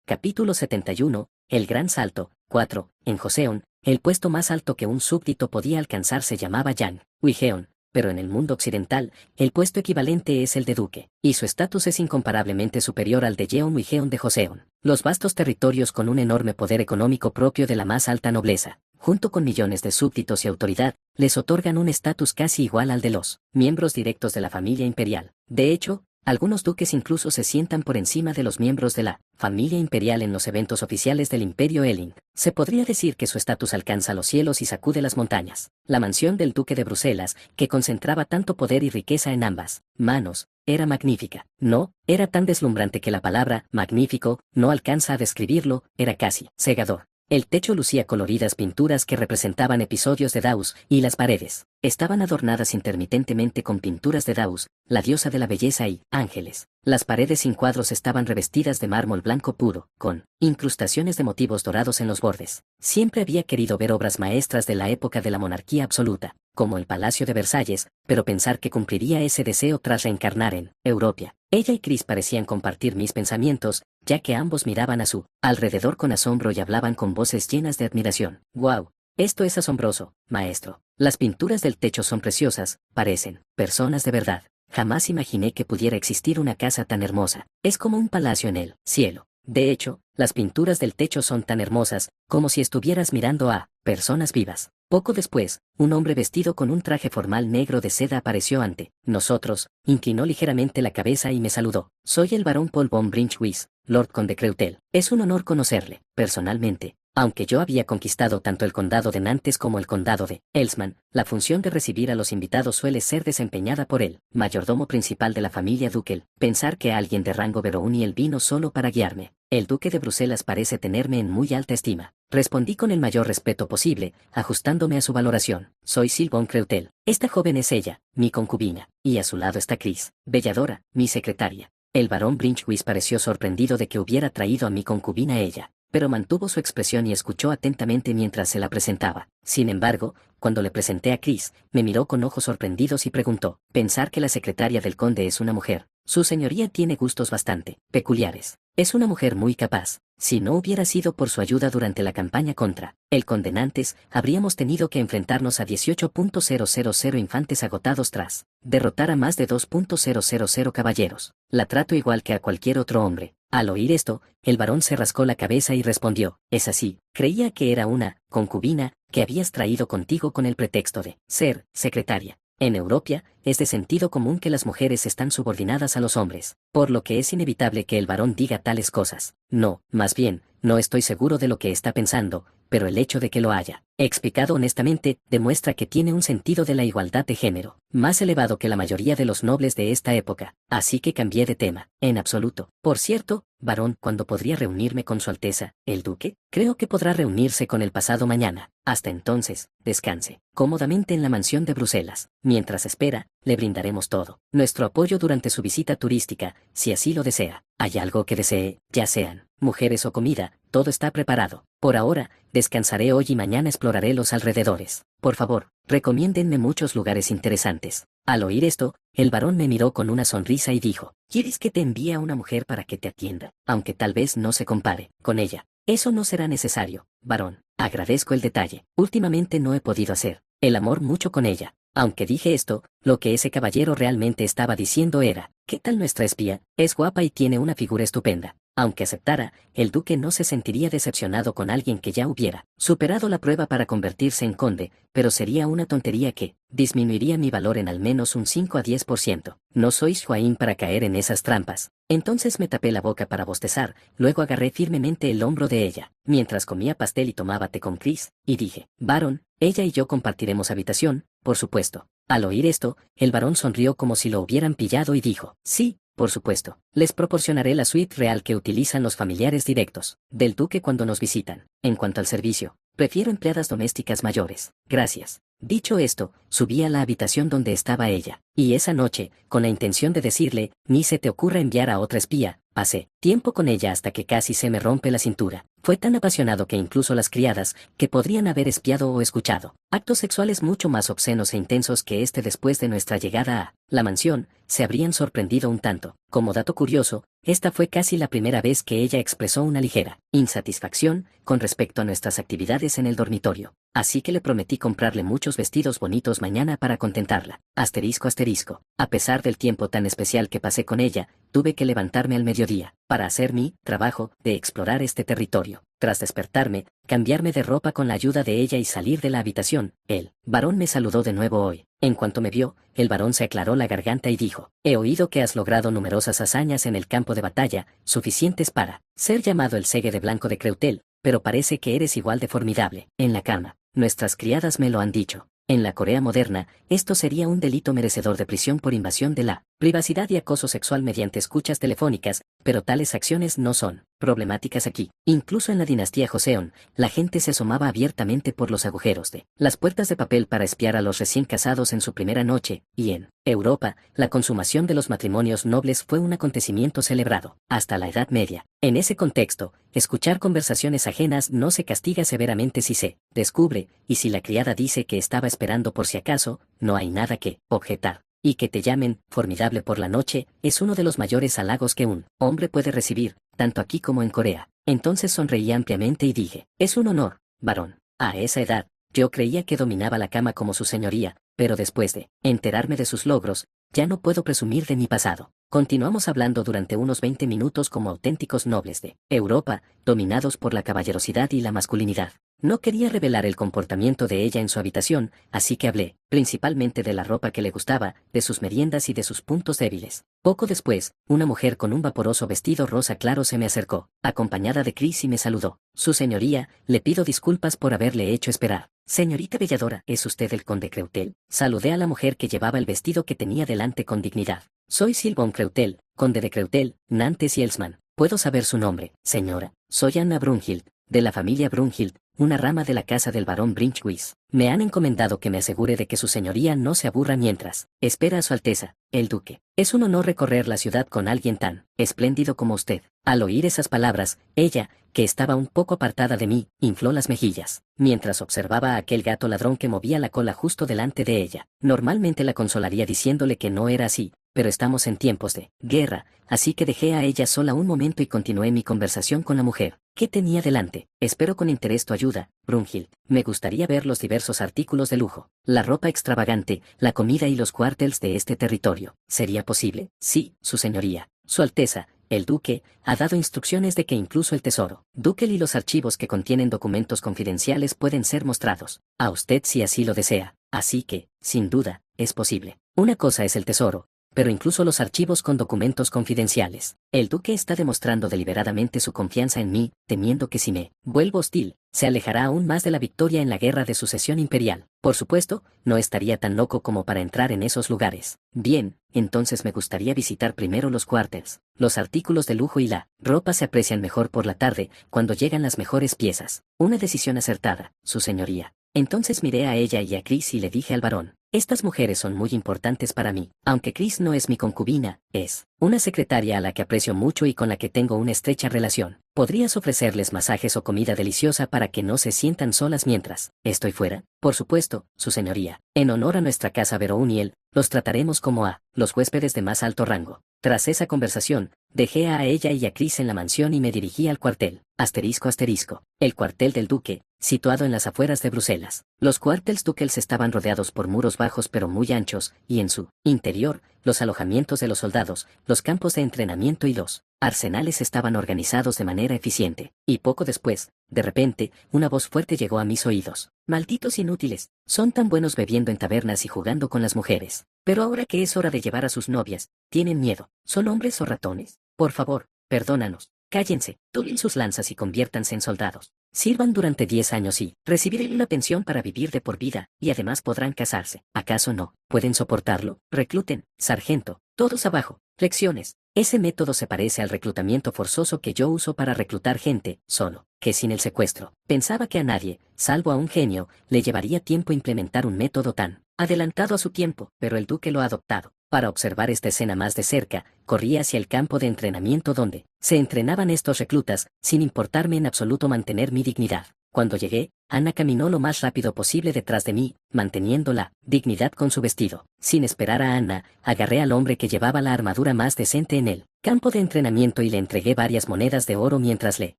Capítulo 71, El Gran Salto. 4. En Joseon, el puesto más alto que un súbdito podía alcanzar se llamaba Yang Wigeon, pero en el mundo occidental, el puesto equivalente es el de duque, y su estatus es incomparablemente superior al de Yeon Wigeon de Joseon. Los vastos territorios con un enorme poder económico propio de la más alta nobleza, junto con millones de súbditos y autoridad, les otorgan un estatus casi igual al de los miembros directos de la familia imperial. De hecho, algunos duques incluso se sientan por encima de los miembros de la familia imperial en los eventos oficiales del Imperio Eling. Se podría decir que su estatus alcanza los cielos y sacude las montañas. La mansión del duque de Bruselas, que concentraba tanto poder y riqueza en ambas manos, era magnífica. No, era tan deslumbrante que la palabra magnífico no alcanza a describirlo, era casi cegador. El techo lucía coloridas pinturas que representaban episodios de Daus, y las paredes estaban adornadas intermitentemente con pinturas de Daus, la diosa de la belleza y ángeles. Las paredes sin cuadros estaban revestidas de mármol blanco puro, con incrustaciones de motivos dorados en los bordes. Siempre había querido ver obras maestras de la época de la monarquía absoluta, como el Palacio de Versalles, pero pensar que cumpliría ese deseo tras reencarnar en Europa. Ella y Chris parecían compartir mis pensamientos, ya que ambos miraban a su alrededor con asombro y hablaban con voces llenas de admiración. ¡Guau! Esto es asombroso, maestro. Las pinturas del techo son preciosas, parecen personas de verdad. Jamás imaginé que pudiera existir una casa tan hermosa. Es como un palacio en el cielo. De hecho, las pinturas del techo son tan hermosas, como si estuvieras mirando a personas vivas. Poco después, un hombre vestido con un traje formal negro de seda apareció ante nosotros, inclinó ligeramente la cabeza y me saludó. Soy el barón Paul von Brinchwitz, Lord Conde Creutel. Es un honor conocerle, personalmente. Aunque yo había conquistado tanto el condado de Nantes como el condado de Elsman, la función de recibir a los invitados suele ser desempeñada por el mayordomo principal de la familia ducal. Pensar que alguien de rango Verouniel vino solo para guiarme. El duque de Bruselas parece tenerme en muy alta estima. Respondí con el mayor respeto posible, ajustándome a su valoración. Soy Sylvain Creutel. Esta joven es ella, mi concubina, y a su lado está Chris, Belladora, mi secretaria. El barón Brinchwitz pareció sorprendido de que hubiera traído a mi concubina a ella, pero mantuvo su expresión y escuchó atentamente mientras se la presentaba. Sin embargo, cuando le presenté a Chris, me miró con ojos sorprendidos y preguntó, pensar que la secretaria del conde es una mujer. Su señoría tiene gustos bastante peculiares. Es una mujer muy capaz. Si no hubiera sido por su ayuda durante la campaña contra el conde Nantes, habríamos tenido que enfrentarnos a 18.000 infantes agotados tras derrotar a más de 2.000 caballeros. La trato igual que a cualquier otro hombre. Al oír esto, el barón se rascó la cabeza y respondió, es así, creía que era una concubina que habías traído contigo con el pretexto de ser secretaria. En Europa, es de sentido común que las mujeres están subordinadas a los hombres, por lo que es inevitable que el varón diga tales cosas. No, más bien, no estoy seguro de lo que está pensando, pero el hecho de que lo haya explicado honestamente demuestra que tiene un sentido de la igualdad de género, más elevado que la mayoría de los nobles de esta época, así que cambié de tema, en absoluto. Por cierto, varón, ¿cuándo podría reunirme con su Alteza, el Duque? Creo que podrá reunirse con él pasado mañana. Hasta entonces, descanse cómodamente en la mansión de Bruselas. Mientras espera, le brindaremos todo nuestro apoyo durante su visita turística, si así lo desea. ¿Hay algo que desee, ya sean mujeres o comida? Todo está preparado. Por ahora, descansaré hoy y mañana exploraré los alrededores. Por favor, recomiéndenme muchos lugares interesantes. Al oír esto, el varón me miró con una sonrisa y dijo, ¿quieres que te envíe a una mujer para que te atienda? Aunque tal vez no se compare con ella. Eso no será necesario, varón. Agradezco el detalle. Últimamente no he podido hacer el amor mucho con ella. Aunque dije esto, lo que ese caballero realmente estaba diciendo era, ¿qué tal nuestra espía? Es guapa y tiene una figura estupenda. Aunque aceptara, el duque no se sentiría decepcionado con alguien que ya hubiera superado la prueba para convertirse en conde, pero sería una tontería que disminuiría mi valor en al menos un 5 a 10%. No soy Swain para caer en esas trampas. Entonces me tapé la boca para bostezar, luego agarré firmemente el hombro de ella, mientras comía pastel y tomaba té con Chris, y dije, varón, ella y yo compartiremos habitación, por supuesto. Al oír esto, el varón sonrió como si lo hubieran pillado y dijo, sí, por supuesto. Les proporcionaré la suite real que utilizan los familiares directos del duque cuando nos visitan. En cuanto al servicio, prefiero empleadas domésticas mayores. Gracias. Dicho esto, subí a la habitación donde estaba ella, y esa noche, con la intención de decirle, ni se te ocurra enviar a otra espía, pasé tiempo con ella hasta que casi se me rompe la cintura. Fue tan apasionado que incluso las criadas, que podrían haber espiado o escuchado actos sexuales mucho más obscenos e intensos que este después de nuestra llegada a la mansión, se habrían sorprendido un tanto. Como dato curioso, esta fue casi la primera vez que ella expresó una ligera insatisfacción con respecto a nuestras actividades en el dormitorio. Así que le prometí comprarle muchos vestidos bonitos mañana para contentarla. Asterisco asterisco. A pesar del tiempo tan especial que pasé con ella, tuve que levantarme al mediodía para hacer mi trabajo de explorar este territorio. Tras despertarme, cambiarme de ropa con la ayuda de ella y salir de la habitación, el varón me saludó de nuevo hoy. En cuanto me vio, el varón se aclaró la garganta y dijo: he oído que has logrado numerosas hazañas en el campo de batalla, suficientes para ser llamado el Segue de Blanco de Creutel, pero parece que eres igual de formidable en la cama. Nuestras criadas me lo han dicho. En la Corea moderna, esto sería un delito merecedor de prisión por invasión de la privacidad y acoso sexual mediante escuchas telefónicas, pero tales acciones no son problemáticas aquí. Incluso en la dinastía Joseon, la gente se asomaba abiertamente por los agujeros de las puertas de papel para espiar a los recién casados en su primera noche, y en Europa, la consumación de los matrimonios nobles fue un acontecimiento celebrado hasta la Edad Media. En ese contexto, escuchar conversaciones ajenas no se castiga severamente si se descubre, y si la criada dice que estaba esperando por si acaso, no hay nada que objetar. Y que te llamen formidable por la noche es uno de los mayores halagos que un hombre puede recibir, tanto aquí como en Corea. Entonces sonreí ampliamente y dije: es un honor, varón. A esa edad, yo creía que dominaba la cama como su señoría, pero después de enterarme de sus logros, ya no puedo presumir de mi pasado. Continuamos hablando durante unos 20 minutos como auténticos nobles de Europa, dominados por la caballerosidad y la masculinidad. No quería revelar el comportamiento de ella en su habitación, así que hablé, principalmente de la ropa que le gustaba, de sus meriendas y de sus puntos débiles. Poco después, una mujer con un vaporoso vestido rosa claro se me acercó, acompañada de Chris, y me saludó. Su señoría, le pido disculpas por haberle hecho esperar. Señorita Belladora, ¿es usted el conde Creutel? Saludé a la mujer que llevaba el vestido que tenía delante con dignidad. Soy Silbon Creutel, conde de Creutel, Nantes y Elsman. ¿Puedo saber su nombre, señora? Soy Anna Brunhild, de la familia Brunhild, una rama de la casa del barón Brinchwitz. Me han encomendado que me asegure de que su señoría no se aburra mientras espera a su alteza, el duque. Es un honor recorrer la ciudad con alguien tan espléndido como usted. Al oír esas palabras, ella, que estaba un poco apartada de mí, infló las mejillas, mientras observaba a aquel gato ladrón que movía la cola justo delante de ella. Normalmente la consolaría diciéndole que no era así, pero estamos en tiempos de guerra, así que dejé a ella sola un momento y continué mi conversación con la mujer. ¿Qué tenía delante? Espero con interés tu ayuda, Brunhild. Me gustaría ver los diversos artículos de lujo, la ropa extravagante, la comida y los cuartels de este territorio. ¿Sería posible? Sí, su señoría. Su Alteza, el duque, ha dado instrucciones de que incluso el tesoro, duquel y los archivos que contienen documentos confidenciales pueden ser mostrados a usted si así lo desea. Así que, sin duda, es posible. Una cosa es el tesoro, pero incluso los archivos con documentos confidenciales. El duque está demostrando deliberadamente su confianza en mí, temiendo que si me vuelvo hostil, se alejará aún más de la victoria en la guerra de sucesión imperial. Por supuesto, no estaría tan loco como para entrar en esos lugares. Bien, entonces me gustaría visitar primero los cuartels. Los artículos de lujo y la ropa se aprecian mejor por la tarde, cuando llegan las mejores piezas. Una decisión acertada, su señoría. Entonces miré a ella y a Chris y le dije al varón: estas mujeres son muy importantes para mí. Aunque Chris no es mi concubina, es una secretaria a la que aprecio mucho y con la que tengo una estrecha relación. ¿Podrías ofrecerles masajes o comida deliciosa para que no se sientan solas mientras estoy fuera? Por supuesto, su señoría. En honor a nuestra casa Verouniel, los trataremos como a los huéspedes de más alto rango. Tras esa conversación, dejé a ella y a Chris en la mansión y me dirigí al cuartel. Asterisco asterisco. El cuartel del duque, situado en las afueras de Bruselas. Los cuartels duquels estaban rodeados por muros bajos pero muy anchos, y en su interior, los alojamientos de los soldados, los campos de entrenamiento y los arsenales estaban organizados de manera eficiente. Y poco después, de repente, una voz fuerte llegó a mis oídos. Malditos inútiles, son tan buenos bebiendo en tabernas y jugando con las mujeres. Pero ahora que es hora de llevar a sus novias, ¿tienen miedo? ¿Son hombres o ratones? Por favor, perdónanos. Cállense, tomen sus lanzas y conviértanse en soldados. Sirvan durante 10 años y recibirán una pensión para vivir de por vida, y además podrán casarse. ¿Acaso no? ¿Pueden soportarlo? Recluten, sargento, todos abajo. Lecciones. Ese método se parece al reclutamiento forzoso que yo uso para reclutar gente, solo que sin el secuestro. Pensaba que a nadie, salvo a un genio, le llevaría tiempo implementar un método tan adelantado a su tiempo, pero el duque lo ha adoptado. Para observar esta escena más de cerca, corrí hacia el campo de entrenamiento donde se entrenaban estos reclutas, sin importarme en absoluto mantener mi dignidad. Cuando llegué, Anna caminó lo más rápido posible detrás de mí, manteniendo la dignidad con su vestido. Sin esperar a Anna, agarré al hombre que llevaba la armadura más decente en el campo de entrenamiento y le entregué varias monedas de oro mientras le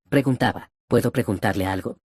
preguntaba, ¿puedo preguntarle algo?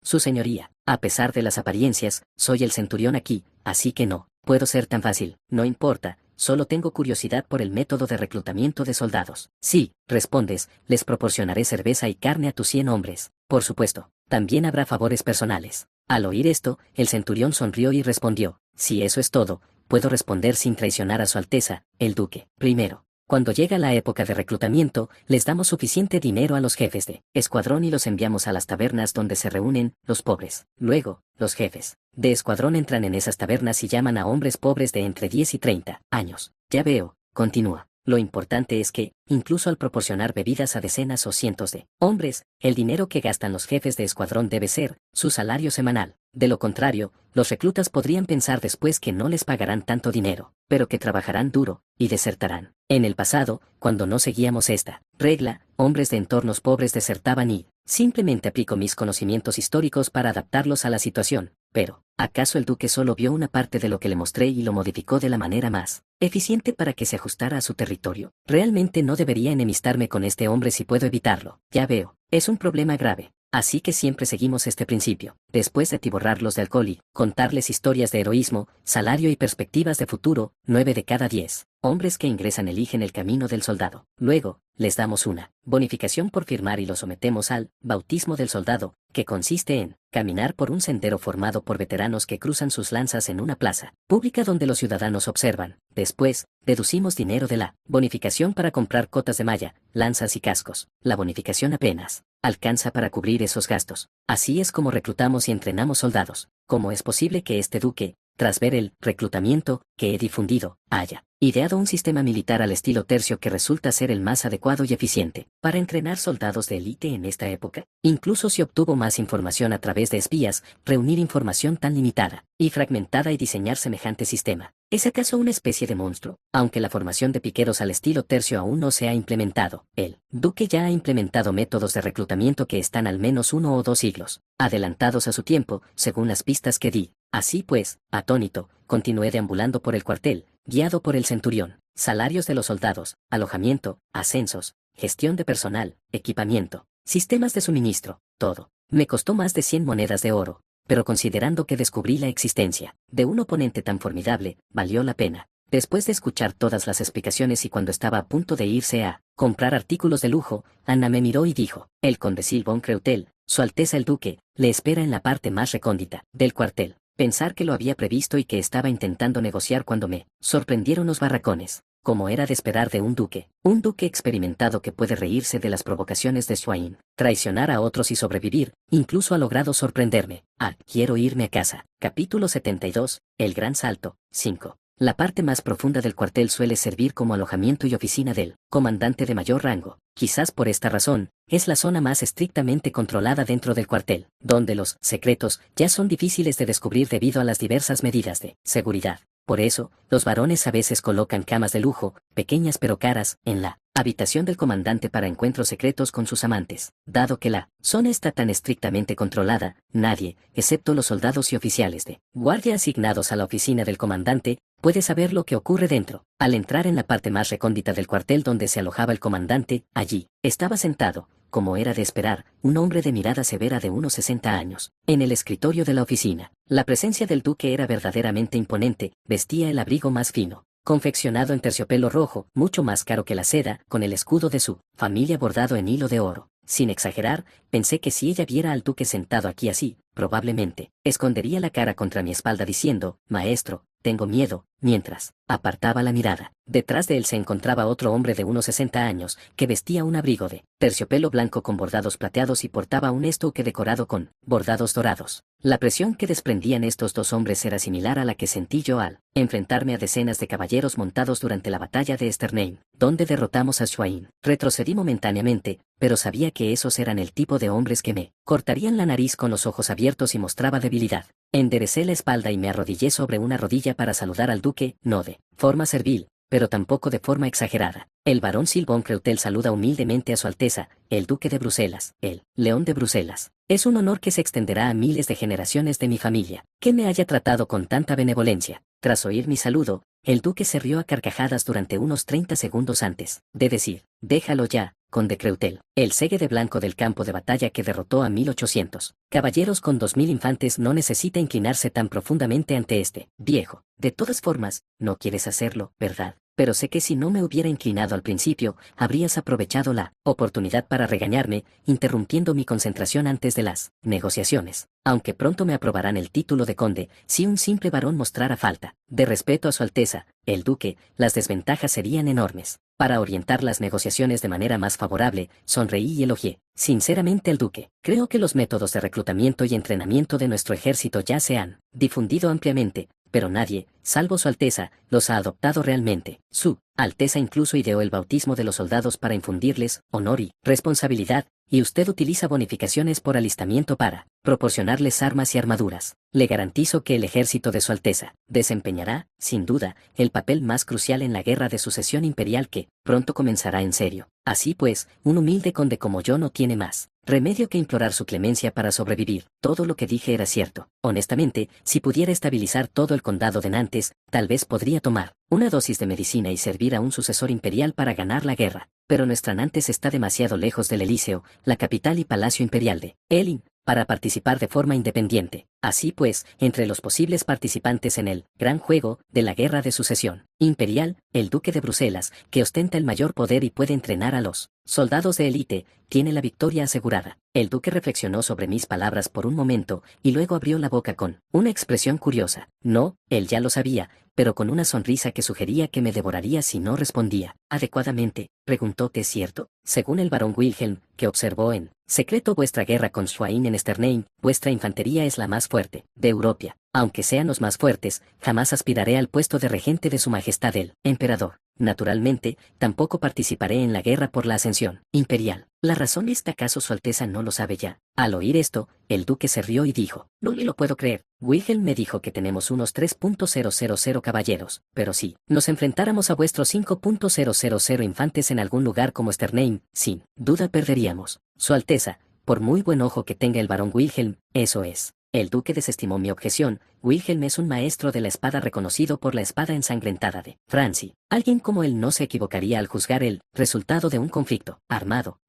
Su señoría, a pesar de las apariencias, soy el centurión aquí, así que no puedo ser tan fácil. No importa, solo tengo curiosidad por el método de reclutamiento de soldados. Sí, respondes, les proporcionaré cerveza y carne a tus 100 hombres. Por supuesto, también habrá favores personales. Al oír esto, el centurión sonrió y respondió, si eso es todo, puedo responder sin traicionar a su alteza, el duque. Primero, cuando llega la época de reclutamiento, les damos suficiente dinero a los jefes de escuadrón y los enviamos a las tabernas donde se reúnen los pobres. Luego, los jefes de escuadrón entran en esas tabernas y llaman a hombres pobres de entre 10 y 30 años. Ya veo, continúa. Lo importante es que, incluso al proporcionar bebidas a decenas o cientos de hombres, el dinero que gastan los jefes de escuadrón debe ser su salario semanal. De lo contrario, los reclutas podrían pensar después que no les pagarán tanto dinero, pero que trabajarán duro, y desertarán. En el pasado, cuando no seguíamos esta regla, hombres de entornos pobres desertaban y, simplemente aplico mis conocimientos históricos para adaptarlos a la situación. Pero, ¿acaso el duque solo vio una parte de lo que le mostré y lo modificó de la manera más eficiente para que se ajustara a su territorio? Realmente no debería enemistarme con este hombre si puedo evitarlo. Ya veo, es un problema grave. Así que siempre seguimos este principio. Después de atiborrarlos de alcohol y contarles historias de heroísmo, salario y perspectivas de futuro, 9 de cada 10 hombres que ingresan eligen el camino del soldado. Luego, les damos una bonificación por firmar y los sometemos al bautismo del soldado, que consiste en caminar por un sendero formado por veteranos que cruzan sus lanzas en una plaza pública donde los ciudadanos observan. Después, deducimos dinero de la bonificación para comprar cotas de malla, lanzas y cascos. La bonificación apenas alcanza para cubrir esos gastos. Así es como reclutamos y entrenamos soldados. ¿Cómo es posible que este duque, tras ver el reclutamiento que he difundido, haya ideado un sistema militar al estilo tercio que resulta ser el más adecuado y eficiente para entrenar soldados de élite en esta época? Incluso si obtuvo más información a través de espías, reunir información tan limitada y fragmentada y diseñar semejante sistema, ¿es acaso una especie de monstruo? Aunque la formación de piqueros al estilo tercio aún no se ha implementado, el duque ya ha implementado métodos de reclutamiento que están al menos 1 o 2 siglos adelantados a su tiempo, según las pistas que di. Así pues, atónito, continué deambulando por el cuartel, guiado por el centurión. Salarios de los soldados, alojamiento, ascensos, gestión de personal, equipamiento, sistemas de suministro, todo. Me costó más de 100 monedas de oro, pero considerando que descubrí la existencia de un oponente tan formidable, valió la pena. Después de escuchar todas las explicaciones y cuando estaba a punto de irse a comprar artículos de lujo, Anna me miró y dijo, el condecil von Creutel, Su Alteza el Duque, le espera en la parte más recóndita del cuartel. Pensar que lo había previsto y que estaba intentando negociar cuando me sorprendieron los barracones, como era de esperar de un duque experimentado que puede reírse de las provocaciones de Swain, traicionar a otros y sobrevivir, incluso ha logrado sorprenderme. Quiero irme a casa. Capítulo 72, El Gran Salto, 5. La parte más profunda del cuartel suele servir como alojamiento y oficina del comandante de mayor rango. Quizás por esta razón, es la zona más estrictamente controlada dentro del cuartel, donde los secretos ya son difíciles de descubrir debido a las diversas medidas de seguridad. Por eso, los varones a veces colocan camas de lujo, pequeñas pero caras, en la habitación del comandante para encuentros secretos con sus amantes. Dado que la zona está tan estrictamente controlada, nadie, excepto los soldados y oficiales de guardia asignados a la oficina del comandante, puede saber lo que ocurre dentro. Al entrar en la parte más recóndita del cuartel donde se alojaba el comandante, allí estaba sentado, como era de esperar, un hombre de mirada severa de unos 60 años, en el escritorio de la oficina. La presencia del duque era verdaderamente imponente, vestía el abrigo más fino, confeccionado en terciopelo rojo, mucho más caro que la seda, con el escudo de su familia bordado en hilo de oro. Sin exagerar, pensé que si ella viera al duque sentado aquí así, probablemente, escondería la cara contra mi espalda diciendo, maestro, tengo miedo, mientras apartaba la mirada. Detrás de él se encontraba otro hombre de unos 60 años, que vestía un abrigo de terciopelo blanco con bordados plateados y portaba un estoque decorado con bordados dorados. La presión que desprendían estos dos hombres era similar a la que sentí yo al enfrentarme a decenas de caballeros montados durante la batalla de Esternein, donde derrotamos a Swain. Retrocedí momentáneamente, pero sabía que esos eran el tipo de hombres que me cortarían la nariz con los ojos abiertos y mostraba debilidad. Enderecé la espalda y me arrodillé sobre una rodilla para saludar al duque, no de forma servil, pero tampoco de forma exagerada. El barón Sylvain Creutel saluda humildemente a Su Alteza, el Duque de Bruselas, el León de Bruselas. Es un honor que se extenderá a miles de generaciones de mi familia, que me haya tratado con tanta benevolencia. Tras oír mi saludo, el duque se rió a carcajadas durante unos 30 segundos antes de decir, déjalo ya, conde Creutel, el segue de blanco del campo de batalla que derrotó a 1800 caballeros con 2000 infantes no necesita inclinarse tan profundamente ante este viejo. De todas formas, no quieres hacerlo, ¿verdad? Pero sé que si no me hubiera inclinado al principio, habrías aprovechado la oportunidad para regañarme, interrumpiendo mi concentración antes de las negociaciones. Aunque pronto me aprobarán el título de conde, si un simple varón mostrara falta de respeto a Su Alteza, el duque, las desventajas serían enormes. Para orientar las negociaciones de manera más favorable, sonreí y elogié sinceramente al duque. Creo que los métodos de reclutamiento y entrenamiento de nuestro ejército ya se han difundido ampliamente, pero nadie, salvo Su Alteza, los ha adoptado realmente. Su Alteza incluso ideó el bautismo de los soldados para infundirles honor y responsabilidad, y usted utiliza bonificaciones por alistamiento para proporcionarles armas y armaduras. Le garantizo que el ejército de Su Alteza desempeñará, sin duda, el papel más crucial en la guerra de sucesión imperial que pronto comenzará en serio. Así pues, un humilde conde como yo no tiene más remedio que implorar su clemencia para sobrevivir. Todo lo que dije era cierto. Honestamente, si pudiera estabilizar todo el condado de Nantes, tal vez podría tomar una dosis de medicina y servir a un sucesor imperial para ganar la guerra. Pero nuestra Nantes está demasiado lejos del Elíseo, la capital y palacio imperial de Elin, para participar de forma independiente. Así pues, entre los posibles participantes en el gran juego de la guerra de sucesión imperial, el duque de Bruselas, que ostenta el mayor poder y puede entrenar a los soldados de élite, tiene la victoria asegurada. El duque reflexionó sobre mis palabras por un momento, y luego abrió la boca con una expresión curiosa. No, él ya lo sabía, pero con una sonrisa que sugería que me devoraría si no respondía adecuadamente. Preguntó: ¿es cierto? Según el barón Wilhelm, que observó en secreto vuestra guerra con Schwein en Sternheim, vuestra infantería es la más fuerte de Europa. Aunque sean los más fuertes, jamás aspiraré al puesto de regente de su majestad el emperador. Naturalmente, tampoco participaré en la guerra por la ascensión imperial. ¿La razón es que acaso Su Alteza no lo sabe ya? Al oír esto, el duque se rió y dijo: no me lo puedo creer. Wilhelm me dijo que tenemos unos 3.000 caballeros, pero si nos enfrentáramos a vuestros 5.000 infantes en algún lugar como Sternheim, sin duda perderíamos. Su Alteza, por muy buen ojo que tenga el barón Wilhelm, eso es. El duque desestimó mi objeción. Wilhelm es un maestro de la espada reconocido por la espada ensangrentada de Francia. Alguien como él no se equivocaría al juzgar el resultado de un conflicto armado.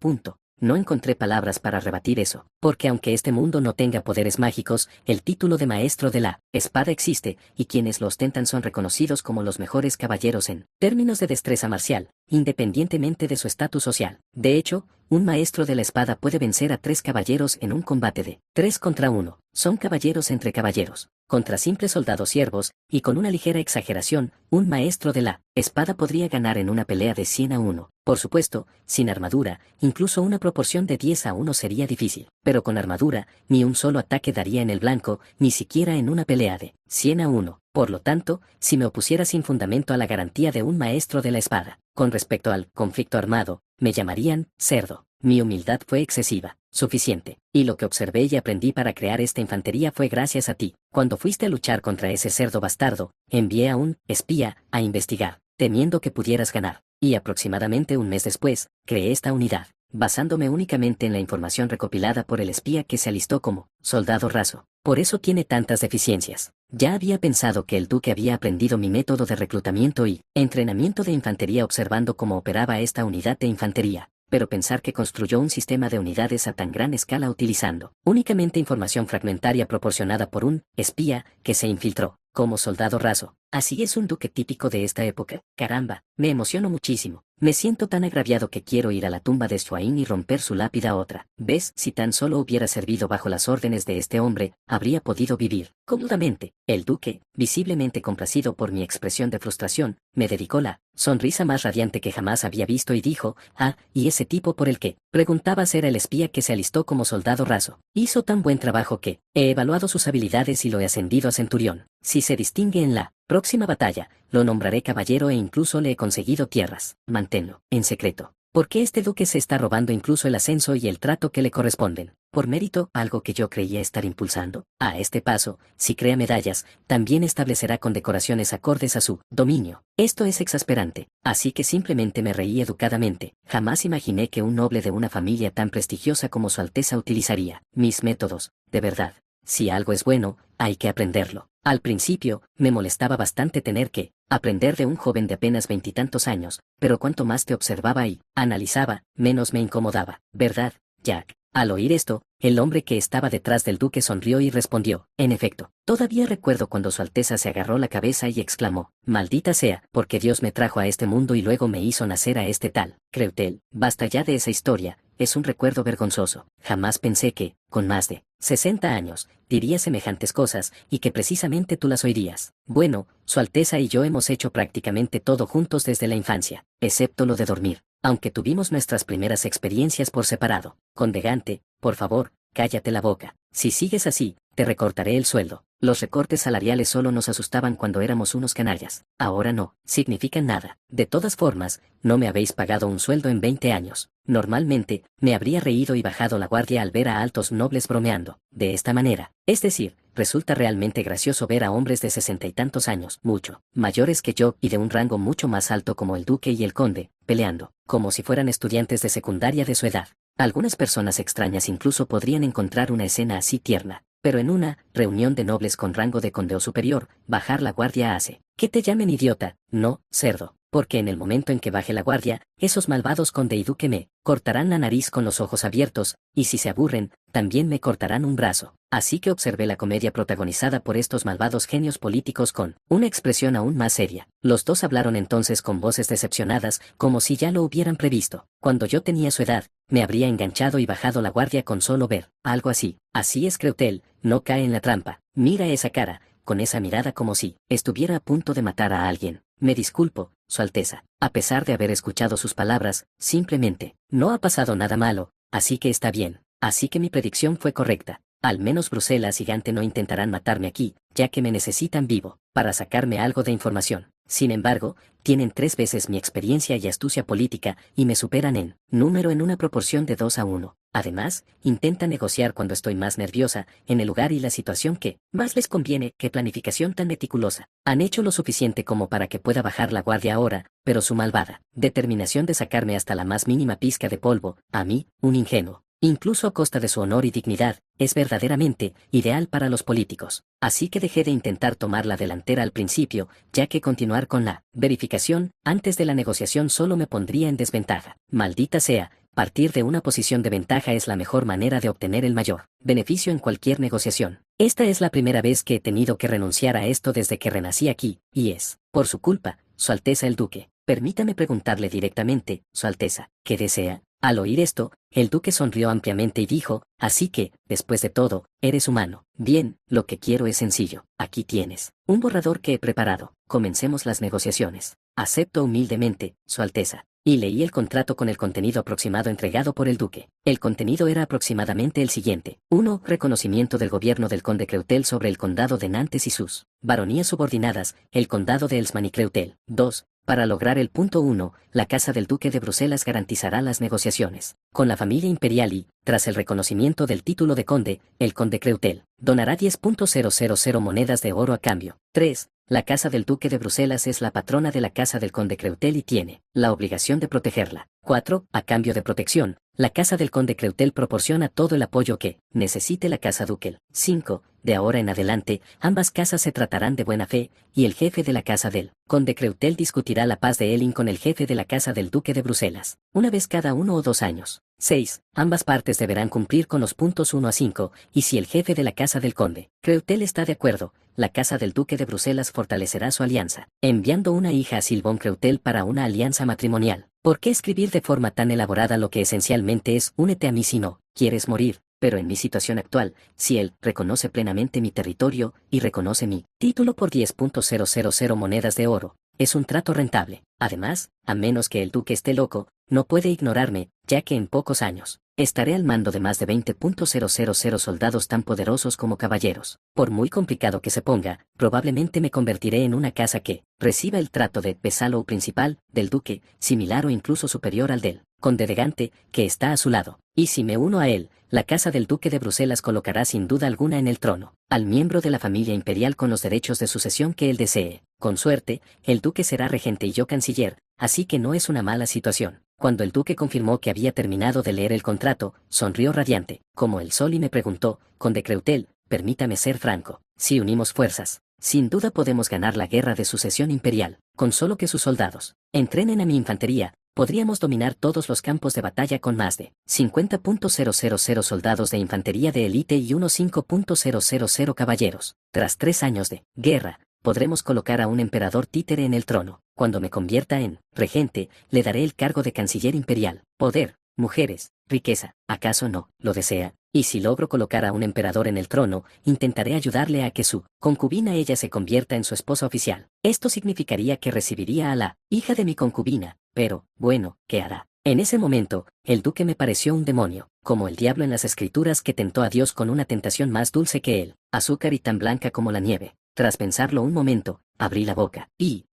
No encontré palabras para rebatir eso, porque aunque este mundo no tenga poderes mágicos, el título de maestro de la espada existe, y quienes lo ostentan son reconocidos como los mejores caballeros en términos de destreza marcial, independientemente de su estatus social. De hecho, un maestro de la espada puede vencer a 3 caballeros en un combate de 3 contra 1. Son caballeros entre caballeros, contra simples soldados siervos, y con una ligera exageración, un maestro de la espada podría ganar en una pelea de 100 a 1. Por supuesto, sin armadura, incluso una proporción de 10 a 1 sería difícil, pero con armadura, ni un solo ataque daría en el blanco, ni siquiera en una pelea de 100 a 1. Por lo tanto, si me opusiera sin fundamento a la garantía de un maestro de la espada, con respecto al conflicto armado, me llamarían cerdo. Mi humildad fue excesiva, suficiente, y lo que observé y aprendí para crear esta infantería fue gracias a ti. Cuando fuiste a luchar contra ese cerdo bastardo, envié a un espía a investigar, temiendo que pudieras ganar, y aproximadamente un mes después, creé esta unidad, basándome únicamente en la información recopilada por el espía que se alistó como soldado raso. Por eso tiene tantas deficiencias. Ya había pensado que el duque había aprendido mi método de reclutamiento y entrenamiento de infantería observando cómo operaba esta unidad de infantería, pero pensar que construyó un sistema de unidades a tan gran escala utilizando únicamente información fragmentaria proporcionada por un espía que se infiltró como soldado raso. Así es un duque típico de esta época. Caramba, me emociono muchísimo. Me siento tan agraviado que quiero ir a la tumba de Schwein y romper su lápida otra vez. Si tan solo hubiera servido bajo las órdenes de este hombre, habría podido vivir cómodamente. El duque, visiblemente complacido por mi expresión de frustración, me dedicó la sonrisa más radiante que jamás había visto y dijo: ah, y ese tipo por el que preguntabas era el espía que se alistó como soldado raso. Hizo tan buen trabajo que he evaluado sus habilidades y lo he ascendido a centurión. Si se distingue en la próxima batalla, lo nombraré caballero e incluso le he conseguido tierras. Manténlo en secreto, porque este duque se está robando incluso el ascenso y el trato que le corresponden. por mérito, algo que yo creía estar impulsando. A este paso, si crea medallas, también establecerá condecoraciones acordes a su dominio. Esto es exasperante, así que simplemente me reí educadamente. Jamás imaginé que un noble de una familia tan prestigiosa como Su Alteza utilizaría mis métodos, de verdad. Si algo es bueno, hay que aprenderlo. Al principio, me molestaba bastante tener que aprender de un joven de apenas veintitantos años, pero cuanto más te observaba y analizaba, menos me incomodaba, ¿verdad, Jack? Al oír esto, el hombre que estaba detrás del duque sonrió y respondió, en efecto. Todavía recuerdo cuando Su Alteza se agarró la cabeza y exclamó, maldita sea, porque Dios me trajo a este mundo y luego me hizo nacer a este tal Creutel. Basta ya de esa historia, es un recuerdo vergonzoso. Jamás pensé que, con más de 60 años, diría semejantes cosas, y que precisamente tú las oirías. Bueno, Su Alteza y yo hemos hecho prácticamente todo juntos desde la infancia, excepto lo de dormir, aunque tuvimos nuestras primeras experiencias por separado. Conde Gante, por favor, cállate la boca. Si sigues así, te recortaré el sueldo. Los recortes salariales solo nos asustaban cuando éramos unos canallas. Ahora no, significan nada. De todas formas, no me habéis pagado un sueldo en 20 años. Normalmente, me habría reído y bajado la guardia al ver a altos nobles bromeando. De esta manera, es decir, resulta realmente gracioso ver a hombres de 60 y tantos años, mucho mayores que yo y de un rango mucho más alto como el duque y el conde, peleando, como si fueran estudiantes de secundaria de su edad. Algunas personas extrañas incluso podrían encontrar una escena así tierna, pero en una reunión de nobles con rango de conde o superior, bajar la guardia hace que te llamen idiota, no, cerdo, porque en el momento en que baje la guardia, esos malvados conde y duque me cortarán la nariz con los ojos abiertos, y si se aburren, también me cortarán un brazo. Así que observé la comedia protagonizada por estos malvados genios políticos con una expresión aún más seria. Los dos hablaron entonces con voces decepcionadas, como si ya lo hubieran previsto. Cuando yo tenía su edad, me habría enganchado y bajado la guardia con solo ver algo así. Así es Creutel, no cae en la trampa. Mira esa cara, con esa mirada como si estuviera a punto de matar a alguien. Me disculpo, Su Alteza. A pesar de haber escuchado sus palabras, simplemente, no ha pasado nada malo, así que está bien. Así que mi predicción fue correcta. Al menos Bruselas y Gante no intentarán matarme aquí, ya que me necesitan vivo, para sacarme algo de información. Sin embargo, tienen 3 veces mi experiencia y astucia política, y me superan en número en una proporción de 2 a 1. Además, intentan negociar cuando estoy más nerviosa, en el lugar y la situación que más les conviene. Qué planificación tan meticulosa. Han hecho lo suficiente como para que pueda bajar la guardia ahora, pero su malvada determinación de sacarme hasta la más mínima pizca de polvo, a mí, un ingenuo, incluso a costa de su honor y dignidad, es verdaderamente ideal para los políticos. Así que dejé de intentar tomar la delantera al principio, ya que continuar con la verificación antes de la negociación solo me pondría en desventaja. Maldita sea, partir de una posición de ventaja es la mejor manera de obtener el mayor beneficio en cualquier negociación. Esta es la primera vez que he tenido que renunciar a esto desde que renací aquí, y es por su culpa, Su Alteza el Duque. Permítame preguntarle directamente, Su Alteza, ¿qué desea? Al oír esto, el duque sonrió ampliamente y dijo, así que, después de todo, eres humano. Bien, lo que quiero es sencillo. Aquí tienes un borrador que he preparado. Comencemos las negociaciones. Acepto humildemente, Su Alteza. Y leí el contrato con el contenido aproximado entregado por el duque. El contenido era aproximadamente el siguiente. 1. Reconocimiento del gobierno del conde Creutel sobre el condado de Nantes y sus baronías subordinadas, el condado de Elsman y Creutel. 2. Para lograr el punto 1, la Casa del Duque de Bruselas garantizará las negociaciones con la familia imperial y, tras el reconocimiento del título de conde, el conde Creutel donará 10.000 monedas de oro a cambio. 3. La Casa del Duque de Bruselas es la patrona de la Casa del Conde Creutel y tiene la obligación de protegerla. 4. A cambio de protección, la Casa del Conde Creutel proporciona todo el apoyo que necesite la Casa Ducal. 5. De ahora en adelante, ambas casas se tratarán de buena fe, y el jefe de la Casa del Conde Creutel discutirá la paz de Elling con el jefe de la Casa del Duque de Bruselas, una vez cada 1 o 2 años. 6. Ambas partes deberán cumplir con los puntos 1 a 5, y si el jefe de la Casa del Conde Creutel está de acuerdo, la Casa del Duque de Bruselas fortalecerá su alianza, enviando una hija a Sylvain Creutel para una alianza matrimonial. ¿Por qué escribir de forma tan elaborada lo que esencialmente es únete a mí si no quieres morir? Pero en mi situación actual, si él reconoce plenamente mi territorio y reconoce mi título por 10.000 monedas de oro, es un trato rentable. Además, a menos que el duque esté loco, no puede ignorarme, ya que en pocos años estaré al mando de más de 20.000 soldados tan poderosos como caballeros. Por muy complicado que se ponga, probablemente me convertiré en una casa que reciba el trato de vasallo principal del duque, similar o incluso superior al del conde de Gante, que está a su lado. Y si me uno a él, la casa del duque de Bruselas colocará sin duda alguna en el trono al miembro de la familia imperial con los derechos de sucesión que él desee. Con suerte, el duque será regente y yo canciller, así que no es una mala situación. Cuando el duque confirmó que había terminado de leer el contrato, sonrió radiante, como el sol y me preguntó, Conde Creutel, permítame ser franco, si unimos fuerzas, sin duda podemos ganar la guerra de sucesión imperial, con solo que sus soldados entrenen a mi infantería. Podríamos dominar todos los campos de batalla con más de 50.000 soldados de infantería de élite y unos 5.000 caballeros. Tras 3 años de guerra, podremos colocar a un emperador títere en el trono. Cuando me convierta en regente, le daré el cargo de canciller imperial. Poder, mujeres, riqueza, ¿acaso no lo desea? Y si logro colocar a un emperador en el trono, intentaré ayudarle a que su concubina ella se convierta en su esposa oficial. Esto significaría que recibiría a la hija de mi concubina, pero, bueno, ¿qué hará? En ese momento, el duque me pareció un demonio, como el diablo en las escrituras que tentó a Dios con una tentación más dulce que él, azúcar y tan blanca como la nieve. Tras pensarlo un momento, abrí la boca.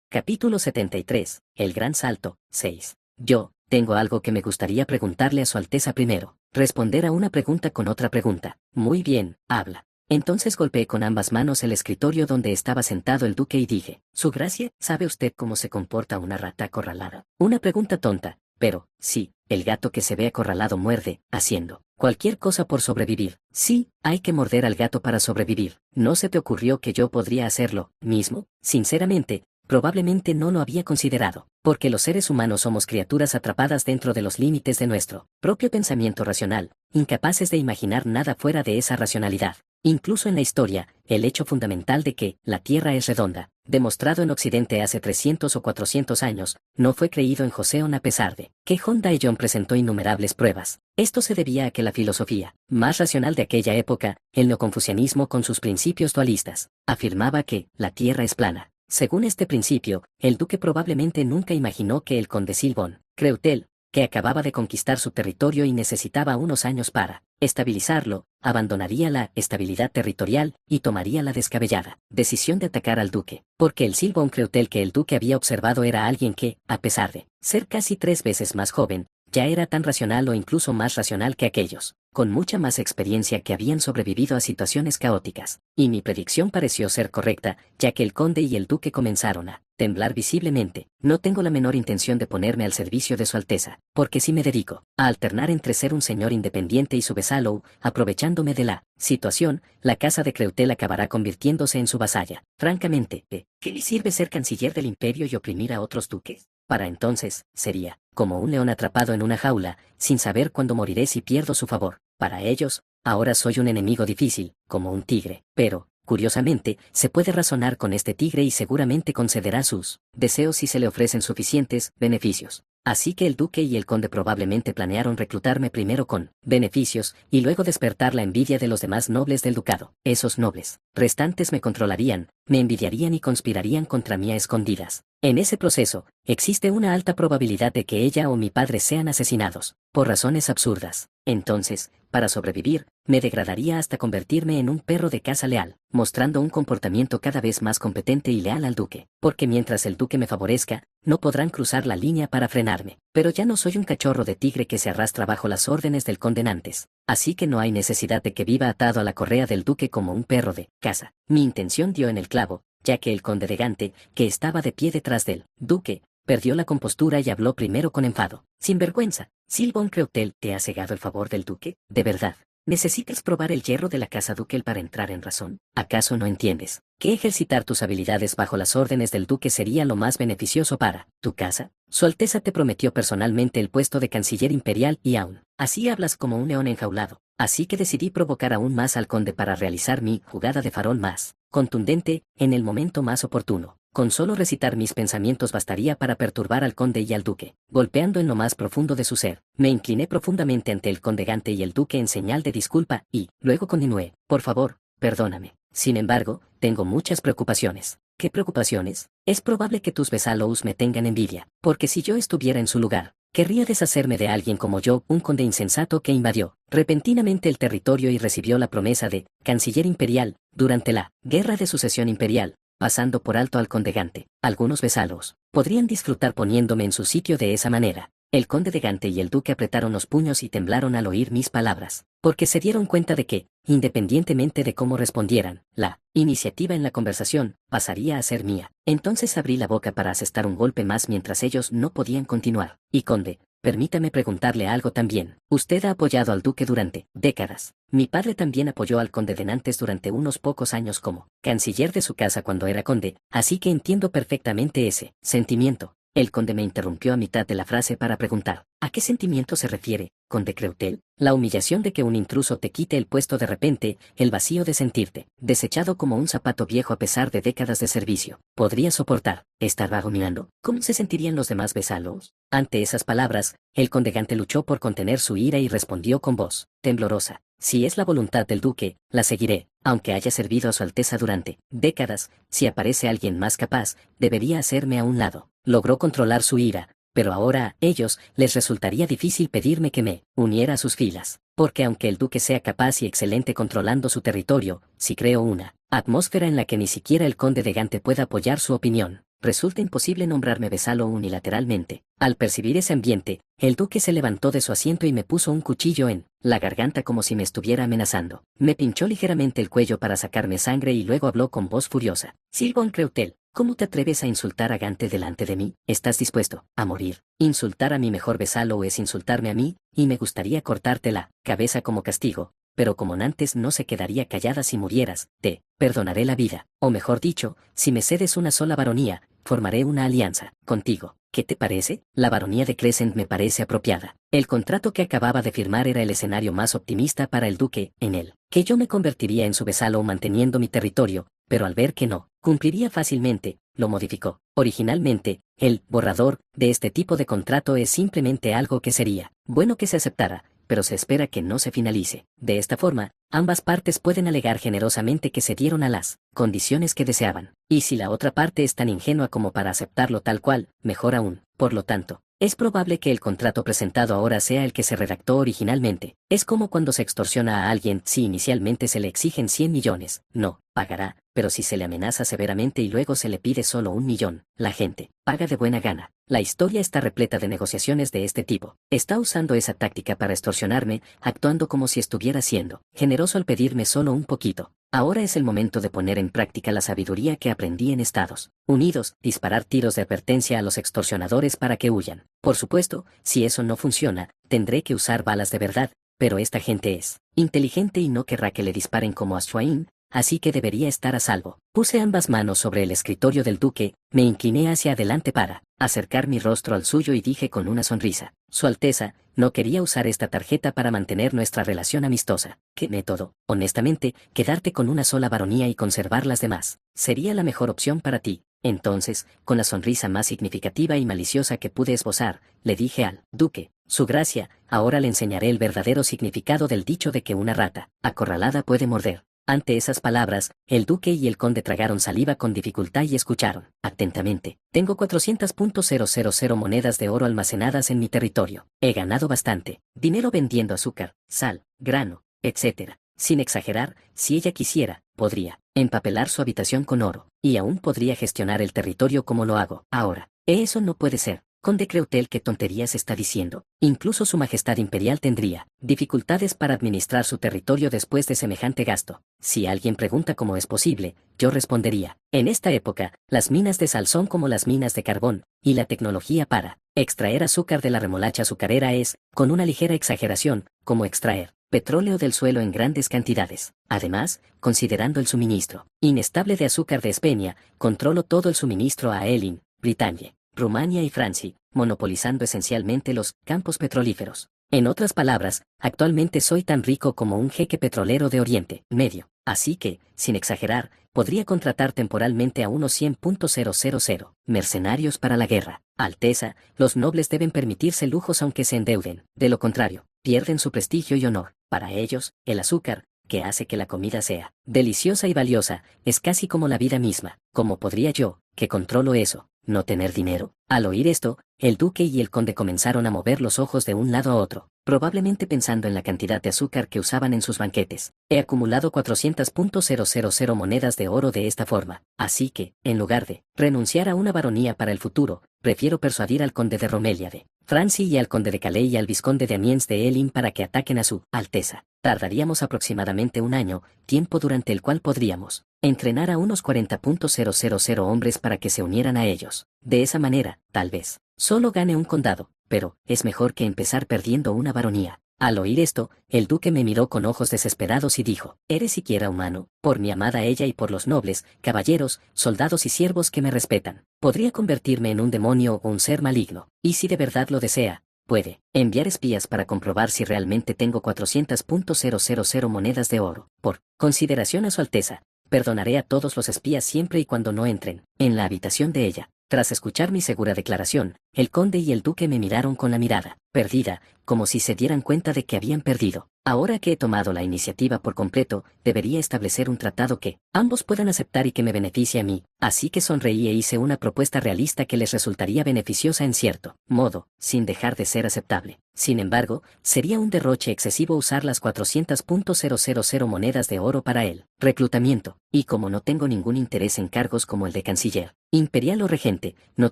Capítulo 73, El Gran Salto, 6. Yo, tengo algo que me gustaría preguntarle a Su Alteza primero. Responder a una pregunta con otra pregunta. Muy bien, habla. Entonces golpeé con ambas manos el escritorio donde estaba sentado el duque y dije, Su Gracia, ¿sabe usted cómo se comporta una rata acorralada? Una pregunta tonta, pero, sí, el gato que se ve acorralado muerde, haciendo cualquier cosa por sobrevivir. Sí, hay que morder al gato para sobrevivir. ¿No se te ocurrió que yo podría hacerlo mismo? Sinceramente, probablemente no lo había considerado, porque los seres humanos somos criaturas atrapadas dentro de los límites de nuestro propio pensamiento racional, incapaces de imaginar nada fuera de esa racionalidad. Incluso en la historia, el hecho fundamental de que la Tierra es redonda, demostrado en Occidente hace 300 o 400 años, no fue creído en Joseon a pesar de que Hon Daejeon presentó innumerables pruebas. Esto se debía a que la filosofía más racional de aquella época, el neoconfucianismo con sus principios dualistas, afirmaba que la Tierra es plana. Según este principio, el duque probablemente nunca imaginó que el conde Silbón Creutel, que acababa de conquistar su territorio y necesitaba unos años para estabilizarlo, abandonaría la estabilidad territorial y tomaría la descabellada decisión de atacar al duque, porque el Silbón Creutel que el duque había observado era alguien que, a pesar de ser casi 3 veces más joven, ya era tan racional o incluso más racional que aquellos, con mucha más experiencia que habían sobrevivido a situaciones caóticas. Y mi predicción pareció ser correcta, ya que el conde y el duque comenzaron a temblar visiblemente. No tengo la menor intención de ponerme al servicio de Su Alteza, porque si me dedico a alternar entre ser un señor independiente y su vasallo, aprovechándome de la situación, la casa de Creutel acabará convirtiéndose en su vasalla. Francamente, ¿qué le sirve ser canciller del imperio y oprimir a otros duques? Para entonces, sería como un león atrapado en una jaula, sin saber cuándo moriré si pierdo su favor. Para ellos, ahora soy un enemigo difícil, como un tigre, pero, curiosamente, se puede razonar con este tigre y seguramente concederá sus deseos si se le ofrecen suficientes beneficios. Así que el duque y el conde probablemente planearon reclutarme primero con beneficios y luego despertar la envidia de los demás nobles del ducado. Esos nobles restantes me controlarían, me envidiarían y conspirarían contra mí a escondidas. En ese proceso, existe una alta probabilidad de que ella o mi padre sean asesinados, por razones absurdas. Entonces, para sobrevivir, me degradaría hasta convertirme en un perro de caza leal, mostrando un comportamiento cada vez más competente y leal al duque, porque mientras el duque me favorezca, no podrán cruzar la línea para frenarme. Pero ya no soy un cachorro de tigre que se arrastra bajo las órdenes del condenantes, así que no hay necesidad de que viva atado a la correa del duque como un perro de caza. Mi intención dio en el clavo, ya que el conde de Gante, que estaba de pie detrás del duque, perdió la compostura y habló primero con enfado. Sin vergüenza, Silbón Creutel, ¿te ha cegado el favor del duque? ¿De verdad? ¿Necesitas probar el hierro de la casa ducal para entrar en razón? ¿Acaso no entiendes que ejercitar tus habilidades bajo las órdenes del duque sería lo más beneficioso para tu casa? Su Alteza te prometió personalmente el puesto de canciller imperial y aún así hablas como un león enjaulado. Así que decidí provocar aún más al conde para realizar mi jugada de farol más contundente en el momento más oportuno. Con solo recitar mis pensamientos bastaría para perturbar al conde y al duque. Golpeando en lo más profundo de su ser, me incliné profundamente ante el conde Gante y el duque en señal de disculpa y, luego continué, por favor, perdóname. Sin embargo, tengo muchas preocupaciones. ¿Qué preocupaciones? Es probable que tus vasallos me tengan envidia, porque si yo estuviera en su lugar, querría deshacerme de alguien como yo, un conde insensato que invadió repentinamente el territorio y recibió la promesa de canciller imperial durante la guerra de sucesión imperial, pasando por alto al conde Gante. Algunos vasallos podrían disfrutar poniéndome en su sitio de esa manera, El conde de Gante y el duque apretaron los puños y temblaron al oír mis palabras, porque se dieron cuenta de que, independientemente de cómo respondieran, la iniciativa en la conversación pasaría a ser mía. Entonces abrí la boca para asestar un golpe más mientras ellos no podían continuar. Y conde, permítame preguntarle algo también. Usted ha apoyado al duque durante décadas. Mi padre también apoyó al conde de Nantes durante unos pocos años como canciller de su casa cuando era conde, así que entiendo perfectamente ese sentimiento. El conde me interrumpió a mitad de la frase para preguntar, ¿a qué sentimiento se refiere, conde Creutel? La humillación de que un intruso te quite el puesto de repente, el vacío de sentirte desechado como un zapato viejo a pesar de décadas de servicio. ¿Podría soportar estar vago mirando? ¿Cómo se sentirían los demás besalos? Ante esas palabras, el conde Gante luchó por contener su ira y respondió con voz temblorosa. Si es la voluntad del duque, la seguiré, aunque haya servido a su alteza durante décadas. Si aparece alguien más capaz, debería hacerme a un lado. Logró controlar su ira, pero ahora a ellos les resultaría difícil pedirme que me uniera a sus filas, porque aunque el duque sea capaz y excelente controlando su territorio, si creo una atmósfera en la que ni siquiera el conde de Gante pueda apoyar su opinión, resulta imposible nombrarme vesalo unilateralmente. Al percibir ese ambiente, el duque se levantó de su asiento y me puso un cuchillo en la garganta como si me estuviera amenazando. Me pinchó ligeramente el cuello para sacarme sangre y luego habló con voz furiosa. Silbon Creutel, ¿cómo te atreves a insultar a Gante delante de mí? ¿Estás dispuesto a morir? Insultar a mi mejor vesalo es insultarme a mí, y me gustaría cortarte la cabeza como castigo, pero como Nantes no se quedaría callada si murieras, te perdonaré la vida, o mejor dicho, si me cedes una sola baronía, formaré una alianza contigo. ¿Qué te parece? La baronía de Crescent me parece apropiada. El contrato que acababa de firmar era el escenario más optimista para el duque, en él, que yo me convertiría en su vesalo manteniendo mi territorio, pero al ver que no cumpliría fácilmente, lo modificó. Originalmente, el borrador de este tipo de contrato es simplemente algo que sería bueno que se aceptara, pero se espera que no se finalice. De esta forma, ambas partes pueden alegar generosamente que se dieron a las condiciones que deseaban, y si la otra parte es tan ingenua como para aceptarlo tal cual, mejor aún. Por lo tanto, es probable que el contrato presentado ahora sea el que se redactó originalmente. Es como cuando se extorsiona a alguien. Si inicialmente se le exigen 100 millones, no pagará, pero si se le amenaza severamente y luego se le pide solo 1 millón, la gente paga de buena gana. La historia está repleta de negociaciones de este tipo. Está usando esa táctica para extorsionarme, actuando como si estuviera siendo generoso al pedirme solo un poquito. Ahora es el momento de poner en práctica la sabiduría que aprendí en Estados Unidos, disparar tiros de advertencia a los extorsionadores para que huyan. Por supuesto, si eso no funciona, tendré que usar balas de verdad, pero esta gente es inteligente y no querrá que le disparen como a Swain, así que debería estar a salvo. Puse ambas manos sobre el escritorio del duque, me incliné hacia adelante para acercar mi rostro al suyo y dije con una sonrisa, Su Alteza, no quería usar esta tarjeta para mantener nuestra relación amistosa. ¿Qué método? Honestamente, quedarte con una sola baronía y conservar las demás sería la mejor opción para ti. Entonces, con la sonrisa más significativa y maliciosa que pude esbozar, le dije al duque, Su Gracia, ahora le enseñaré el verdadero significado del dicho de que una rata acorralada puede morder. Ante esas palabras, el duque y el conde tragaron saliva con dificultad y escucharon atentamente. Tengo 400.000 monedas de oro almacenadas en mi territorio. He ganado bastante dinero vendiendo azúcar, sal, grano, etc. Sin exagerar, si ella quisiera, podría empapelar su habitación con oro, y aún podría gestionar el territorio como lo hago ahora. Eso no puede ser. Conde Creutel, ¿qué tonterías está diciendo? Incluso su majestad imperial tendría dificultades para administrar su territorio después de semejante gasto. Si alguien pregunta cómo es posible, yo respondería, en esta época, las minas de sal son como las minas de carbón, y la tecnología para extraer azúcar de la remolacha azucarera es, con una ligera exageración, como extraer petróleo del suelo en grandes cantidades. Además, considerando el suministro inestable de azúcar de Espenia, controlo todo el suministro a Elin, Britania, Rumania y Francia, monopolizando esencialmente los campos petrolíferos. En otras palabras, actualmente soy tan rico como un jeque petrolero de Oriente Medio, así que, sin exagerar, podría contratar temporalmente a unos 100.000 mercenarios para la guerra. Alteza, los nobles deben permitirse lujos aunque se endeuden, de lo contrario, pierden su prestigio y honor. Para ellos, el azúcar, que hace que la comida sea deliciosa y valiosa, es casi como la vida misma. ¿Cómo podría yo, que controlo eso, no tener dinero? Al oír esto, el duque y el conde comenzaron a mover los ojos de un lado a otro, probablemente pensando en la cantidad de azúcar que usaban en sus banquetes. He acumulado 400.000 monedas de oro de esta forma, así que, en lugar de renunciar a una baronía para el futuro, prefiero persuadir al conde de Romelia de Francia y al conde de Calais y al vizconde de Amiens de Elin para que ataquen a su Alteza. Tardaríamos aproximadamente un año, tiempo durante el cual podríamos entrenar a unos 40.000 hombres para que se unieran a ellos. De esa manera, tal vez, solo gane un condado, pero es mejor que empezar perdiendo una baronía. Al oír esto, el duque me miró con ojos desesperados y dijo, ¿eres siquiera humano? Por mi amada ella y por los nobles, caballeros, soldados y siervos que me respetan. Podría convertirme en un demonio o un ser maligno, y si de verdad lo desea, puede enviar espías para comprobar si realmente tengo 400.000 monedas de oro. Por consideración a su Alteza, perdonaré a todos los espías siempre y cuando no entren en la habitación de ella. Tras escuchar mi segura declaración, el conde y el duque me miraron con la mirada perdida, como si se dieran cuenta de que habían perdido. Ahora que he tomado la iniciativa por completo, debería establecer un tratado que ambos puedan aceptar y que me beneficie a mí. Así que sonreí e hice una propuesta realista que les resultaría beneficiosa en cierto modo, sin dejar de ser aceptable. Sin embargo, sería un derroche excesivo usar las 400.000 monedas de oro para el reclutamiento, y como no tengo ningún interés en cargos como el de canciller imperial o regente, no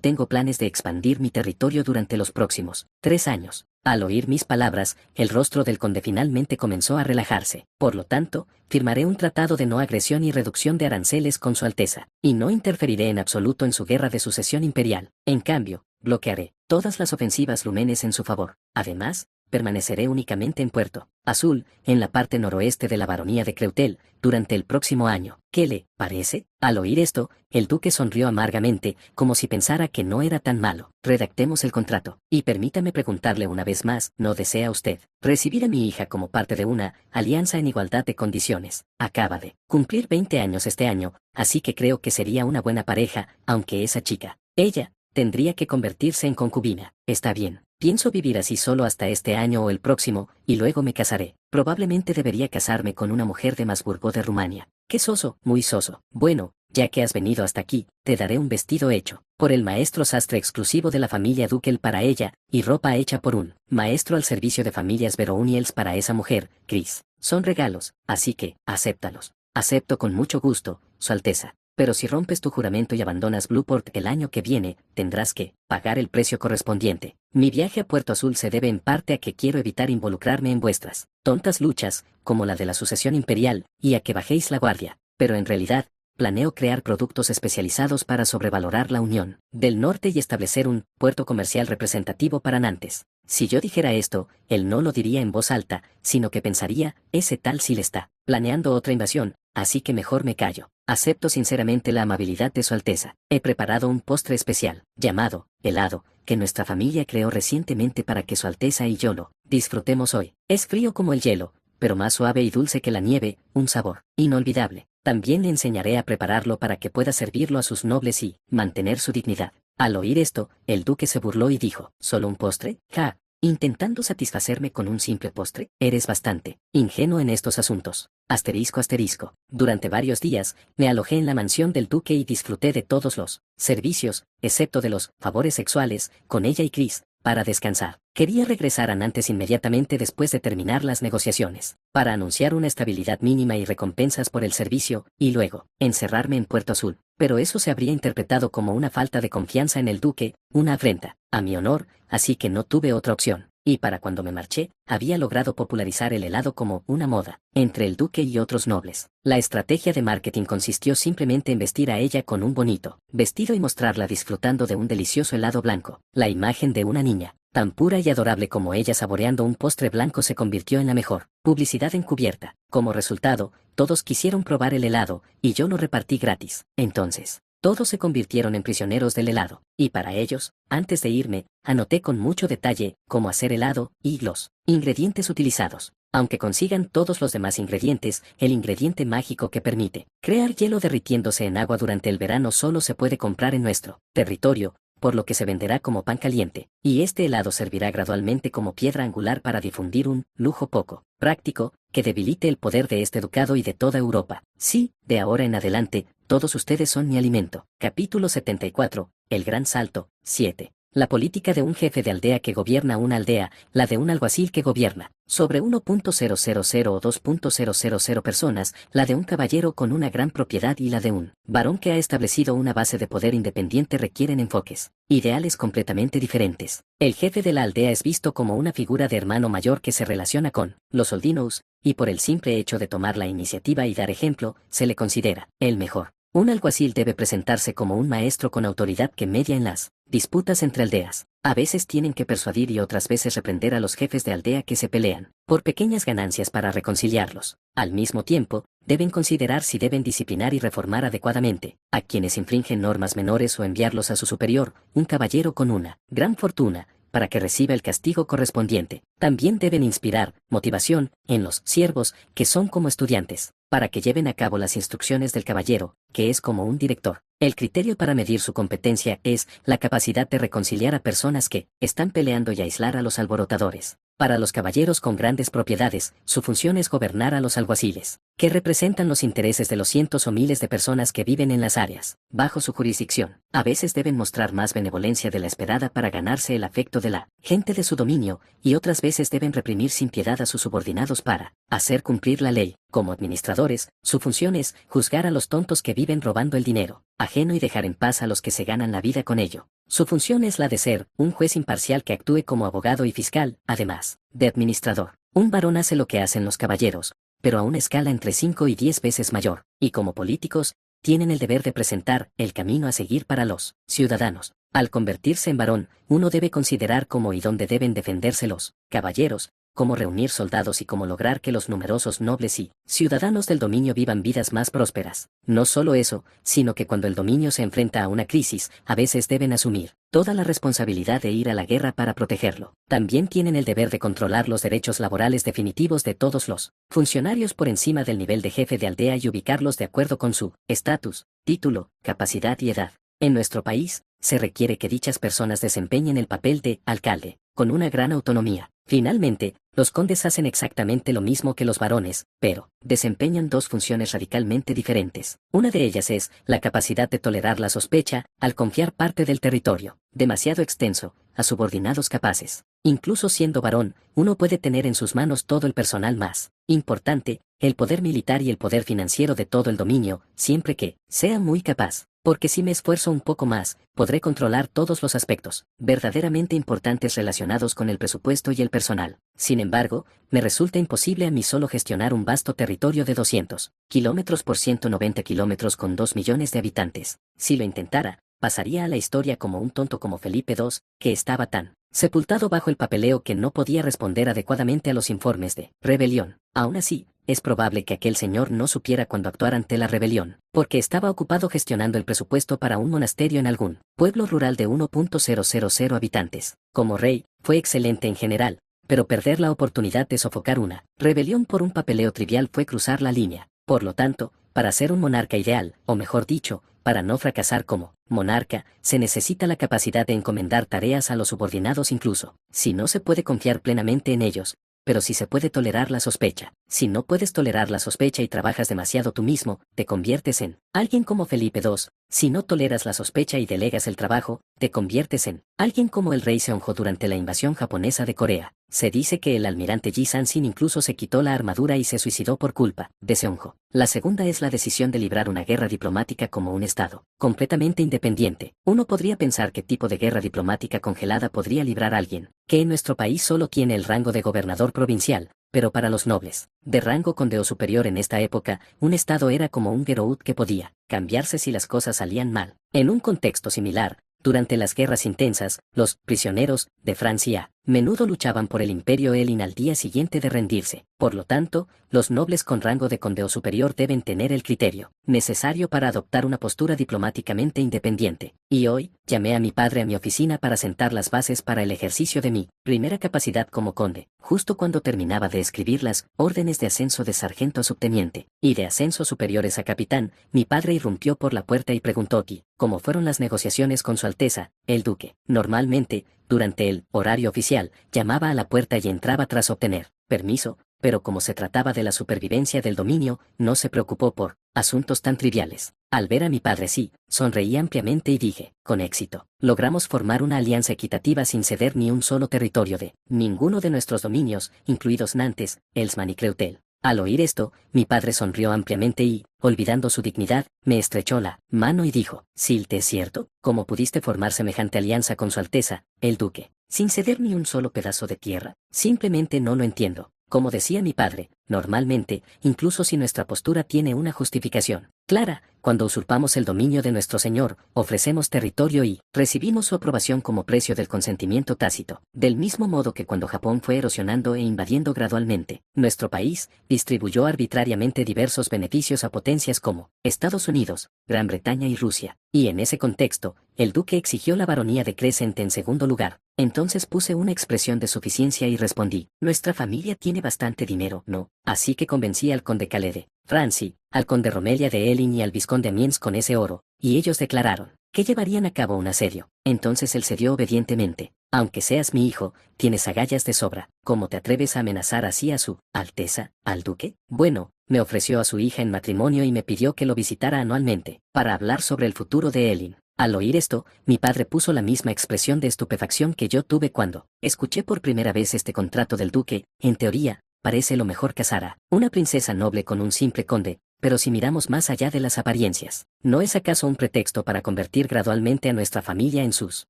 tengo planes de expandir mi territorio durante los próximos 3 años. Al oír mis palabras, el rostro del conde finalmente comenzó a relajarse. Por lo tanto, firmaré un tratado de no agresión y reducción de aranceles con su Alteza, y no interferiré en absoluto en su guerra de sucesión imperial. En cambio, bloquearé todas las ofensivas lumenes en su favor. Además, permaneceré únicamente en Puerto Azul, en la parte noroeste de la baronía de Creutel, durante el próximo año. ¿Qué le parece? Al oír esto, el duque sonrió amargamente, como si pensara que no era tan malo. Redactemos el contrato. Y permítame preguntarle una vez más, ¿no desea usted recibir a mi hija como parte de una alianza en igualdad de condiciones? Acaba de cumplir 20 años este año, así que creo que sería una buena pareja, aunque esa chica, ella, tendría que convertirse en concubina. Está bien. Pienso vivir así solo hasta este año o el próximo, y luego me casaré. Probablemente debería casarme con una mujer de Masburgo de Rumania. ¡Qué soso! Muy soso. Bueno, ya que has venido hasta aquí, te daré un vestido hecho por el maestro sastre exclusivo de la familia Duquel para ella, y ropa hecha por un maestro al servicio de familias Veroniels para esa mujer, Chris. Son regalos, así que, acéptalos. Acepto con mucho gusto, Su Alteza. Pero si rompes tu juramento y abandonas Blueport el año que viene, tendrás que pagar el precio correspondiente. Mi viaje a Puerto Azul se debe en parte a que quiero evitar involucrarme en vuestras tontas luchas, como la de la sucesión imperial, y a que bajéis la guardia. Pero en realidad, planeo crear productos especializados para sobrevalorar la Unión del Norte y establecer un puerto comercial representativo para Nantes. Si yo dijera esto, él no lo diría en voz alta, sino que pensaría, ese tal sí le está planeando otra invasión, así que mejor me callo. Acepto sinceramente la amabilidad de Su Alteza. He preparado un postre especial, llamado helado, que nuestra familia creó recientemente para que Su Alteza y yo lo disfrutemos hoy. Es frío como el hielo, pero más suave y dulce que la nieve, un sabor inolvidable. También le enseñaré a prepararlo para que pueda servirlo a sus nobles y mantener su dignidad. Al oír esto, el duque se burló y dijo, ¿solo un postre? Ja, intentando satisfacerme con un simple postre, eres bastante ingenuo en estos asuntos. Asterisco asterisco. Durante varios días, me alojé en la mansión del duque y disfruté de todos los servicios, excepto de los favores sexuales, con ella y Chris, para descansar. Quería regresar a Nantes inmediatamente después de terminar las negociaciones, para anunciar una estabilidad mínima y recompensas por el servicio, y luego, encerrarme en Puerto Azul. Pero eso se habría interpretado como una falta de confianza en el duque, una afrenta a mi honor, así que no tuve otra opción. Y para cuando me marché, había logrado popularizar el helado como una moda entre el duque y otros nobles. La estrategia de marketing consistió simplemente en vestir a ella con un bonito vestido y mostrarla disfrutando de un delicioso helado blanco. La imagen de una niña tan pura y adorable como ella saboreando un postre blanco se convirtió en la mejor publicidad encubierta. Como resultado, todos quisieron probar el helado, y yo lo repartí gratis. Entonces, todos se convirtieron en prisioneros del helado, y para ellos, antes de irme, anoté con mucho detalle cómo hacer helado y los ingredientes utilizados. Aunque consigan todos los demás ingredientes, el ingrediente mágico que permite crear hielo derritiéndose en agua durante el verano solo se puede comprar en nuestro territorio, por lo que se venderá como pan caliente, y este helado servirá gradualmente como piedra angular para difundir un lujo poco práctico, que debilite el poder de este ducado y de toda Europa. Sí, de ahora en adelante, todos ustedes son mi alimento. Capítulo 74, El Gran Salto, 7. La política de un jefe de aldea que gobierna una aldea, la de un alguacil que gobierna sobre 1.000 o 2.000 personas, la de un caballero con una gran propiedad y la de un varón que ha establecido una base de poder independiente requieren enfoques, ideales completamente diferentes. El jefe de la aldea es visto como una figura de hermano mayor que se relaciona con los soldinos, y por el simple hecho de tomar la iniciativa y dar ejemplo, se le considera el mejor. Un alguacil debe presentarse como un maestro con autoridad que media en las disputas entre aldeas. A veces tienen que persuadir y otras veces reprender a los jefes de aldea que se pelean por pequeñas ganancias para reconciliarlos. Al mismo tiempo, deben considerar si deben disciplinar y reformar adecuadamente a quienes infringen normas menores o enviarlos a su superior, un caballero con una gran fortuna, para que reciba el castigo correspondiente. También deben inspirar motivación en los siervos, que son como estudiantes, para que lleven a cabo las instrucciones del caballero, que es como un director. El criterio para medir su competencia es la capacidad de reconciliar a personas que están peleando y aislar a los alborotadores. Para los caballeros con grandes propiedades, su función es gobernar a los alguaciles, que representan los intereses de los cientos o miles de personas que viven en las áreas bajo su jurisdicción. A veces deben mostrar más benevolencia de la esperada para ganarse el afecto de la gente de su dominio, y otras veces deben reprimir sin piedad a sus subordinados para hacer cumplir la ley. Como administradores, su función es juzgar a los tontos que viven robando el dinero ajeno y dejar en paz a los que se ganan la vida con ello. Su función es la de ser un juez imparcial que actúe como abogado y fiscal, además de administrador. Un varón hace lo que hacen los caballeros, pero a una escala entre 5 y 10 veces mayor, y como políticos, tienen el deber de presentar el camino a seguir para los ciudadanos. Al convertirse en varón, uno debe considerar cómo y dónde deben defenderse los caballeros, cómo reunir soldados y cómo lograr que los numerosos nobles y ciudadanos del dominio vivan vidas más prósperas. No solo eso, sino que cuando el dominio se enfrenta a una crisis, a veces deben asumir toda la responsabilidad de ir a la guerra para protegerlo. También tienen el deber de controlar los derechos laborales definitivos de todos los funcionarios por encima del nivel de jefe de aldea y ubicarlos de acuerdo con su estatus, título, capacidad y edad. En nuestro país, se requiere que dichas personas desempeñen el papel de alcalde, con una gran autonomía. Finalmente, los condes hacen exactamente lo mismo que los varones, pero desempeñan dos funciones radicalmente diferentes. Una de ellas es la capacidad de tolerar la sospecha al confiar parte del territorio, demasiado extenso, a subordinados capaces. Incluso siendo varón, uno puede tener en sus manos todo el personal más importante, el poder militar y el poder financiero de todo el dominio, siempre que sea muy capaz. Porque si me esfuerzo un poco más, podré controlar todos los aspectos verdaderamente importantes relacionados con el presupuesto y el personal. Sin embargo, me resulta imposible a mí solo gestionar un vasto territorio de 200 kilómetros por 190 kilómetros con 2 millones de habitantes. Si lo intentara, pasaría a la historia como un tonto como Felipe II, que estaba tan sepultado bajo el papeleo que no podía responder adecuadamente a los informes de rebelión. Aún así, es probable que aquel señor no supiera cuándo actuar ante la rebelión, porque estaba ocupado gestionando el presupuesto para un monasterio en algún pueblo rural de 1.000 habitantes. Como rey, fue excelente en general, pero perder la oportunidad de sofocar una rebelión por un papeleo trivial fue cruzar la línea. Por lo tanto, para ser un monarca ideal, o mejor dicho, para no fracasar como monarca, se necesita la capacidad de encomendar tareas a los subordinados incluso si no se puede confiar plenamente en ellos, pero si se puede tolerar la sospecha. Si no puedes tolerar la sospecha y trabajas demasiado tú mismo, te conviertes en alguien como Felipe II. Si no toleras la sospecha y delegas el trabajo, te conviertes en alguien como el rey Seonjo durante la invasión japonesa de Corea. Se dice que el almirante Yi Sansin incluso se quitó la armadura y se suicidó por culpa de Seonjo. La segunda es la decisión de librar una guerra diplomática como un estado completamente independiente. Uno podría pensar qué tipo de guerra diplomática congelada podría librar alguien que en nuestro país solo tiene el rango de gobernador provincial. Pero para los nobles, de rango conde o superior en esta época, un estado era como un geroud que podía cambiarse si las cosas salían mal. En un contexto similar, durante las guerras intensas, los prisioneros de Francia menudo luchaban por el imperio Elin al día siguiente de rendirse. Por lo tanto, los nobles con rango de conde o superior deben tener el criterio necesario para adoptar una postura diplomáticamente independiente. Y hoy, llamé a mi padre a mi oficina para sentar las bases para el ejercicio de mi primera capacidad como conde, justo cuando terminaba de escribir las órdenes de ascenso de sargento a subteniente, y de ascensos superiores a capitán. Mi padre irrumpió por la puerta y preguntó cómo fueron las negociaciones con Su Alteza, el duque. Normalmente, durante el horario oficial, llamaba a la puerta y entraba tras obtener permiso, pero como se trataba de la supervivencia del dominio, no se preocupó por asuntos tan triviales. Al ver a mi padre sí, sonreí ampliamente y dije, con éxito, logramos formar una alianza equitativa sin ceder ni un solo territorio de ninguno de nuestros dominios, incluidos Nantes, Elsman y Creutel. Al oír esto, mi padre sonrió ampliamente y, olvidando su dignidad, me estrechó la mano y dijo, Silte, ¿es cierto? ¿Cómo pudiste formar semejante alianza con su Alteza, el Duque, sin ceder ni un solo pedazo de tierra? Simplemente no lo entiendo. Como decía mi padre, normalmente, incluso si nuestra postura tiene una justificación clara, cuando usurpamos el dominio de nuestro Señor, ofrecemos territorio y recibimos su aprobación como precio del consentimiento tácito. Del mismo modo que cuando Japón fue erosionando e invadiendo gradualmente nuestro país, distribuyó arbitrariamente diversos beneficios a potencias como Estados Unidos, Gran Bretaña y Rusia. Y en ese contexto, el duque exigió la baronía de Crescent en segundo lugar. Entonces puse una expresión de suficiencia y respondí, nuestra familia tiene bastante dinero, ¿no? Así que convencí al conde Calais de Francy, al conde Romelia de Elin y al vizconde Amiens con ese oro, y ellos declararon que llevarían a cabo un asedio. Entonces él cedió obedientemente. Aunque seas mi hijo, tienes agallas de sobra. ¿Cómo te atreves a amenazar así a su Alteza, al duque? Bueno, me ofreció a su hija en matrimonio y me pidió que lo visitara anualmente, para hablar sobre el futuro de Elin. Al oír esto, mi padre puso la misma expresión de estupefacción que yo tuve cuando escuché por primera vez este contrato del duque. En teoría, parece lo mejor casar a una princesa noble con un simple conde, pero si miramos más allá de las apariencias, ¿no es acaso un pretexto para convertir gradualmente a nuestra familia en sus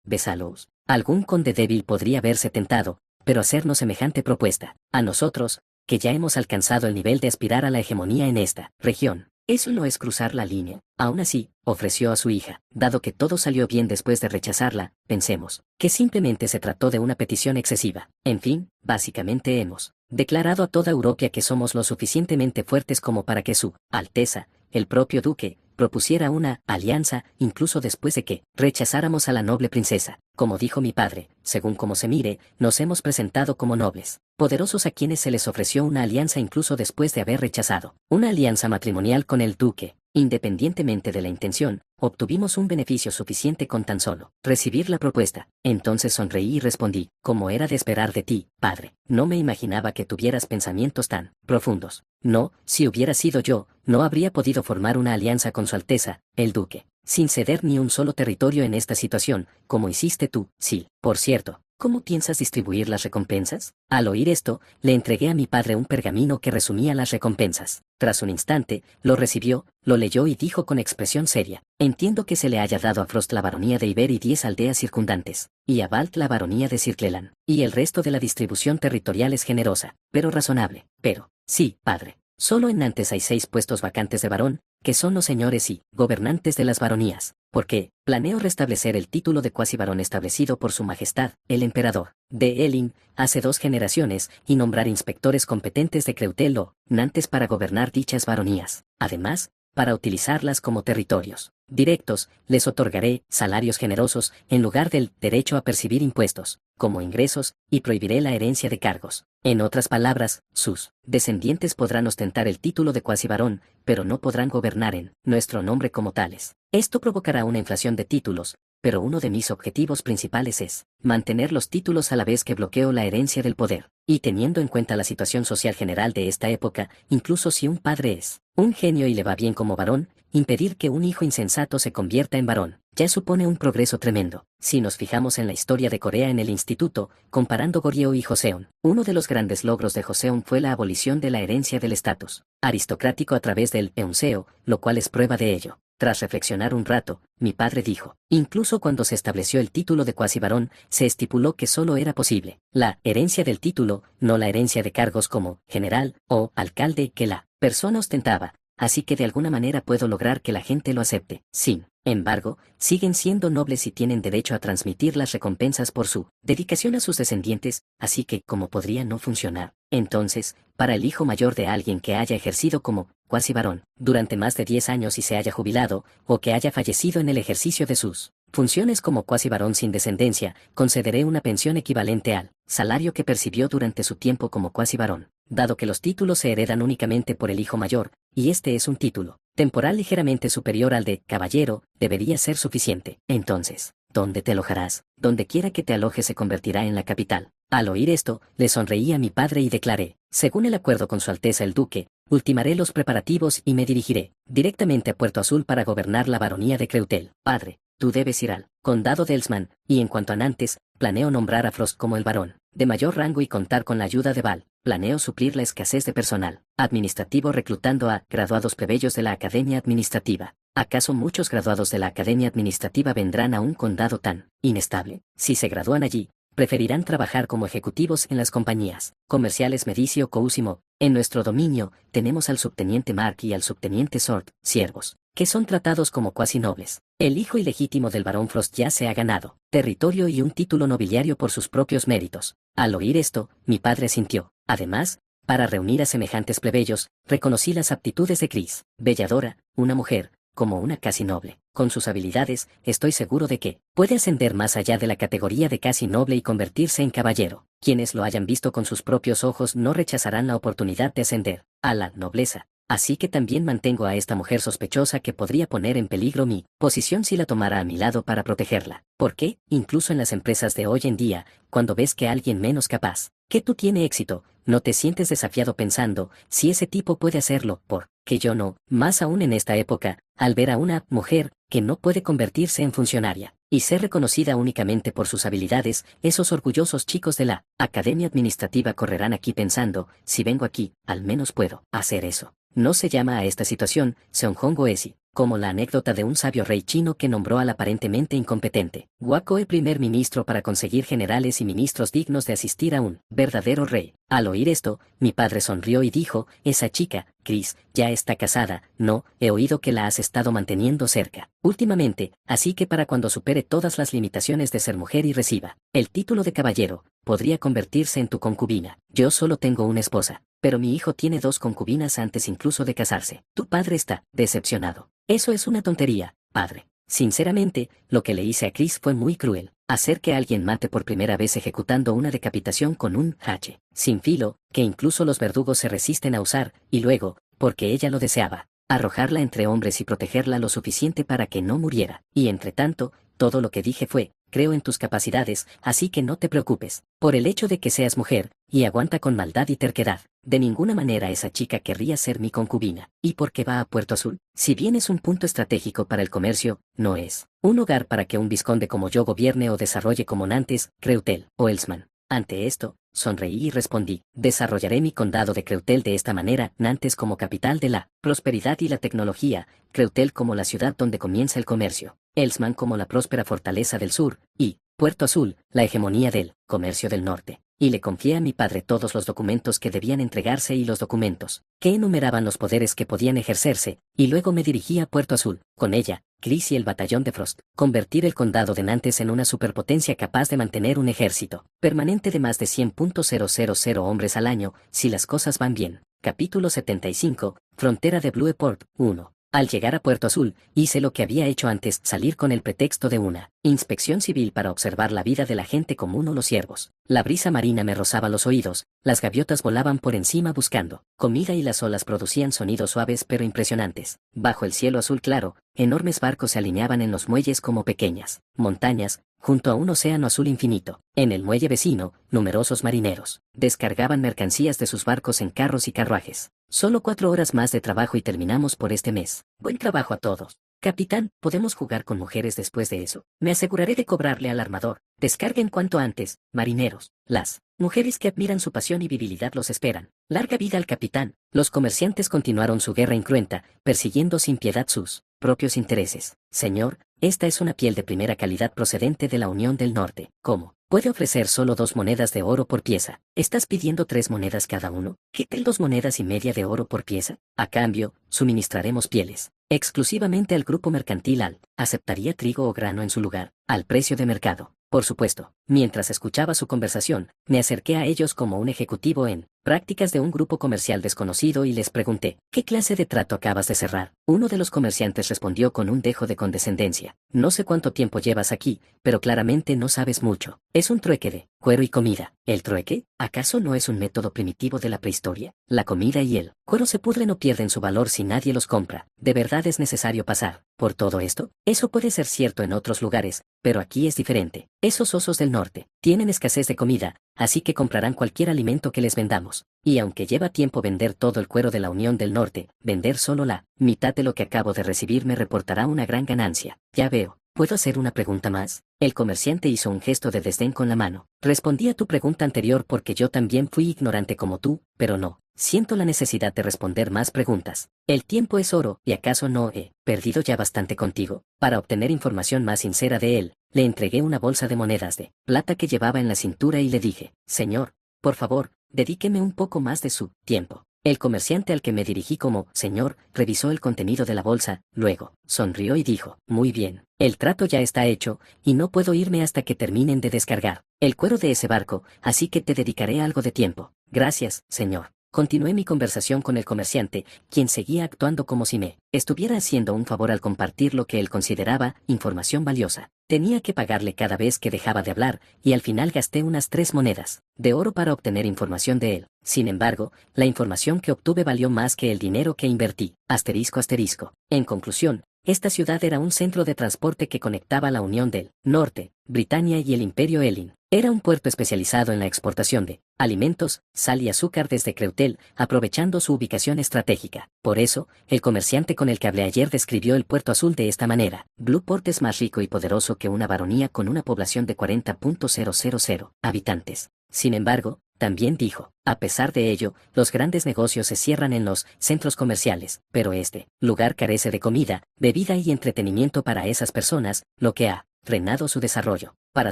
vasallos? Algún conde débil podría haberse tentado, pero hacernos semejante propuesta, a nosotros, que ya hemos alcanzado el nivel de aspirar a la hegemonía en esta región. Eso no es cruzar la línea. Aún así, ofreció a su hija, dado que todo salió bien después de rechazarla, pensemos, que simplemente se trató de una petición excesiva. En fin, básicamente hemos declarado a toda Europa que somos lo suficientemente fuertes como para que su Alteza, el propio duque, propusiera una alianza, incluso después de que rechazáramos a la noble princesa. Como dijo mi padre, según como se mire, nos hemos presentado como nobles, poderosos a quienes se les ofreció una alianza incluso después de haber rechazado una alianza matrimonial con el duque. Independientemente de la intención, obtuvimos un beneficio suficiente con tan solo recibir la propuesta. Entonces sonreí y respondí, como era de esperar de ti, padre, no me imaginaba que tuvieras pensamientos tan profundos. No, si hubiera sido yo, no habría podido formar una alianza con su Alteza, el duque, sin ceder ni un solo territorio en esta situación, como hiciste tú. Sí, por cierto, ¿cómo piensas distribuir las recompensas? Al oír esto, le entregué a mi padre un pergamino que resumía las recompensas. Tras un instante, lo recibió, lo leyó y dijo con expresión seria, entiendo que se le haya dado a Frost la baronía de Iber y 10 aldeas circundantes, y a Balt la baronía de Circlelan, y el resto de la distribución territorial es generosa, pero razonable. Pero, sí, padre, solo en Nantes hay 6 puestos vacantes de barón, que son los señores y gobernantes de las baronías, porque planeo restablecer el título de cuasi barón establecido por su majestad, el emperador de Elin, hace 2 generaciones, y nombrar inspectores competentes de Creutel o Nantes para gobernar dichas baronías. Además, para utilizarlas como territorios directos, les otorgaré salarios generosos en lugar del derecho a percibir impuestos, como ingresos, y prohibiré la herencia de cargos. En otras palabras, sus descendientes podrán ostentar el título de cuasi barón, pero no podrán gobernar en nuestro nombre como tales. Esto provocará una inflación de títulos, pero uno de mis objetivos principales es mantener los títulos a la vez que bloqueo la herencia del poder. Y teniendo en cuenta la situación social general de esta época, incluso si un padre es un genio y le va bien como varón, impedir que un hijo insensato se convierta en varón ya supone un progreso tremendo. Si nos fijamos en la historia de Corea en el instituto, comparando Goryeo y Joseon, uno de los grandes logros de Joseon fue la abolición de la herencia del estatus aristocrático a través del eonseo, lo cual es prueba de ello. Tras reflexionar un rato, mi padre dijo, incluso cuando se estableció el título de cuasi varón, se estipuló que solo era posible la herencia del título, no la herencia de cargos como general o alcalde que la persona ostentaba, así que de alguna manera puedo lograr que la gente lo acepte. Sin embargo, siguen siendo nobles y tienen derecho a transmitir las recompensas por su dedicación a sus descendientes, así que, ¿cómo podría no funcionar? Entonces, para el hijo mayor de alguien que haya ejercido como cuasi varón durante más de 10 años y se haya jubilado, o que haya fallecido en el ejercicio de sus funciones como cuasi varón sin descendencia, concederé una pensión equivalente al salario que percibió durante su tiempo como cuasi varón, dado que los títulos se heredan únicamente por el hijo mayor, y este es un título temporal ligeramente superior al de caballero, debería ser suficiente. Entonces, ¿dónde te alojarás? Donde quiera que te alojes se convertirá en la capital. Al oír esto, le sonreí a mi padre y declaré, según el acuerdo con su Alteza el Duque, ultimaré los preparativos y me dirigiré directamente a Puerto Azul para gobernar la baronía de Creutel. Padre, tú debes ir al condado de Elsman, y en cuanto a Nantes, planeo nombrar a Frost como el varón de mayor rango y contar con la ayuda de Val. Planeo suplir la escasez de personal administrativo reclutando a graduados plebeyos de la Academia Administrativa. ¿Acaso muchos graduados de la Academia Administrativa vendrán a un condado tan inestable? Si se gradúan allí, preferirán trabajar como ejecutivos en las compañías comerciales Medici o Cousimo. En nuestro dominio, tenemos al subteniente Mark y al subteniente Sword, siervos, que son tratados como cuasi nobles. El hijo ilegítimo del barón Frost ya se ha ganado territorio y un título nobiliario por sus propios méritos. Al oír esto, mi padre sintió. Además, para reunir a semejantes plebeyos, reconocí las aptitudes de Chris. Belladora, una mujer, como una casi noble. Con sus habilidades, estoy seguro de que puede ascender más allá de la categoría de casi noble y convertirse en caballero. Quienes lo hayan visto con sus propios ojos no rechazarán la oportunidad de ascender a la nobleza. Así que también mantengo a esta mujer sospechosa que podría poner en peligro mi posición si la tomara a mi lado para protegerla. ¿Por qué? Incluso en las empresas de hoy en día, cuando ves que alguien menos capaz que tú tiene éxito, no te sientes desafiado pensando, si ese tipo puede hacerlo, ¿por qué yo no? Más aún en esta época, al ver a una mujer que no puede convertirse en funcionaria y ser reconocida únicamente por sus habilidades, esos orgullosos chicos de la Academia Administrativa correrán aquí pensando, si vengo aquí, al menos puedo hacer eso. No se llama a esta situación Seonghong Goesi, como la anécdota de un sabio rey chino que nombró al aparentemente incompetente Wakoe primer ministro para conseguir generales y ministros dignos de asistir a un verdadero rey. Al oír esto, mi padre sonrió y dijo, esa chica, Chris, ya está casada. No, he oído que la has estado manteniendo cerca últimamente, así que para cuando supere todas las limitaciones de ser mujer y reciba el título de caballero, podría convertirse en tu concubina. Yo solo tengo una esposa, pero mi hijo tiene 2 concubinas antes incluso de casarse. Tu padre está decepcionado. Eso es una tontería, padre. Sinceramente, lo que le hice a Chris fue muy cruel. Hacer que alguien mate por primera vez ejecutando una decapitación con un hache sin filo, que incluso los verdugos se resisten a usar, y luego, porque ella lo deseaba, arrojarla entre hombres y protegerla lo suficiente para que no muriera. Y entre tanto, todo lo que dije fue, creo en tus capacidades, así que no te preocupes por el hecho de que seas mujer, y aguanta con maldad y terquedad. De ninguna manera esa chica querría ser mi concubina. ¿Y por qué va a Puerto Azul? Si bien es un punto estratégico para el comercio, no es un hogar para que un vizconde como yo gobierne o desarrolle como Nantes, Creutel o Elsman. Ante esto, sonreí y respondí, desarrollaré mi condado de Creutel de esta manera, Nantes como capital de la prosperidad y la tecnología, Creutel como la ciudad donde comienza el comercio, Elsman como la próspera fortaleza del sur, y Puerto Azul, la hegemonía del comercio del norte. Y le confié a mi padre todos los documentos que debían entregarse y los documentos que enumeraban los poderes que podían ejercerse, y luego me dirigí a Puerto Azul, con ella, Chris y el batallón de Frost, convertir el condado de Nantes en una superpotencia capaz de mantener un ejército permanente de más de 100.000 hombres al año, si las cosas van bien. Capítulo 75, Frontera de Blueport, 1. Al llegar a Puerto Azul, hice lo que había hecho antes, salir con el pretexto de una inspección civil para observar la vida de la gente común o los ciervos. La brisa marina me rozaba los oídos, las gaviotas volaban por encima buscando comida y las olas producían sonidos suaves pero impresionantes. Bajo el cielo azul claro, enormes barcos se alineaban en los muelles como pequeñas montañas, junto a un océano azul infinito. En el muelle vecino, numerosos marineros descargaban mercancías de sus barcos en carros y carruajes. Solo 4 horas más de trabajo y terminamos por este mes. Buen trabajo a todos. Capitán, ¿podemos jugar con mujeres después de eso? Me aseguraré de cobrarle al armador. Descarguen cuanto antes, marineros. Las mujeres que admiran su pasión y virilidad los esperan. Larga vida al capitán. Los comerciantes continuaron su guerra incruenta, persiguiendo sin piedad sus propios intereses. Señor, esta es una piel de primera calidad procedente de la Unión del Norte. ¿Cómo? Puede ofrecer solo 2 monedas de oro por pieza. ¿Estás pidiendo 3 monedas cada uno? ¿Qué tal 2 monedas y media de oro por pieza? A cambio, suministraremos pieles exclusivamente al grupo mercantil Al. ¿Aceptaría trigo o grano en su lugar? Al precio de mercado. Por supuesto. Mientras escuchaba su conversación, me acerqué a ellos como un ejecutivo en prácticas de un grupo comercial desconocido y les pregunté, ¿qué clase de trato acabas de cerrar? Uno de los comerciantes respondió con un dejo de condescendencia, no sé cuánto tiempo llevas aquí, pero claramente no sabes mucho. Es un trueque de cuero y comida. ¿El trueque? ¿Acaso no es un método primitivo de la prehistoria? La comida y el cuero se pudren o pierden su valor si nadie los compra. ¿De verdad es necesario pasar por todo esto? Eso puede ser cierto en otros lugares, pero aquí es diferente. Esos osos del Norte. Tienen escasez de comida, así que comprarán cualquier alimento que les vendamos. Y aunque lleva tiempo vender todo el cuero de la Unión del Norte, vender solo la mitad de lo que acabo de recibir me reportará una gran ganancia. Ya veo. ¿Puedo hacer una pregunta más? El comerciante hizo un gesto de desdén con la mano. Respondí a tu pregunta anterior porque yo también fui ignorante como tú, pero no. Siento la necesidad de responder más preguntas. El tiempo es oro, ¿y acaso no he perdido ya bastante contigo? Para obtener información más sincera de él, le entregué una bolsa de monedas de plata que llevaba en la cintura y le dije, señor, por favor, dedíqueme un poco más de su tiempo. El comerciante al que me dirigí como señor revisó el contenido de la bolsa, luego sonrió y dijo, muy bien, el trato ya está hecho, y no puedo irme hasta que terminen de descargar el cuero de ese barco, así que te dedicaré algo de tiempo. Gracias, señor. Continué mi conversación con el comerciante, quien seguía actuando como si me estuviera haciendo un favor al compartir lo que él consideraba información valiosa. Tenía que pagarle cada vez que dejaba de hablar, y al final gasté unas 3 monedas de oro para obtener información de él. Sin embargo, la información que obtuve valió más que el dinero que invertí. Asterisco asterisco. En conclusión, esta ciudad era un centro de transporte que conectaba la Unión del Norte, Britania y el Imperio Elin. Era un puerto especializado en la exportación de alimentos, sal y azúcar desde Creutel, aprovechando su ubicación estratégica. Por eso, el comerciante con el que hablé ayer describió el Puerto Azul de esta manera. Blueport es más rico y poderoso que una baronía con una población de 40.000 habitantes. Sin embargo, también dijo, a pesar de ello, los grandes negocios se cierran en los centros comerciales, pero este lugar carece de comida, bebida y entretenimiento para esas personas, lo que ha frenado su desarrollo. Para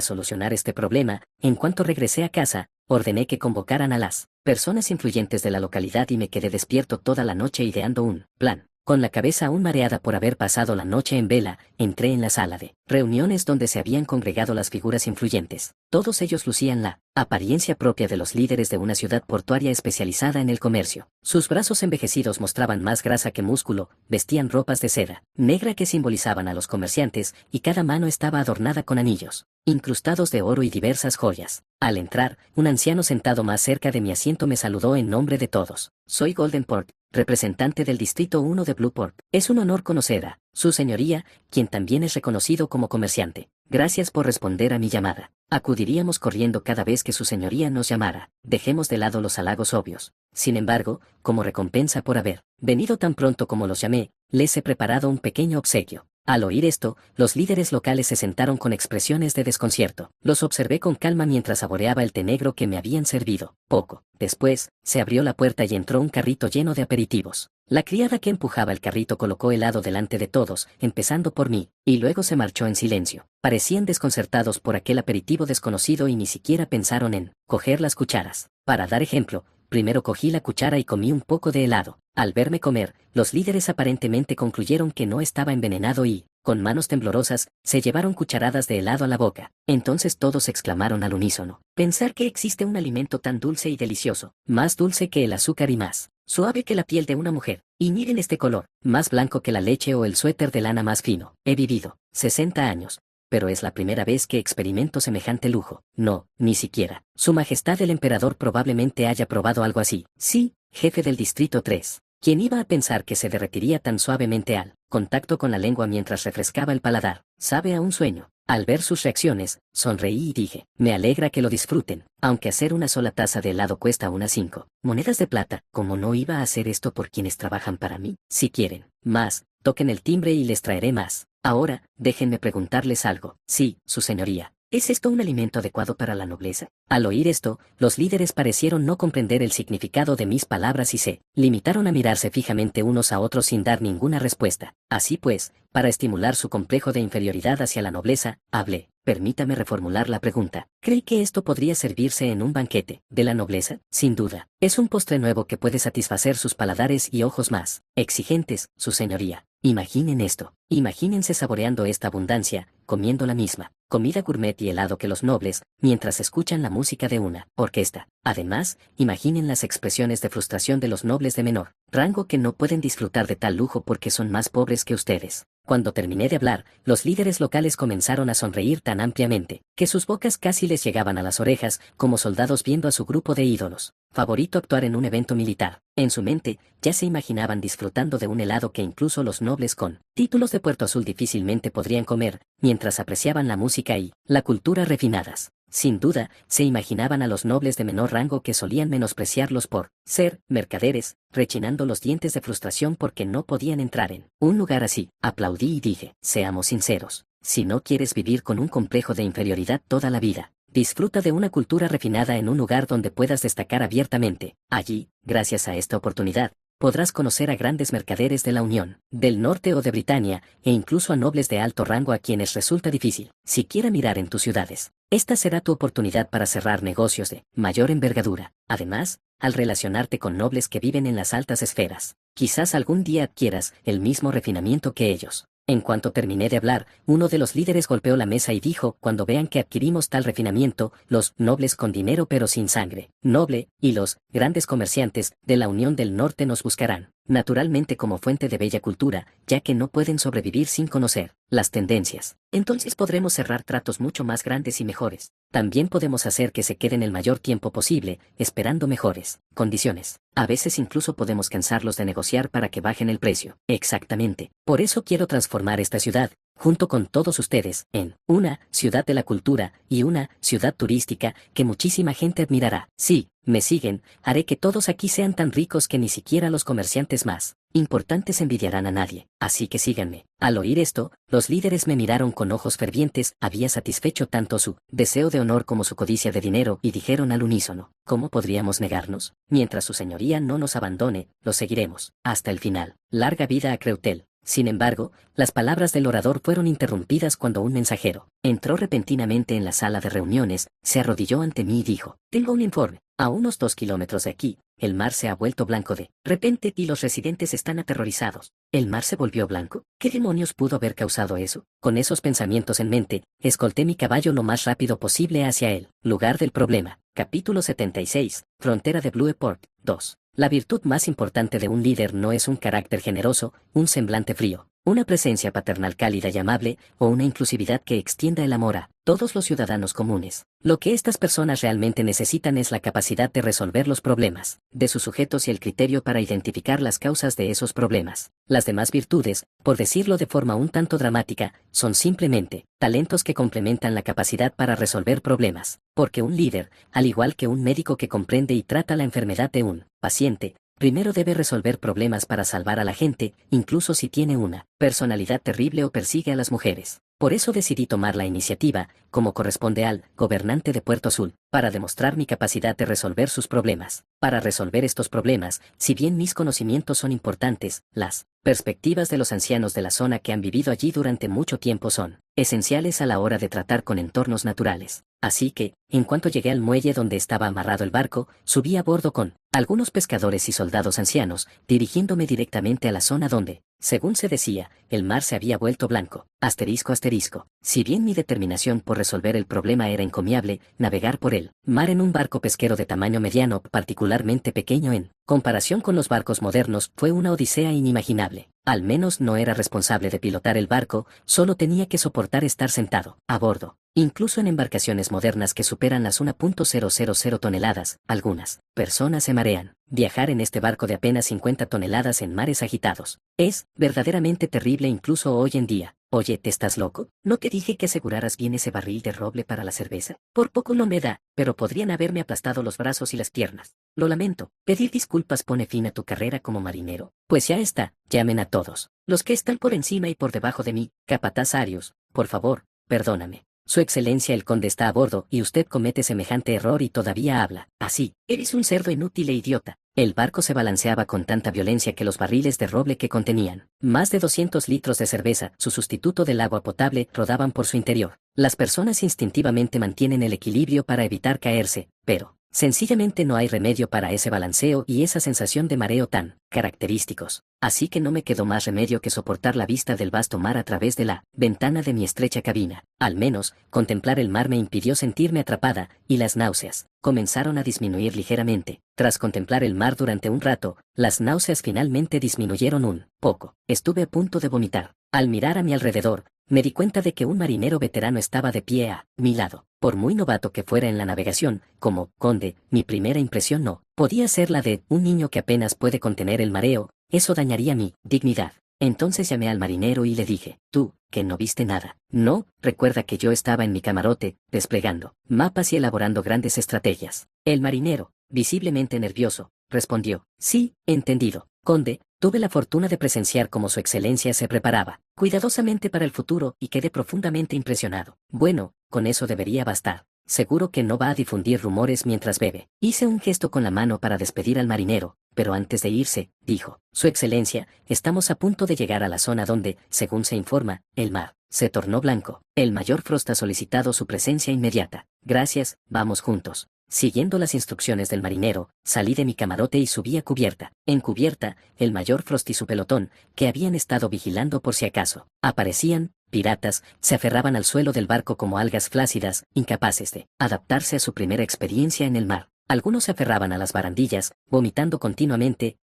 solucionar este problema, en cuanto regresé a casa, ordené que convocaran a las personas influyentes de la localidad y me quedé despierto toda la noche ideando un plan. Con la cabeza aún mareada por haber pasado la noche en vela, entré en la sala de reuniones donde se habían congregado las figuras influyentes. Todos ellos lucían la apariencia propia de los líderes de una ciudad portuaria especializada en el comercio. Sus brazos envejecidos mostraban más grasa que músculo, vestían ropas de seda negra que simbolizaban a los comerciantes, y cada mano estaba adornada con anillos incrustados de oro y diversas joyas. Al entrar, un anciano sentado más cerca de mi asiento me saludó en nombre de todos. Soy Goldenport, representante del Distrito 1 de Blueport. Es un honor conocer a su señoría, quien también es reconocido como comerciante. Gracias por responder a mi llamada. Acudiríamos corriendo cada vez que su señoría nos llamara. Dejemos de lado los halagos obvios. Sin embargo, como recompensa por haber venido tan pronto como los llamé, les he preparado un pequeño obsequio. Al oír esto, los líderes locales se sentaron con expresiones de desconcierto. Los observé con calma mientras saboreaba el té negro que me habían servido. Poco después, se abrió la puerta y entró un carrito lleno de aperitivos. La criada que empujaba el carrito colocó helado delante de todos, empezando por mí, y luego se marchó en silencio. Parecían desconcertados por aquel aperitivo desconocido y ni siquiera pensaron en coger las cucharas. Para dar ejemplo, primero cogí la cuchara y comí un poco de helado. Al verme comer, los líderes aparentemente concluyeron que no estaba envenenado y, con manos temblorosas, se llevaron cucharadas de helado a la boca. Entonces todos exclamaron al unísono. Pensar que existe un alimento tan dulce y delicioso, más dulce que el azúcar y más suave que la piel de una mujer. Y miren este color, más blanco que la leche o el suéter de lana más fino. He vivido 60 años. Pero es la primera vez que experimento semejante lujo. No, ni siquiera. Su Majestad el Emperador probablemente haya probado algo así. Sí, jefe del Distrito 3. ¿Quién iba a pensar que se derretiría tan suavemente al contacto con la lengua mientras refrescaba el paladar? Sabe a un sueño. Al ver sus reacciones, sonreí y dije, me alegra que lo disfruten, aunque hacer una sola taza de helado cuesta unas 5 monedas de plata. ¿Cómo no iba a hacer esto por quienes trabajan para mí? Si quieren más, toquen el timbre y les traeré más. Ahora, déjenme preguntarles algo. Sí, su señoría. ¿Es esto un alimento adecuado para la nobleza? Al oír esto, los líderes parecieron no comprender el significado de mis palabras y se limitaron a mirarse fijamente unos a otros sin dar ninguna respuesta. Así pues, para estimular su complejo de inferioridad hacia la nobleza, hablé. Permítame reformular la pregunta. ¿Cree que esto podría servirse en un banquete de la nobleza? Sin duda. Es un postre nuevo que puede satisfacer sus paladares y ojos más exigentes, su señoría. Imaginen esto. Imagínense saboreando esta abundancia, comiendo la misma comida gourmet y helado que los nobles, mientras escuchan la música de una orquesta. Además, imaginen las expresiones de frustración de los nobles de menor rango que no pueden disfrutar de tal lujo porque son más pobres que ustedes. Cuando terminé de hablar, los líderes locales comenzaron a sonreír tan ampliamente, que sus bocas casi les llegaban a las orejas, como soldados viendo a su grupo de ídolos favorito actuar en un evento militar. En su mente, ya se imaginaban disfrutando de un helado que incluso los nobles con títulos de Puerto Azul difícilmente podrían comer, mientras apreciaban la música y la cultura refinadas. Sin duda, se imaginaban a los nobles de menor rango que solían menospreciarlos por ser mercaderes, rechinando los dientes de frustración porque no podían entrar en un lugar así. Aplaudí y dije, seamos sinceros, si no quieres vivir con un complejo de inferioridad toda la vida, disfruta de una cultura refinada en un lugar donde puedas destacar abiertamente. Allí, gracias a esta oportunidad, podrás conocer a grandes mercaderes de la Unión, del Norte o de Britania, e incluso a nobles de alto rango a quienes resulta difícil, siquiera mirar en tus ciudades. Esta será tu oportunidad para cerrar negocios de mayor envergadura. Además, al relacionarte con nobles que viven en las altas esferas, quizás algún día adquieras el mismo refinamiento que ellos. En cuanto terminé de hablar, uno de los líderes golpeó la mesa y dijo, cuando vean que adquirimos tal refinamiento, los nobles con dinero pero sin sangre, noble, y los grandes comerciantes de la Unión del Norte nos buscarán, naturalmente como fuente de bella cultura, ya que no pueden sobrevivir sin conocer las tendencias. Entonces podremos cerrar tratos mucho más grandes y mejores. También podemos hacer que se queden el mayor tiempo posible, esperando mejores condiciones. A veces incluso podemos cansarlos de negociar para que bajen el precio. Exactamente. Por eso quiero transformar esta ciudad, junto con todos ustedes, en una ciudad de la cultura y una ciudad turística que muchísima gente admirará. Sí, me siguen, haré que todos aquí sean tan ricos que ni siquiera los comerciantes más importantes envidiarán a nadie, así que síganme. Al oír esto, los líderes me miraron con ojos fervientes, había satisfecho tanto su deseo de honor como su codicia de dinero y dijeron al unísono, ¿cómo podríamos negarnos? Mientras su señoría no nos abandone, lo seguiremos, hasta el final. Larga vida a Creutel. Sin embargo, las palabras del orador fueron interrumpidas cuando un mensajero entró repentinamente en la sala de reuniones, se arrodilló ante mí y dijo, tengo un informe. A unos 2 kilómetros de aquí, el mar se ha vuelto blanco de repente y los residentes están aterrorizados. ¿El mar se volvió blanco? ¿Qué demonios pudo haber causado eso? Con esos pensamientos en mente, escolté mi caballo lo más rápido posible hacia el lugar del problema. Capítulo 76, Frontera de Blueport, 2. La virtud más importante de un líder no es un carácter generoso, un semblante frío, una presencia paternal cálida y amable, o una inclusividad que extienda el amor a todos los ciudadanos comunes. Lo que estas personas realmente necesitan es la capacidad de resolver los problemas de sus sujetos y el criterio para identificar las causas de esos problemas. Las demás virtudes, por decirlo de forma un tanto dramática, son simplemente talentos que complementan la capacidad para resolver problemas. Porque un líder, al igual que un médico que comprende y trata la enfermedad de un paciente, primero debe resolver problemas para salvar a la gente, incluso si tiene una personalidad terrible o persigue a las mujeres. Por eso decidí tomar la iniciativa, como corresponde al gobernante de Puerto Azul, para demostrar mi capacidad de resolver sus problemas. Para resolver estos problemas, si bien mis conocimientos son importantes, las perspectivas de los ancianos de la zona que han vivido allí durante mucho tiempo son esenciales a la hora de tratar con entornos naturales. Así que, en cuanto llegué al muelle donde estaba amarrado el barco, subí a bordo con algunos pescadores y soldados ancianos, dirigiéndome directamente a la zona donde, según se decía, el mar se había vuelto blanco. Asterisco. Si bien mi determinación por resolver el problema era encomiable, navegar por el mar en un barco pesquero de tamaño mediano, particularmente pequeño en comparación con los barcos modernos, fue una odisea inimaginable. Al menos no era responsable de pilotar el barco, solo tenía que soportar estar sentado a bordo. Incluso en embarcaciones modernas que superan las 1.000 toneladas, algunas personas se marean. Viajar en este barco de apenas 50 toneladas en mares agitados es verdaderamente terrible incluso hoy en día. Oye, ¿te estás loco? ¿No te dije que aseguraras bien ese barril de roble para la cerveza? Por poco no me da, pero podrían haberme aplastado los brazos y las piernas. Lo lamento. Pedir disculpas pone fin a tu carrera como marinero. Pues ya está, llamen a todos. Los que están por encima y por debajo de mí, Capataz Arius, por favor, perdóname. Su excelencia el conde está a bordo y usted comete semejante error y todavía habla. Así, eres un cerdo inútil e idiota. El barco se balanceaba con tanta violencia que los barriles de roble que contenían más de 200 litros de cerveza, su sustituto del agua potable, rodaban por su interior. Las personas instintivamente mantienen el equilibrio para evitar caerse, pero sencillamente no hay remedio para ese balanceo y esa sensación de mareo tan característicos. Así que no me quedó más remedio que soportar la vista del vasto mar a través de la ventana de mi estrecha cabina. Al menos, contemplar el mar me impidió sentirme atrapada, y las náuseas comenzaron a disminuir ligeramente. Tras contemplar el mar durante un rato, las náuseas finalmente disminuyeron un poco. Estuve a punto de vomitar. Al mirar a mi alrededor, me di cuenta de que un marinero veterano estaba de pie a mi lado. Por muy novato que fuera en la navegación, como conde, mi primera impresión no podía ser la de un niño que apenas puede contener el mareo. Eso dañaría mi dignidad. Entonces llamé al marinero y le dije, tú, que no viste nada. No, recuerda que yo estaba en mi camarote, desplegando mapas y elaborando grandes estrategias. El marinero, visiblemente nervioso, respondió, sí, entendido. Conde, tuve la fortuna de presenciar cómo su excelencia se preparaba cuidadosamente para el futuro y quedé profundamente impresionado. Bueno, con eso debería bastar. Seguro que no va a difundir rumores mientras bebe. Hice un gesto con la mano para despedir al marinero, pero antes de irse, dijo, Su Excelencia, estamos a punto de llegar a la zona donde, según se informa, el mar se tornó blanco. El mayor Frost ha solicitado su presencia inmediata. Gracias, vamos juntos. Siguiendo las instrucciones del marinero, salí de mi camarote y subí a cubierta. En cubierta, el mayor Frost y su pelotón, que habían estado vigilando por si acaso, aparecían. Piratas, se aferraban al suelo del barco como algas flácidas, incapaces de adaptarse a su primera experiencia en el mar. Algunos se aferraban a las barandillas, vomitando continuamente,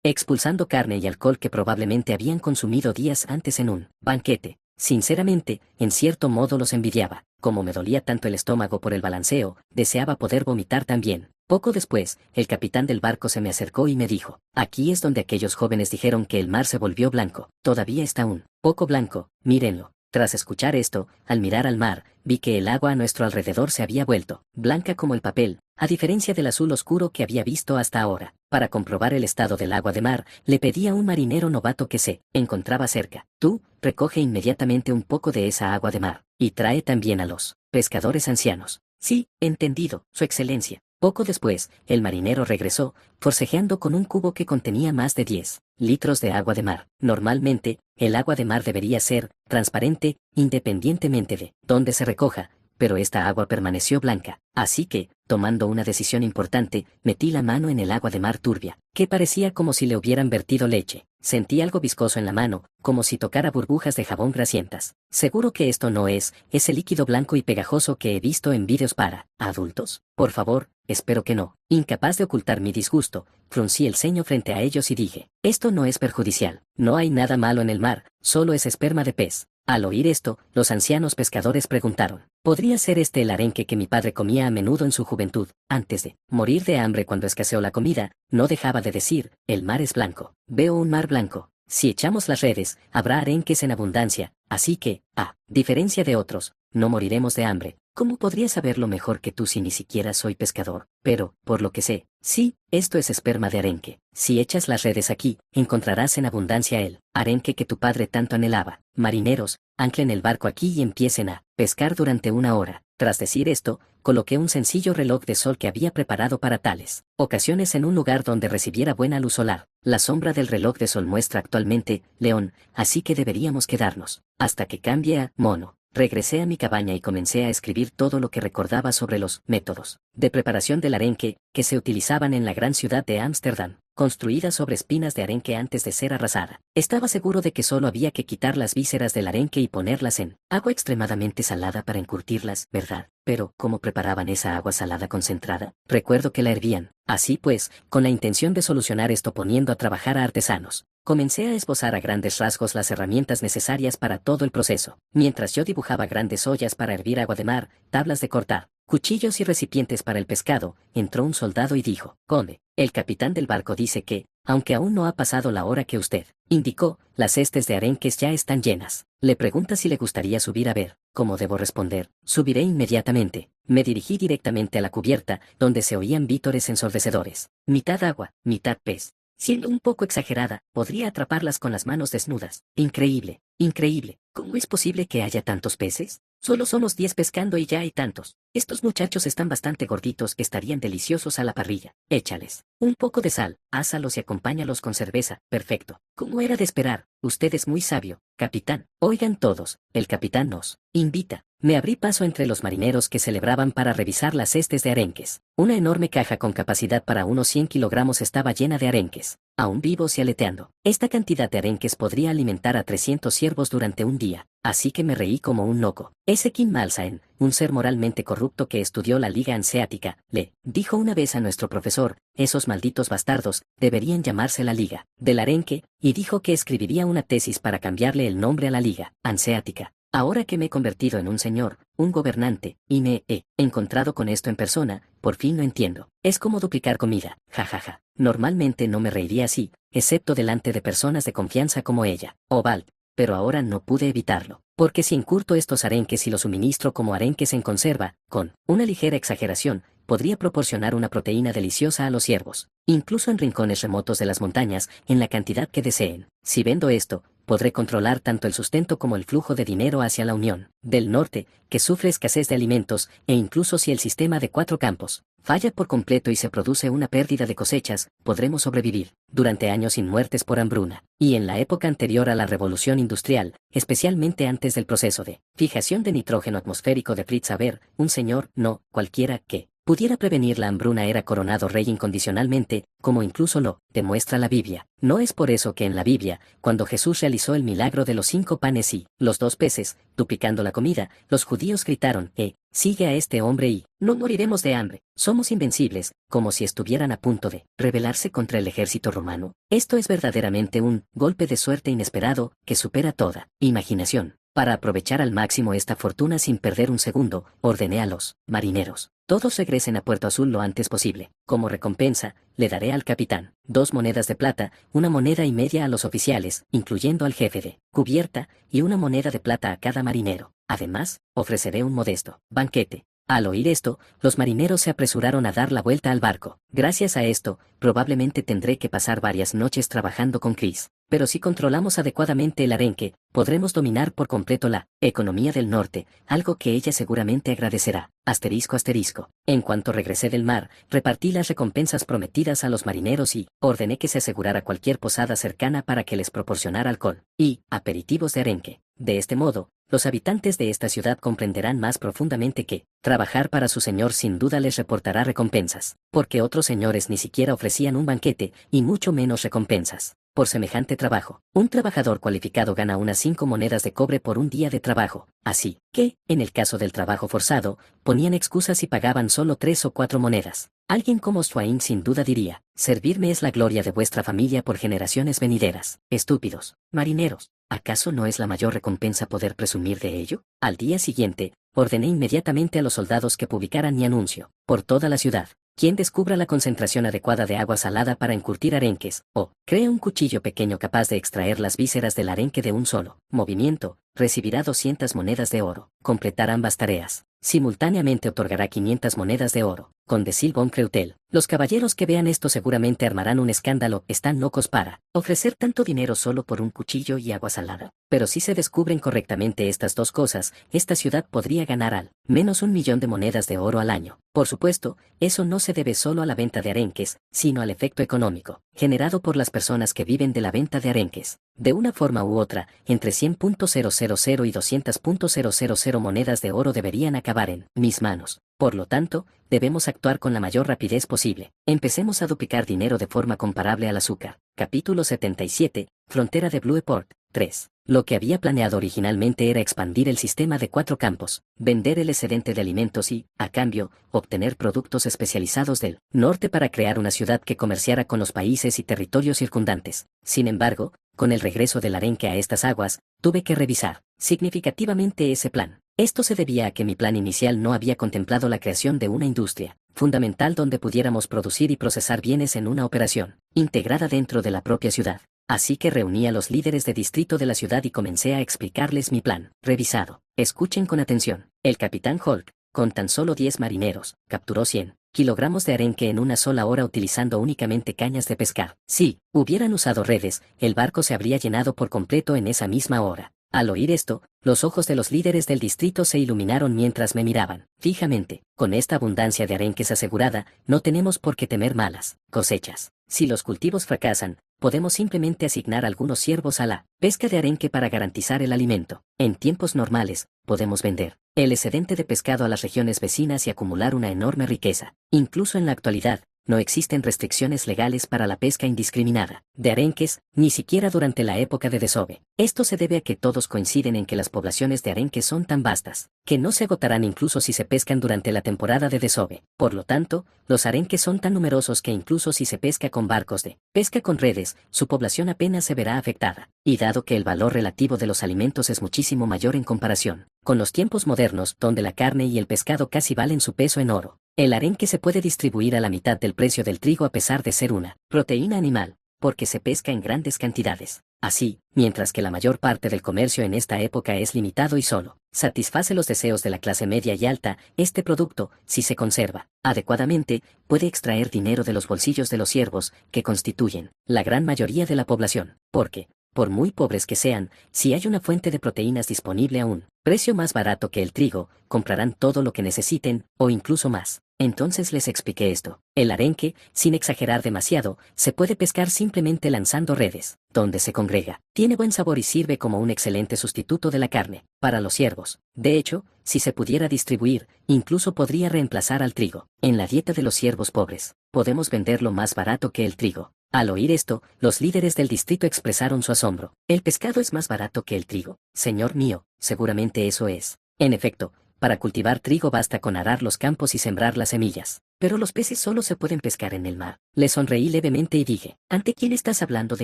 expulsando carne y alcohol que probablemente habían consumido días antes en un banquete. Sinceramente, en cierto modo los envidiaba. Como me dolía tanto el estómago por el balanceo, deseaba poder vomitar también. Poco después, el capitán del barco se me acercó y me dijo, aquí es donde aquellos jóvenes dijeron que el mar se volvió blanco. Todavía está un poco blanco, mírenlo. Tras escuchar esto, al mirar al mar, vi que el agua a nuestro alrededor se había vuelto blanca como el papel, a diferencia del azul oscuro que había visto hasta ahora. Para comprobar el estado del agua de mar, le pedí a un marinero novato que se encontraba cerca, tú, recoge inmediatamente un poco de esa agua de mar, y trae también a los pescadores ancianos. Sí, entendido, Su Excelencia. Poco después, el marinero regresó, forcejeando con un cubo que contenía más de 10 litros de agua de mar. Normalmente, el agua de mar debería ser transparente, independientemente de dónde se recoja, pero esta agua permaneció blanca. Así que, tomando una decisión importante, metí la mano en el agua de mar turbia, que parecía como si le hubieran vertido leche. Sentí algo viscoso en la mano, como si tocara burbujas de jabón grasientas. Seguro que esto no es ese líquido blanco y pegajoso que he visto en vídeos para adultos. Por favor, espero que no. Incapaz de ocultar mi disgusto, fruncí el ceño frente a ellos y dije, esto no es perjudicial. No hay nada malo en el mar, solo es esperma de pez. Al oír esto, los ancianos pescadores preguntaron, ¿podría ser este el arenque que mi padre comía a menudo en su juventud? Antes de morir de hambre cuando escaseó la comida, no dejaba de decir, el mar es blanco. Veo un mar blanco. Si echamos las redes, habrá arenques en abundancia, así que, a diferencia de otros, no moriremos de hambre. ¿Cómo podría saberlo mejor que tú si ni siquiera soy pescador? Pero, por lo que sé, sí, esto es esperma de arenque. Si echas las redes aquí, encontrarás en abundancia el arenque que tu padre tanto anhelaba. Marineros, anclen el barco aquí y empiecen a pescar durante 1 hora. Tras decir esto, coloqué un sencillo reloj de sol que había preparado para tales ocasiones en un lugar donde recibiera buena luz solar. La sombra del reloj de sol muestra actualmente León, así que deberíamos quedarnos hasta que cambie a mono. Regresé a mi cabaña y comencé a escribir todo lo que recordaba sobre los métodos de preparación del arenque que se utilizaban en la gran ciudad de Ámsterdam, construida sobre espinas de arenque antes de ser arrasada. Estaba seguro de que solo había que quitar las vísceras del arenque y ponerlas en agua extremadamente salada para encurtirlas, ¿verdad? Pero, ¿cómo preparaban esa agua salada concentrada? Recuerdo que la hervían. Así pues, con la intención de solucionar esto poniendo a trabajar a artesanos, comencé a esbozar a grandes rasgos las herramientas necesarias para todo el proceso. Mientras yo dibujaba grandes ollas para hervir agua de mar, tablas de cortar, cuchillos y recipientes para el pescado, entró un soldado y dijo, Conde, el capitán del barco dice que, aunque aún no ha pasado la hora que usted indicó, las cestas de arenques ya están llenas. Le pregunta si le gustaría subir a ver. ¿Cómo debo responder? Subiré inmediatamente. Me dirigí directamente a la cubierta, donde se oían vítores ensordecedores. Mitad agua, mitad pez. Siendo un poco exagerada, podría atraparlas con las manos desnudas. Increíble, increíble. ¿Cómo es posible que haya tantos peces? Solo somos 10 pescando y ya hay tantos. Estos muchachos están bastante gorditos, estarían deliciosos a la parrilla. Échales un poco de sal, ásalos y acompáñalos con cerveza. Perfecto. Como era de esperar, usted es muy sabio, capitán. Oigan todos, el capitán nos invita. Me abrí paso entre los marineros que celebraban para revisar las cestas de arenques. Una enorme caja con capacidad para unos 100 kilogramos estaba llena de arenques, aún vivos y aleteando. Esta cantidad de arenques podría alimentar a 300 ciervos durante un día. Así que me reí como un loco. Ese Kim Malsaen, un ser moralmente corrupto que estudió la Liga Hanseática, le dijo una vez a nuestro profesor, esos malditos bastardos, deberían llamarse la Liga del Arenque, y dijo que escribiría una tesis para cambiarle el nombre a la Liga Hanseática. Ahora que me he convertido en un señor, un gobernante, y me he encontrado con esto en persona, por fin lo entiendo. Es como duplicar comida, jajaja. Normalmente no me reiría así, excepto delante de personas de confianza como ella, o Balt, pero ahora no pude evitarlo. Porque si encurto estos arenques y los suministro como arenques en conserva, con una ligera exageración, podría proporcionar una proteína deliciosa a los ciervos, incluso en rincones remotos de las montañas, en la cantidad que deseen. Si vendo esto, podré controlar tanto el sustento como el flujo de dinero hacia la Unión del Norte, que sufre escasez de alimentos, e incluso si el sistema de 4 campos falla por completo y se produce una pérdida de cosechas, podremos sobrevivir durante años sin muertes por hambruna. Y en la época anterior a la revolución industrial, especialmente antes del proceso de fijación de nitrógeno atmosférico de Fritz Haber, un señor, no cualquiera, que pudiera prevenir la hambruna era coronado rey incondicionalmente, como incluso lo demuestra la Biblia. No es por eso que en la Biblia, cuando Jesús realizó el milagro de los 5 panes y los 2 peces, duplicando la comida, los judíos gritaron, sigue a este hombre y no moriremos de hambre. Somos invencibles, como si estuvieran a punto de rebelarse contra el ejército romano. Esto es verdaderamente un golpe de suerte inesperado que supera toda imaginación. Para aprovechar al máximo esta fortuna sin perder un segundo, ordené a los marineros: todos regresen a Puerto Azul lo antes posible. Como recompensa, le daré al capitán 2 monedas de plata, 1,5 monedas a los oficiales, incluyendo al jefe de cubierta, y 1 moneda de plata a cada marinero. Además, ofreceré un modesto banquete. Al oír esto, los marineros se apresuraron a dar la vuelta al barco. Gracias a esto, probablemente tendré que pasar varias noches trabajando con Chris. Pero si controlamos adecuadamente el arenque, podremos dominar por completo la economía del norte, algo que ella seguramente agradecerá. Asterisco asterisco. En cuanto regresé del mar, repartí las recompensas prometidas a los marineros y ordené que se asegurara cualquier posada cercana para que les proporcionara alcohol y aperitivos de arenque. De este modo, los habitantes de esta ciudad comprenderán más profundamente que trabajar para su señor sin duda les reportará recompensas, porque otros señores ni siquiera ofrecían un banquete, y mucho menos recompensas por semejante trabajo. Un trabajador cualificado gana unas 5 monedas de cobre por un día de trabajo, así que, en el caso del trabajo forzado, ponían excusas y pagaban solo 3 o 4 monedas. Alguien como Swain sin duda diría: servirme es la gloria de vuestra familia por generaciones venideras. Estúpidos marineros, ¿acaso no es la mayor recompensa poder presumir de ello? Al día siguiente, ordené inmediatamente a los soldados que publicaran mi anuncio por toda la ciudad. Quien descubra la concentración adecuada de agua salada para encurtir arenques, o cree un cuchillo pequeño capaz de extraer las vísceras del arenque de un solo movimiento, recibirá 200 monedas de oro. Completar ambas tareas simultáneamente otorgará 500 monedas de oro. Condecil von Creutel. Los caballeros que vean esto seguramente armarán un escándalo. Están locos para ofrecer tanto dinero solo por un cuchillo y agua salada. Pero si se descubren correctamente estas dos cosas, esta ciudad podría ganar al menos 1.000.000 de monedas de oro al año. Por supuesto, eso no se debe solo a la venta de arenques, sino al efecto económico generado por las personas que viven de la venta de arenques. De una forma u otra, entre 100.000 y 200.000 monedas de oro deberían acabar en mis manos. Por lo tanto, debemos actuar con la mayor rapidez posible. Empecemos a duplicar dinero de forma comparable al azúcar. Capítulo 77, Frontera de Blueport, 3. Lo que había planeado originalmente era expandir el sistema de 4 campos, vender el excedente de alimentos y, a cambio, obtener productos especializados del norte para crear una ciudad que comerciara con los países y territorios circundantes. Sin embargo, con el regreso del arenque a estas aguas, tuve que revisar significativamente ese plan. Esto se debía a que mi plan inicial no había contemplado la creación de una industria fundamental donde pudiéramos producir y procesar bienes en una operación integrada dentro de la propia ciudad. Así que reuní a los líderes de distrito de la ciudad y comencé a explicarles mi plan. Revisado. Escuchen con atención. El capitán Hulk, con tan solo 10 marineros, capturó 100 kilogramos de arenque en una sola hora utilizando únicamente cañas de pescar. Si hubieran usado redes, el barco se habría llenado por completo en esa misma hora. Al oír esto, los ojos de los líderes del distrito se iluminaron mientras me miraban fijamente. Con esta abundancia de arenques asegurada, no tenemos por qué temer malas cosechas. Si los cultivos fracasan, podemos simplemente asignar algunos ciervos a la pesca de arenque para garantizar el alimento. En tiempos normales, podemos vender el excedente de pescado a las regiones vecinas y acumular una enorme riqueza. Incluso en la actualidad, no existen restricciones legales para la pesca indiscriminada de arenques, ni siquiera durante la época de desove. Esto se debe a que todos coinciden en que las poblaciones de arenques son tan vastas, que no se agotarán incluso si se pescan durante la temporada de desove. Por lo tanto, los arenques son tan numerosos que incluso si se pesca con barcos de pesca con redes, su población apenas se verá afectada. Y dado que el valor relativo de los alimentos es muchísimo mayor en comparación con los tiempos modernos, donde la carne y el pescado casi valen su peso en oro, el arenque se puede distribuir a la mitad del precio del trigo a pesar de ser una proteína animal, porque se pesca en grandes cantidades. Así, mientras que la mayor parte del comercio en esta época es limitado y solo satisface los deseos de la clase media y alta, este producto, si se conserva adecuadamente, puede extraer dinero de los bolsillos de los siervos, que constituyen la gran mayoría de la población, porque, por muy pobres que sean, si hay una fuente de proteínas disponible a un precio más barato que el trigo, comprarán todo lo que necesiten, o incluso más. Entonces les expliqué esto. El arenque, sin exagerar demasiado, se puede pescar simplemente lanzando redes, donde se congrega. Tiene buen sabor y sirve como un excelente sustituto de la carne, para los siervos. De hecho, si se pudiera distribuir, incluso podría reemplazar al trigo. En la dieta de los siervos pobres, podemos venderlo más barato que el trigo. Al oír esto, los líderes del distrito expresaron su asombro. ¿El pescado es más barato que el trigo? Señor mío, seguramente eso es. En efecto, para cultivar trigo basta con arar los campos y sembrar las semillas. Pero los peces solo se pueden pescar en el mar. Le sonreí levemente y dije, ¿ante quién estás hablando de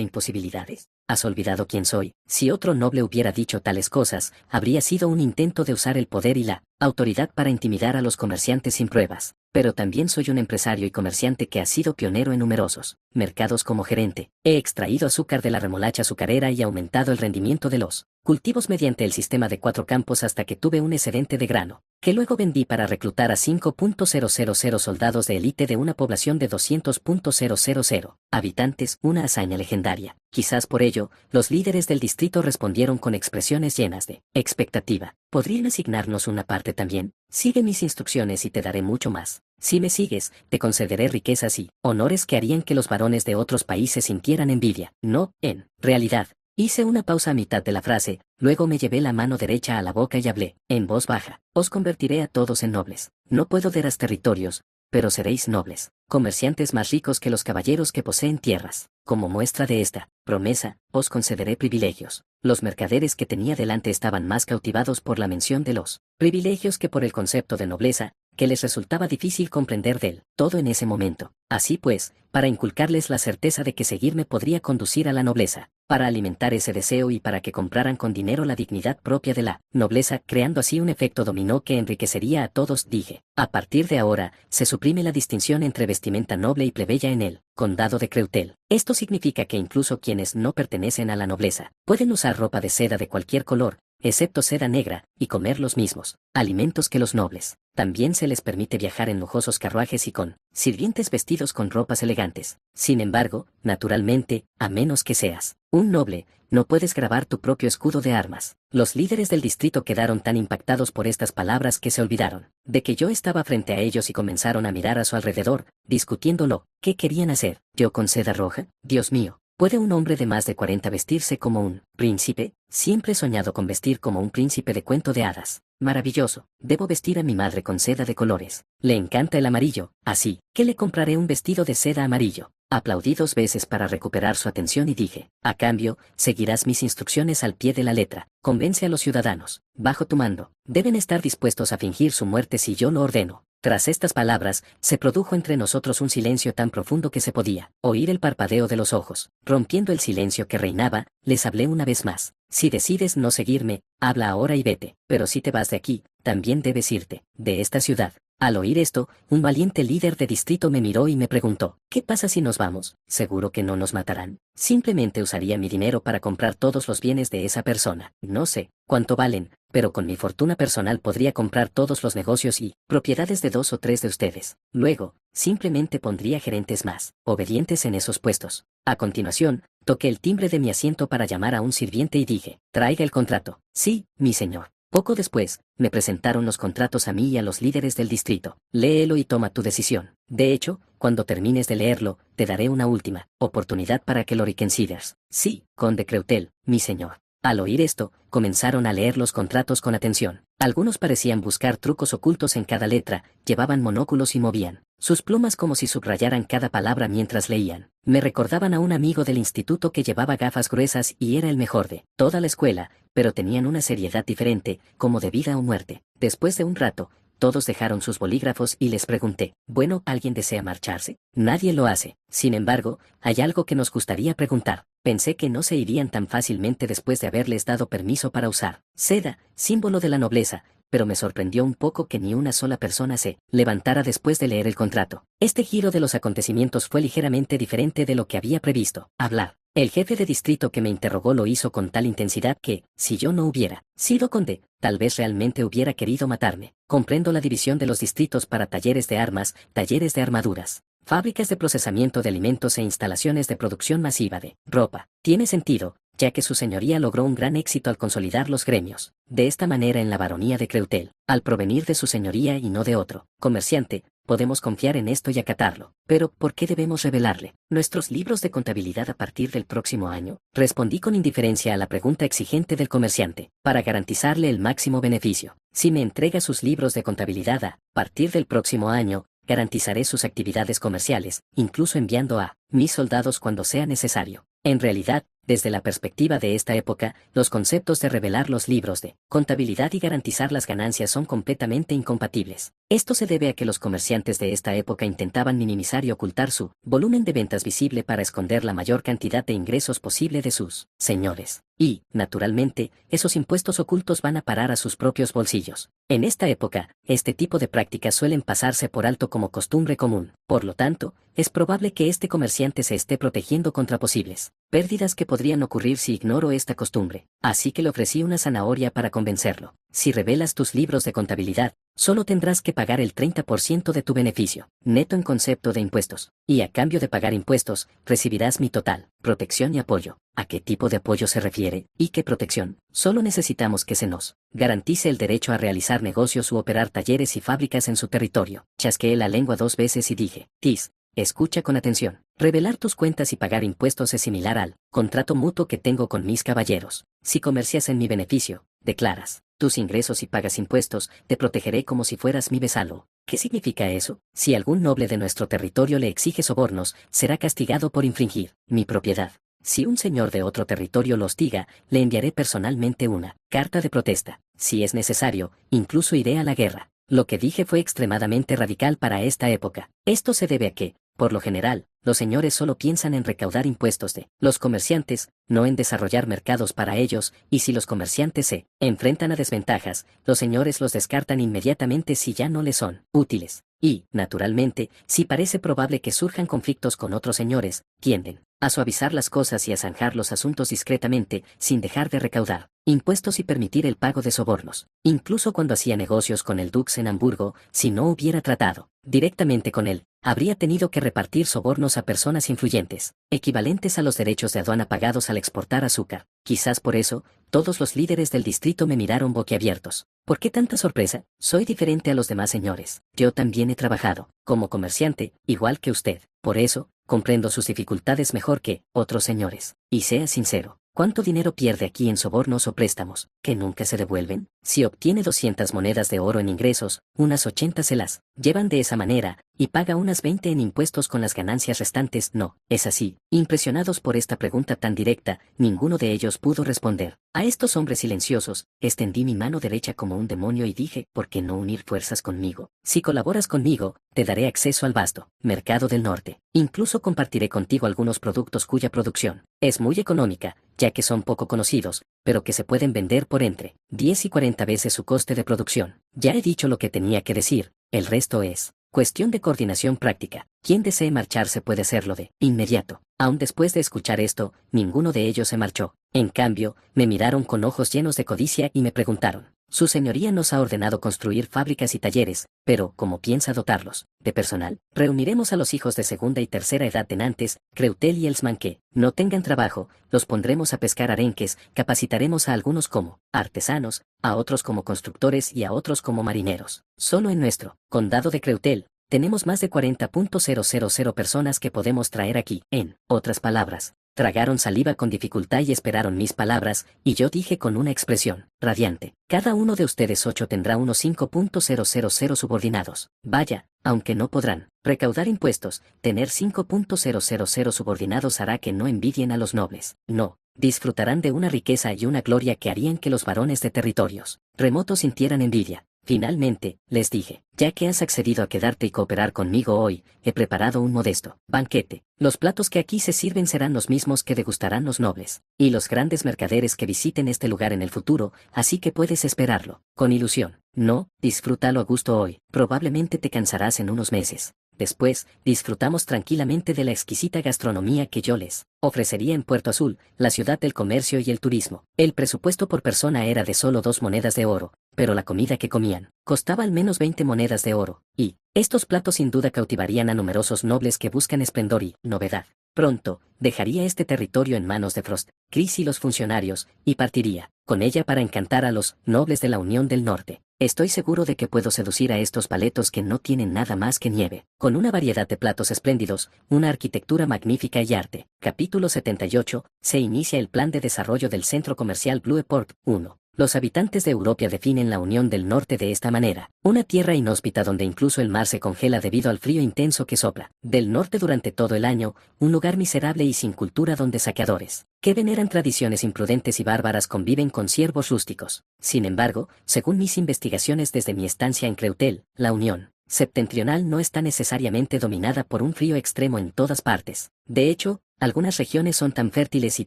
imposibilidades? ¿Has olvidado quién soy? Si otro noble hubiera dicho tales cosas, habría sido un intento de usar el poder y la autoridad para intimidar a los comerciantes sin pruebas. Pero también soy un empresario y comerciante que ha sido pionero en numerosos mercados como gerente. He extraído azúcar de la remolacha azucarera y aumentado el rendimiento de los cultivos mediante el sistema de 4 campos hasta que tuve un excedente de grano, que luego vendí para reclutar a 5.000 soldados de élite de una población de 200.000 habitantes, una hazaña legendaria. Quizás por ello, los líderes del distrito respondieron con expresiones llenas de expectativa. ¿Podrían asignarnos una parte también? Sigue mis instrucciones y te daré mucho más. Si me sigues, te concederé riquezas y honores que harían que los varones de otros países sintieran envidia. No, en realidad. Hice una pausa a mitad de la frase, luego me llevé la mano derecha a la boca y hablé, en voz baja. Os convertiré a todos en nobles. No puedo daros territorios, pero seréis nobles, comerciantes más ricos que los caballeros que poseen tierras. Como muestra de esta promesa, os concederé privilegios. Los mercaderes que tenía delante estaban más cautivados por la mención de los privilegios que por el concepto de nobleza, que les resultaba difícil comprender del todo en ese momento. Así pues, para inculcarles la certeza de que seguirme podría conducir a la nobleza, para alimentar ese deseo y para que compraran con dinero la dignidad propia de la nobleza, creando así un efecto dominó que enriquecería a todos, dije. A partir de ahora, se suprime la distinción entre vestimenta noble y plebeya en el condado de Creutel. Esto significa que incluso quienes no pertenecen a la nobleza pueden usar ropa de seda de cualquier color, excepto seda negra, y comer los mismos alimentos que los nobles. También se les permite viajar en lujosos carruajes y con sirvientes vestidos con ropas elegantes. Sin embargo, naturalmente, a menos que seas un noble, no puedes grabar tu propio escudo de armas. Los líderes del distrito quedaron tan impactados por estas palabras que se olvidaron de que yo estaba frente a ellos y comenzaron a mirar a su alrededor, discutiéndolo. ¿Qué querían hacer? ¿Yo con seda roja? Dios mío. ¿Puede un hombre de más de 40 vestirse como un príncipe? Siempre he soñado con vestir como un príncipe de cuento de hadas. Maravilloso. Debo vestir a mi madre con seda de colores. Le encanta el amarillo, así que le compraré un vestido de seda amarillo. Aplaudí 2 veces para recuperar su atención y dije, a cambio, seguirás mis instrucciones al pie de la letra. Convence a los ciudadanos, bajo tu mando, deben estar dispuestos a fingir su muerte si yo lo ordeno. Tras estas palabras, se produjo entre nosotros un silencio tan profundo que se podía oír el parpadeo de los ojos. Rompiendo el silencio que reinaba, les hablé una vez más. Si decides no seguirme, habla ahora y vete. Pero si te vas de aquí, también debes irte de esta ciudad. Al oír esto, un valiente líder de distrito me miró y me preguntó, ¿qué pasa si nos vamos? ¿Seguro que no nos matarán? Simplemente usaría mi dinero para comprar todos los bienes de esa persona. No sé cuánto valen, pero con mi fortuna personal podría comprar todos los negocios y propiedades de 2 o 3 de ustedes. Luego, simplemente pondría gerentes más obedientes en esos puestos. A continuación, toqué el timbre de mi asiento para llamar a un sirviente y dije, traiga el contrato. Sí, mi señor. Poco después, me presentaron los contratos a mí y a los líderes del distrito. Léelo y toma tu decisión. De hecho, cuando termines de leerlo, te daré una última oportunidad para que lo reconsideres. Sí, conde Creutel, mi señor. Al oír esto, comenzaron a leer los contratos con atención. Algunos parecían buscar trucos ocultos en cada letra, llevaban monóculos y movían sus plumas como si subrayaran cada palabra mientras leían. Me recordaban a un amigo del instituto que llevaba gafas gruesas y era el mejor de toda la escuela, pero tenían una seriedad diferente, como de vida o muerte. Después de un rato, todos dejaron sus bolígrafos y les pregunté, bueno, ¿alguien desea marcharse? Nadie lo hace. Sin embargo, hay algo que nos gustaría preguntar. Pensé que no se irían tan fácilmente después de haberles dado permiso para usar seda, símbolo de la nobleza, pero me sorprendió un poco que ni una sola persona se levantara después de leer el contrato. Este giro de los acontecimientos fue ligeramente diferente de lo que había previsto. Hablar. El jefe de distrito que me interrogó lo hizo con tal intensidad que, si yo no hubiera sido conde, tal vez realmente hubiera querido matarme. Comprendo la división de los distritos para talleres de armas, talleres de armaduras, fábricas de procesamiento de alimentos e instalaciones de producción masiva de ropa. Tiene sentido, ya que su señoría logró un gran éxito al consolidar los gremios. De esta manera en la baronía de Creutel, al provenir de su señoría y no de otro comerciante, podemos confiar en esto y acatarlo. Pero, ¿por qué debemos revelarle nuestros libros de contabilidad a partir del próximo año? Respondí con indiferencia a la pregunta exigente del comerciante, para garantizarle el máximo beneficio. Si me entrega sus libros de contabilidad a partir del próximo año, garantizaré sus actividades comerciales, incluso enviando a mis soldados cuando sea necesario. En realidad, desde la perspectiva de esta época, los conceptos de revelar los libros de contabilidad y garantizar las ganancias son completamente incompatibles. Esto se debe a que los comerciantes de esta época intentaban minimizar y ocultar su volumen de ventas visible para esconder la mayor cantidad de ingresos posible de sus señores. Y, naturalmente, esos impuestos ocultos van a parar a sus propios bolsillos. En esta época, este tipo de prácticas suelen pasarse por alto como costumbre común. Por lo tanto, es probable que este comerciante se esté protegiendo contra posibles pérdidas que podrían ocurrir si ignoro esta costumbre. Así que le ofrecí una zanahoria para convencerlo. Si revelas tus libros de contabilidad, solo tendrás que pagar el 30% de tu beneficio, neto en concepto de impuestos. Y a cambio de pagar impuestos, recibirás mi total protección y apoyo. ¿A qué tipo de apoyo se refiere? ¿Y qué protección? Solo necesitamos que se nos garantice el derecho a realizar negocios u operar talleres y fábricas en su territorio. Chasqueé la lengua 2 veces y dije, Tis, escucha con atención. Revelar tus cuentas y pagar impuestos es similar al contrato mutuo que tengo con mis caballeros. Si comercias en mi beneficio, declaras tus ingresos y pagas impuestos, te protegeré como si fueras mi vasallo. ¿Qué significa eso? Si algún noble de nuestro territorio le exige sobornos, será castigado por infringir mi propiedad. Si un señor de otro territorio lo hostiga, le enviaré personalmente una carta de protesta. Si es necesario, incluso iré a la guerra. Lo que dije fue extremadamente radical para esta época. Esto se debe a que, por lo general, los señores solo piensan en recaudar impuestos de los comerciantes, no en desarrollar mercados para ellos, y si los comerciantes se enfrentan a desventajas, los señores los descartan inmediatamente si ya no les son útiles. Y, naturalmente, si parece probable que surjan conflictos con otros señores, tienden a suavizar las cosas y a zanjar los asuntos discretamente, sin dejar de recaudar impuestos y permitir el pago de sobornos. Incluso cuando hacía negocios con el Dux en Hamburgo, si no hubiera tratado directamente con él, habría tenido que repartir sobornos a personas influyentes, equivalentes a los derechos de aduana pagados al exportar azúcar. Quizás por eso, todos los líderes del distrito me miraron boquiabiertos. ¿Por qué tanta sorpresa? Soy diferente a los demás señores. Yo también he trabajado como comerciante, igual que usted. Por eso, comprendo sus dificultades mejor que otros señores. Y sea sincero, ¿cuánto dinero pierde aquí en sobornos o préstamos, que nunca se devuelven? Si obtiene 200 monedas de oro en ingresos, unas 80 se las llevan de esa manera, y paga unas 20 en impuestos con las ganancias restantes. No, es así. Impresionados por esta pregunta tan directa, ninguno de ellos pudo responder. A estos hombres silenciosos, extendí mi mano derecha como un demonio y dije, ¿por qué no unir fuerzas conmigo? Si colaboras conmigo, te daré acceso al vasto mercado del norte. Incluso compartiré contigo algunos productos cuya producción es muy económica, ya que son poco conocidos, pero que se pueden vender por entre 10 y 40 veces su coste de producción. Ya he dicho lo que tenía que decir, el resto es cuestión de coordinación práctica. Quien desee marcharse puede hacerlo de inmediato. Aun después de escuchar esto, ninguno de ellos se marchó. En cambio, me miraron con ojos llenos de codicia y me preguntaron, su señoría nos ha ordenado construir fábricas y talleres, pero, ¿cómo piensa dotarlos de personal? Reuniremos a los hijos de segunda y tercera edad de Nantes, Creutel y Elsman que no tengan trabajo, los pondremos a pescar arenques, capacitaremos a algunos como artesanos, a otros como constructores y a otros como marineros. Solo en nuestro condado de Creutel, tenemos más de 40.000 personas que podemos traer aquí. En otras palabras, tragaron saliva con dificultad y esperaron mis palabras, y yo dije con una expresión radiante, cada uno de ustedes 8 tendrá unos 5.000 subordinados. Vaya, aunque no podrán Recaudar impuestos, tener 5.000 subordinados hará que no envidien a los nobles. No, disfrutarán de una riqueza y una gloria que harían que los varones de territorios remotos sintieran envidia. Finalmente, les dije, ya que has accedido a quedarte y cooperar conmigo hoy, he preparado un modesto banquete. Los platos que aquí se sirven serán los mismos que degustarán los nobles y los grandes mercaderes que visiten este lugar en el futuro, así que puedes esperarlo, con ilusión. No, disfrútalo a gusto hoy, probablemente te cansarás en unos meses. Después, disfrutamos tranquilamente de la exquisita gastronomía que yo les ofrecería en Puerto Azul, la ciudad del comercio y el turismo. El presupuesto por persona era de solo 2 monedas de oro, pero la comida que comían costaba al menos 20 monedas de oro, y estos platos sin duda cautivarían a numerosos nobles que buscan esplendor y novedad. Pronto, dejaría este territorio en manos de Frost, Chris y los funcionarios, y partiría con ella para encantar a los nobles de la Unión del Norte. Estoy seguro de que puedo seducir a estos paletos que no tienen nada más que nieve, con una variedad de platos espléndidos, una arquitectura magnífica y arte. Capítulo 78, se inicia el plan de desarrollo del centro comercial Blueport 1. Los habitantes de Europa definen la Unión del Norte de esta manera: una tierra inhóspita donde incluso el mar se congela debido al frío intenso que sopla del norte durante todo el año, un lugar miserable y sin cultura donde saqueadores que veneran tradiciones imprudentes y bárbaras conviven con siervos rústicos. Sin embargo, según mis investigaciones desde mi estancia en Creutel, la Unión septentrional no está necesariamente dominada por un frío extremo en todas partes. De hecho, algunas regiones son tan fértiles y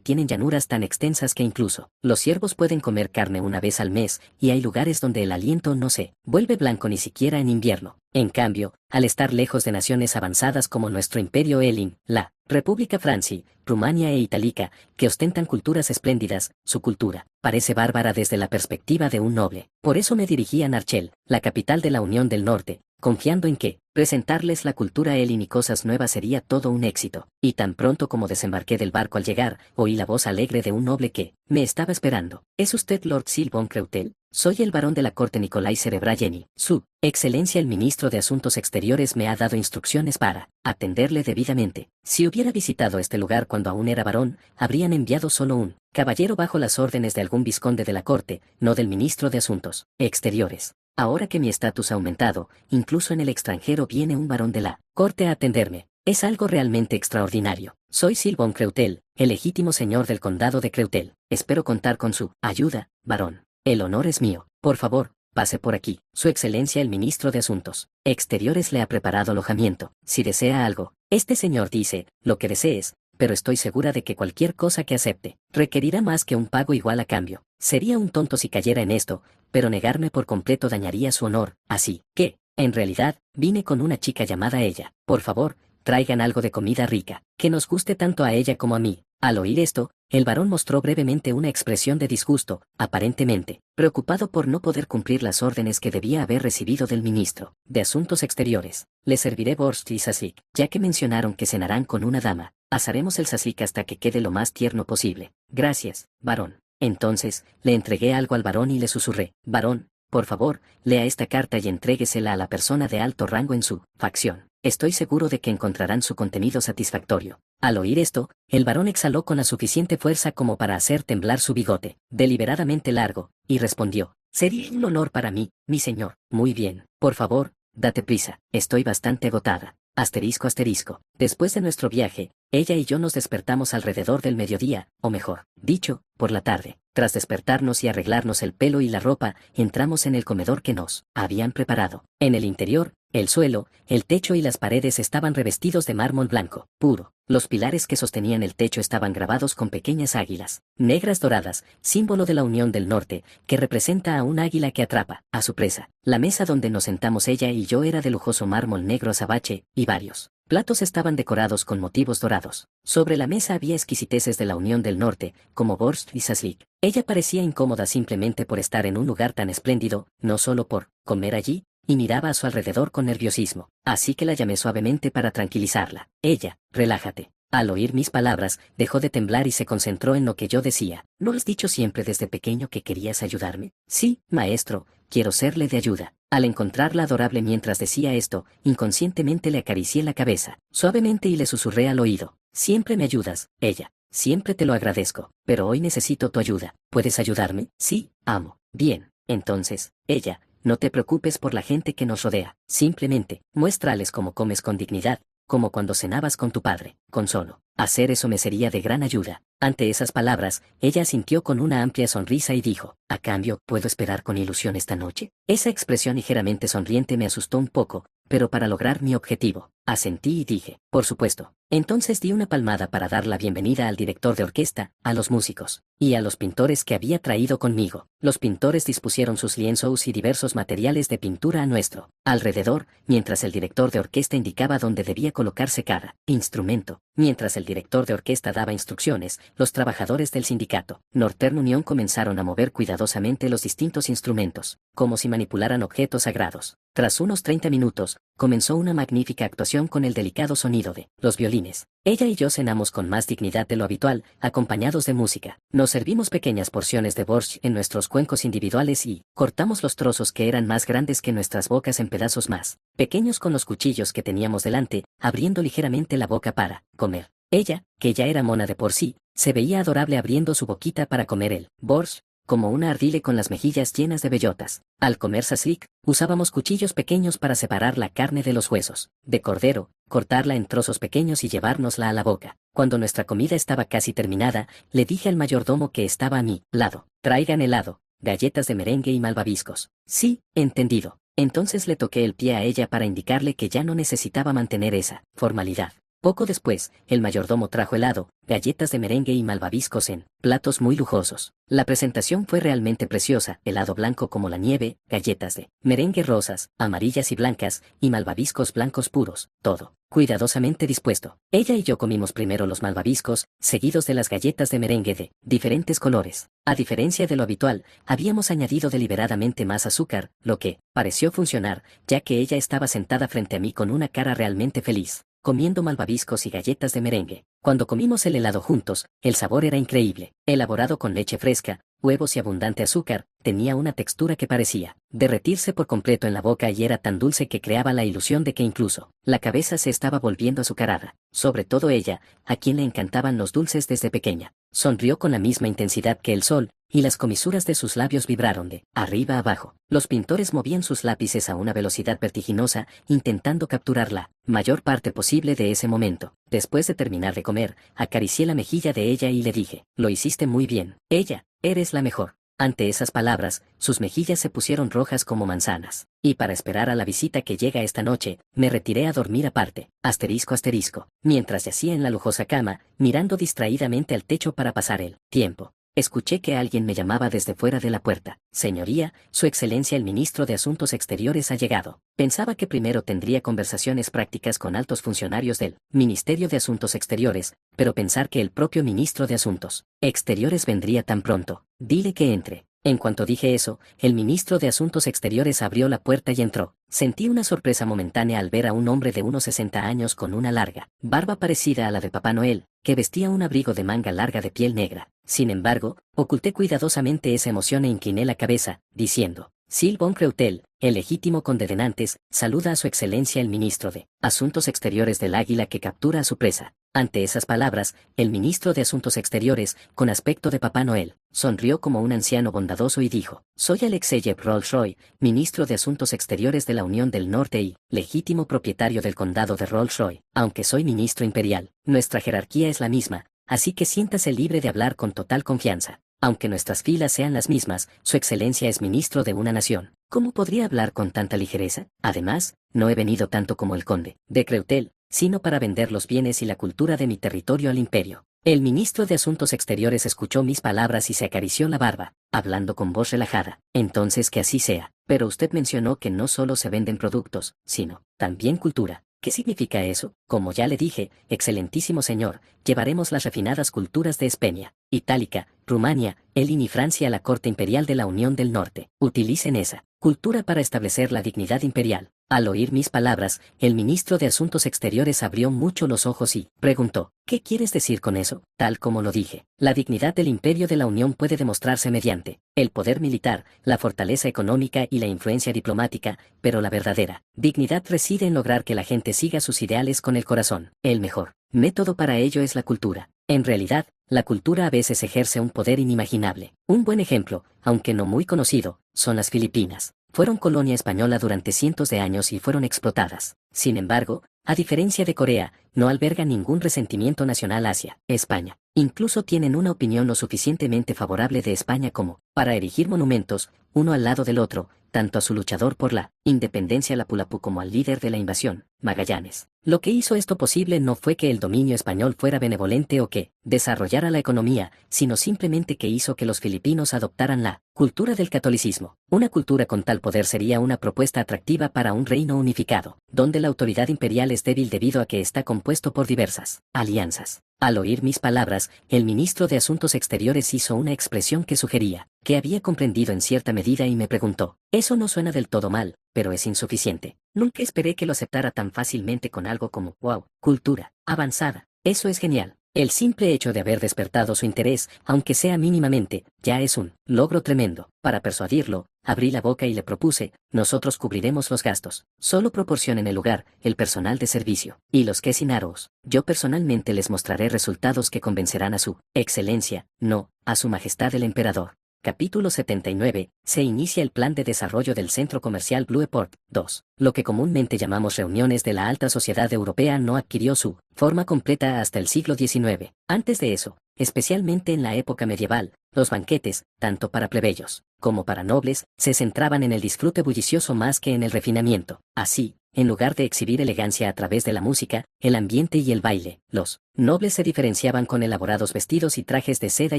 tienen llanuras tan extensas que incluso los ciervos pueden comer carne una vez al mes, y hay lugares donde el aliento no se vuelve blanco ni siquiera en invierno. En cambio, al estar lejos de naciones avanzadas como nuestro imperio Elin, la República Franci, Rumania e Itálica, que ostentan culturas espléndidas, su cultura parece bárbara desde la perspectiva de un noble. Por eso me dirigí a Narchel, la capital de la Unión del Norte, confiando en que presentarles la cultura Elin y cosas nuevas sería todo un éxito. Y tan pronto como desembarqué del barco al llegar, oí la voz alegre de un noble que me estaba esperando. ¿Es usted Lord Silvon Creutel? Soy el barón de la corte Nicolai Cerebrayeni. Su Excelencia el ministro de Asuntos Exteriores me ha dado instrucciones para atenderle debidamente. Si hubiera visitado este lugar cuando aún era varón, habrían enviado solo un caballero bajo las órdenes de algún vizconde de la corte, no del ministro de Asuntos Exteriores. Ahora que mi estatus ha aumentado, incluso en el extranjero viene un varón de la corte a atenderme. Es algo realmente extraordinario. Soy Silvon Creutel, el legítimo señor del condado de Creutel. Espero contar con su ayuda, varón. El honor es mío. Por favor, pase por aquí. Su Excelencia el ministro de Asuntos Exteriores le ha preparado alojamiento. Si desea algo, este señor dice lo que desees, pero estoy segura de que cualquier cosa que acepte requerirá más que un pago igual a cambio. Sería un tonto si cayera en esto, pero negarme por completo dañaría su honor. Así que, en realidad, vine con una chica llamada ella. Por favor, traigan algo de comida rica, que nos guste tanto a ella como a mí. Al oír esto, el varón mostró brevemente una expresión de disgusto, aparentemente preocupado por no poder cumplir las órdenes que debía haber recibido del ministro de Asuntos Exteriores. Le serviré borscht y sasik, ya que mencionaron que cenarán con una dama. Asaremos el sasik hasta que quede lo más tierno posible. Gracias, varón. Entonces, le entregué algo al varón y le susurré: varón, por favor, lea esta carta y entréguesela a la persona de alto rango en su facción. Estoy seguro de que encontrarán su contenido satisfactorio. Al oír esto, el varón exhaló con la suficiente fuerza como para hacer temblar su bigote, deliberadamente largo, y respondió: sería un honor para mí, mi señor. Muy bien, por favor, date prisa, estoy bastante agotada. Asterisco asterisco. Después de nuestro viaje, ella y yo nos despertamos alrededor del mediodía, o mejor dicho, por la tarde. Tras despertarnos y arreglarnos el pelo y la ropa, entramos en el comedor que nos habían preparado. En el interior, el suelo, el techo y las paredes estaban revestidos de mármol blanco, puro. Los pilares que sostenían el techo estaban grabados con pequeñas águilas negras doradas, símbolo de la Unión del Norte, que representa a un águila que atrapa a su presa. La mesa donde nos sentamos ella y yo era de lujoso mármol negro azabache, y varios platos estaban decorados con motivos dorados. Sobre la mesa había exquisiteces de la Unión del Norte, como borscht y saslik. Ella parecía incómoda simplemente por estar en un lugar tan espléndido, no solo por comer allí, y miraba a su alrededor con nerviosismo. Así que la llamé suavemente para tranquilizarla. Ella, relájate. Al oír mis palabras, dejó de temblar y se concentró en lo que yo decía. ¿No has dicho siempre desde pequeño que querías ayudarme? Sí, maestro, quiero serle de ayuda. Al encontrarla adorable mientras decía esto, inconscientemente le acaricié la cabeza, suavemente, y le susurré al oído: siempre me ayudas, ella. Siempre te lo agradezco, pero hoy necesito tu ayuda. ¿Puedes ayudarme? Sí, amo. Bien, entonces, ella, no te preocupes por la gente que nos rodea, simplemente, muéstrales cómo comes con dignidad, como cuando cenabas con tu padre, con solo hacer eso me sería de gran ayuda. Ante esas palabras, ella asintió con una amplia sonrisa y dijo, a cambio, ¿puedo esperar con ilusión esta noche? Esa expresión ligeramente sonriente me asustó un poco, pero para lograr mi objetivo, asentí y dije, por supuesto. Entonces di una palmada para dar la bienvenida al director de orquesta, a los músicos, y a los pintores que había traído conmigo. Los pintores dispusieron sus lienzos y diversos materiales de pintura a nuestro alrededor, mientras el director de orquesta indicaba dónde debía colocarse cada instrumento. Mientras el director de orquesta daba instrucciones, los trabajadores del sindicato Northern Union comenzaron a mover cuidadosamente los distintos instrumentos, como si manipularan objetos sagrados. Tras unos 30 minutos, comenzó una magnífica actuación con el delicado sonido de los violines. Ella y yo cenamos con más dignidad de lo habitual, acompañados de música. Nos servimos pequeñas porciones de borscht en nuestros cuencos individuales y cortamos los trozos que eran más grandes que nuestras bocas en pedazos más pequeños con los cuchillos que teníamos delante, abriendo ligeramente la boca para comer. Ella, que ya era mona de por sí, se veía adorable abriendo su boquita para comer el borscht, como una ardile con las mejillas llenas de bellotas. Al comer saslik, usábamos cuchillos pequeños para separar la carne de los huesos de cordero, cortarla en trozos pequeños y llevárnosla a la boca. Cuando nuestra comida estaba casi terminada, le dije al mayordomo que estaba a mi lado, traigan helado, galletas de merengue y malvaviscos. Sí, entendido. Entonces le toqué el pie a ella para indicarle que ya no necesitaba mantener esa formalidad. Poco después, el mayordomo trajo helado, galletas de merengue y malvaviscos en platos muy lujosos. La presentación fue realmente preciosa, helado blanco como la nieve, galletas de merengue rosas, amarillas y blancas, y malvaviscos blancos puros, todo cuidadosamente dispuesto. Ella y yo comimos primero los malvaviscos, seguidos de las galletas de merengue de diferentes colores. A diferencia de lo habitual, habíamos añadido deliberadamente más azúcar, lo que pareció funcionar, ya que ella estaba sentada frente a mí con una cara realmente feliz, comiendo malvaviscos y galletas de merengue. Cuando comimos el helado juntos, el sabor era increíble. Elaborado con leche fresca, huevos y abundante azúcar, tenía una textura que parecía derretirse por completo en la boca y era tan dulce que creaba la ilusión de que incluso la cabeza se estaba volviendo azucarada. Sobre todo ella, a quien le encantaban los dulces desde pequeña. Sonrió con la misma intensidad que el sol, y las comisuras de sus labios vibraron de arriba a abajo. Los pintores movían sus lápices a una velocidad vertiginosa, intentando capturar la mayor parte posible de ese momento. Después de terminar de comer, acaricié la mejilla de ella y le dije, lo hiciste muy bien. Ella, eres la mejor. Ante esas palabras, sus mejillas se pusieron rojas como manzanas. Y para esperar a la visita que llega esta noche, me retiré a dormir aparte, asterisco asterisco, mientras yacía en la lujosa cama, mirando distraídamente al techo para pasar el tiempo. Escuché que alguien me llamaba desde fuera de la puerta. Señoría, Su Excelencia el Ministro de Asuntos Exteriores ha llegado. Pensaba que primero tendría conversaciones prácticas con altos funcionarios del Ministerio de Asuntos Exteriores, pero pensar que el propio Ministro de Asuntos Exteriores vendría tan pronto. Dile que entre. En cuanto dije eso, el ministro de Asuntos Exteriores abrió la puerta y entró. Sentí una sorpresa momentánea al ver a un hombre de unos 60 años con una larga barba parecida a la de Papá Noel, que vestía un abrigo de manga larga de piel negra. Sin embargo, oculté cuidadosamente esa emoción e incliné la cabeza, diciendo, Sil von Creutel, el legítimo conde de Nantes, saluda a su excelencia el ministro de Asuntos Exteriores del Águila que captura a su presa. Ante esas palabras, el ministro de Asuntos Exteriores, con aspecto de Papá Noel, sonrió como un anciano bondadoso y dijo, soy Alexeyev Rolls-Royce, ministro de Asuntos Exteriores de la Unión del Norte y legítimo propietario del condado de Rolls-Royce. Aunque soy ministro imperial, nuestra jerarquía es la misma, así que siéntase libre de hablar con total confianza. Aunque nuestras filas sean las mismas, su excelencia es ministro de una nación. ¿Cómo podría hablar con tanta ligereza? Además, no he venido tanto como el conde de Creutel, sino para vender los bienes y la cultura de mi territorio al imperio. El ministro de Asuntos Exteriores escuchó mis palabras y se acarició la barba, hablando con voz relajada. Entonces que así sea. Pero usted mencionó que no solo se venden productos, sino también cultura. ¿Qué significa eso? Como ya le dije, excelentísimo señor, llevaremos las refinadas culturas de España, Itálica, Rumania, Elin y Francia a la corte imperial de la Unión del Norte. Utilicen esa cultura para establecer la dignidad imperial. Al oír mis palabras, el ministro de Asuntos Exteriores abrió mucho los ojos y preguntó, ¿qué quieres decir con eso? Tal como lo dije, la dignidad del imperio de la Unión puede demostrarse mediante el poder militar, la fortaleza económica y la influencia diplomática, pero la verdadera dignidad reside en lograr que la gente siga sus ideales con el corazón. El mejor método para ello es la cultura. En realidad, la cultura a veces ejerce un poder inimaginable. Un buen ejemplo, aunque no muy conocido, son las Filipinas. fueron colonia española durante cientos de años y fueron explotadas. Sin embargo, a diferencia de Corea, no albergan ningún resentimiento nacional hacia España. Incluso tienen una opinión lo suficientemente favorable de España como para erigir monumentos, uno al lado del otro, tanto a su luchador por la independencia Lapulapu como al líder de la invasión, Magallanes. Lo que hizo esto posible no fue que el dominio español fuera benevolente o que desarrollara la economía, sino simplemente que hizo que los filipinos adoptaran la cultura del catolicismo. Una cultura con tal poder sería una propuesta atractiva para un reino unificado, donde la autoridad imperial es débil debido a que está compuesto por diversas alianzas. Al oír mis palabras, el ministro de Asuntos Exteriores hizo una expresión que sugería que había comprendido en cierta medida y me preguntó, eso no suena del todo mal, pero es insuficiente. Nunca esperé que lo aceptara tan fácilmente con algo como, wow, cultura avanzada. Eso es genial. El simple hecho de haber despertado su interés, aunque sea mínimamente, ya es un logro tremendo. Para persuadirlo, abrí la boca y le propuse, nosotros cubriremos los gastos. Solo proporcionen el lugar, el personal de servicio, y los que sin aros. Yo personalmente les mostraré resultados que convencerán a su excelencia, no, a su majestad el emperador. Capítulo 79. Se inicia el plan de desarrollo del centro comercial Blueport 2. Lo que comúnmente llamamos reuniones de la alta sociedad europea no adquirió su forma completa hasta el siglo XIX. Antes de eso, especialmente en la época medieval, los banquetes, tanto para plebeyos como para nobles, se centraban en el disfrute bullicioso más que en el refinamiento. Así, en lugar de exhibir elegancia a través de la música, el ambiente y el baile, los nobles se diferenciaban con elaborados vestidos y trajes de seda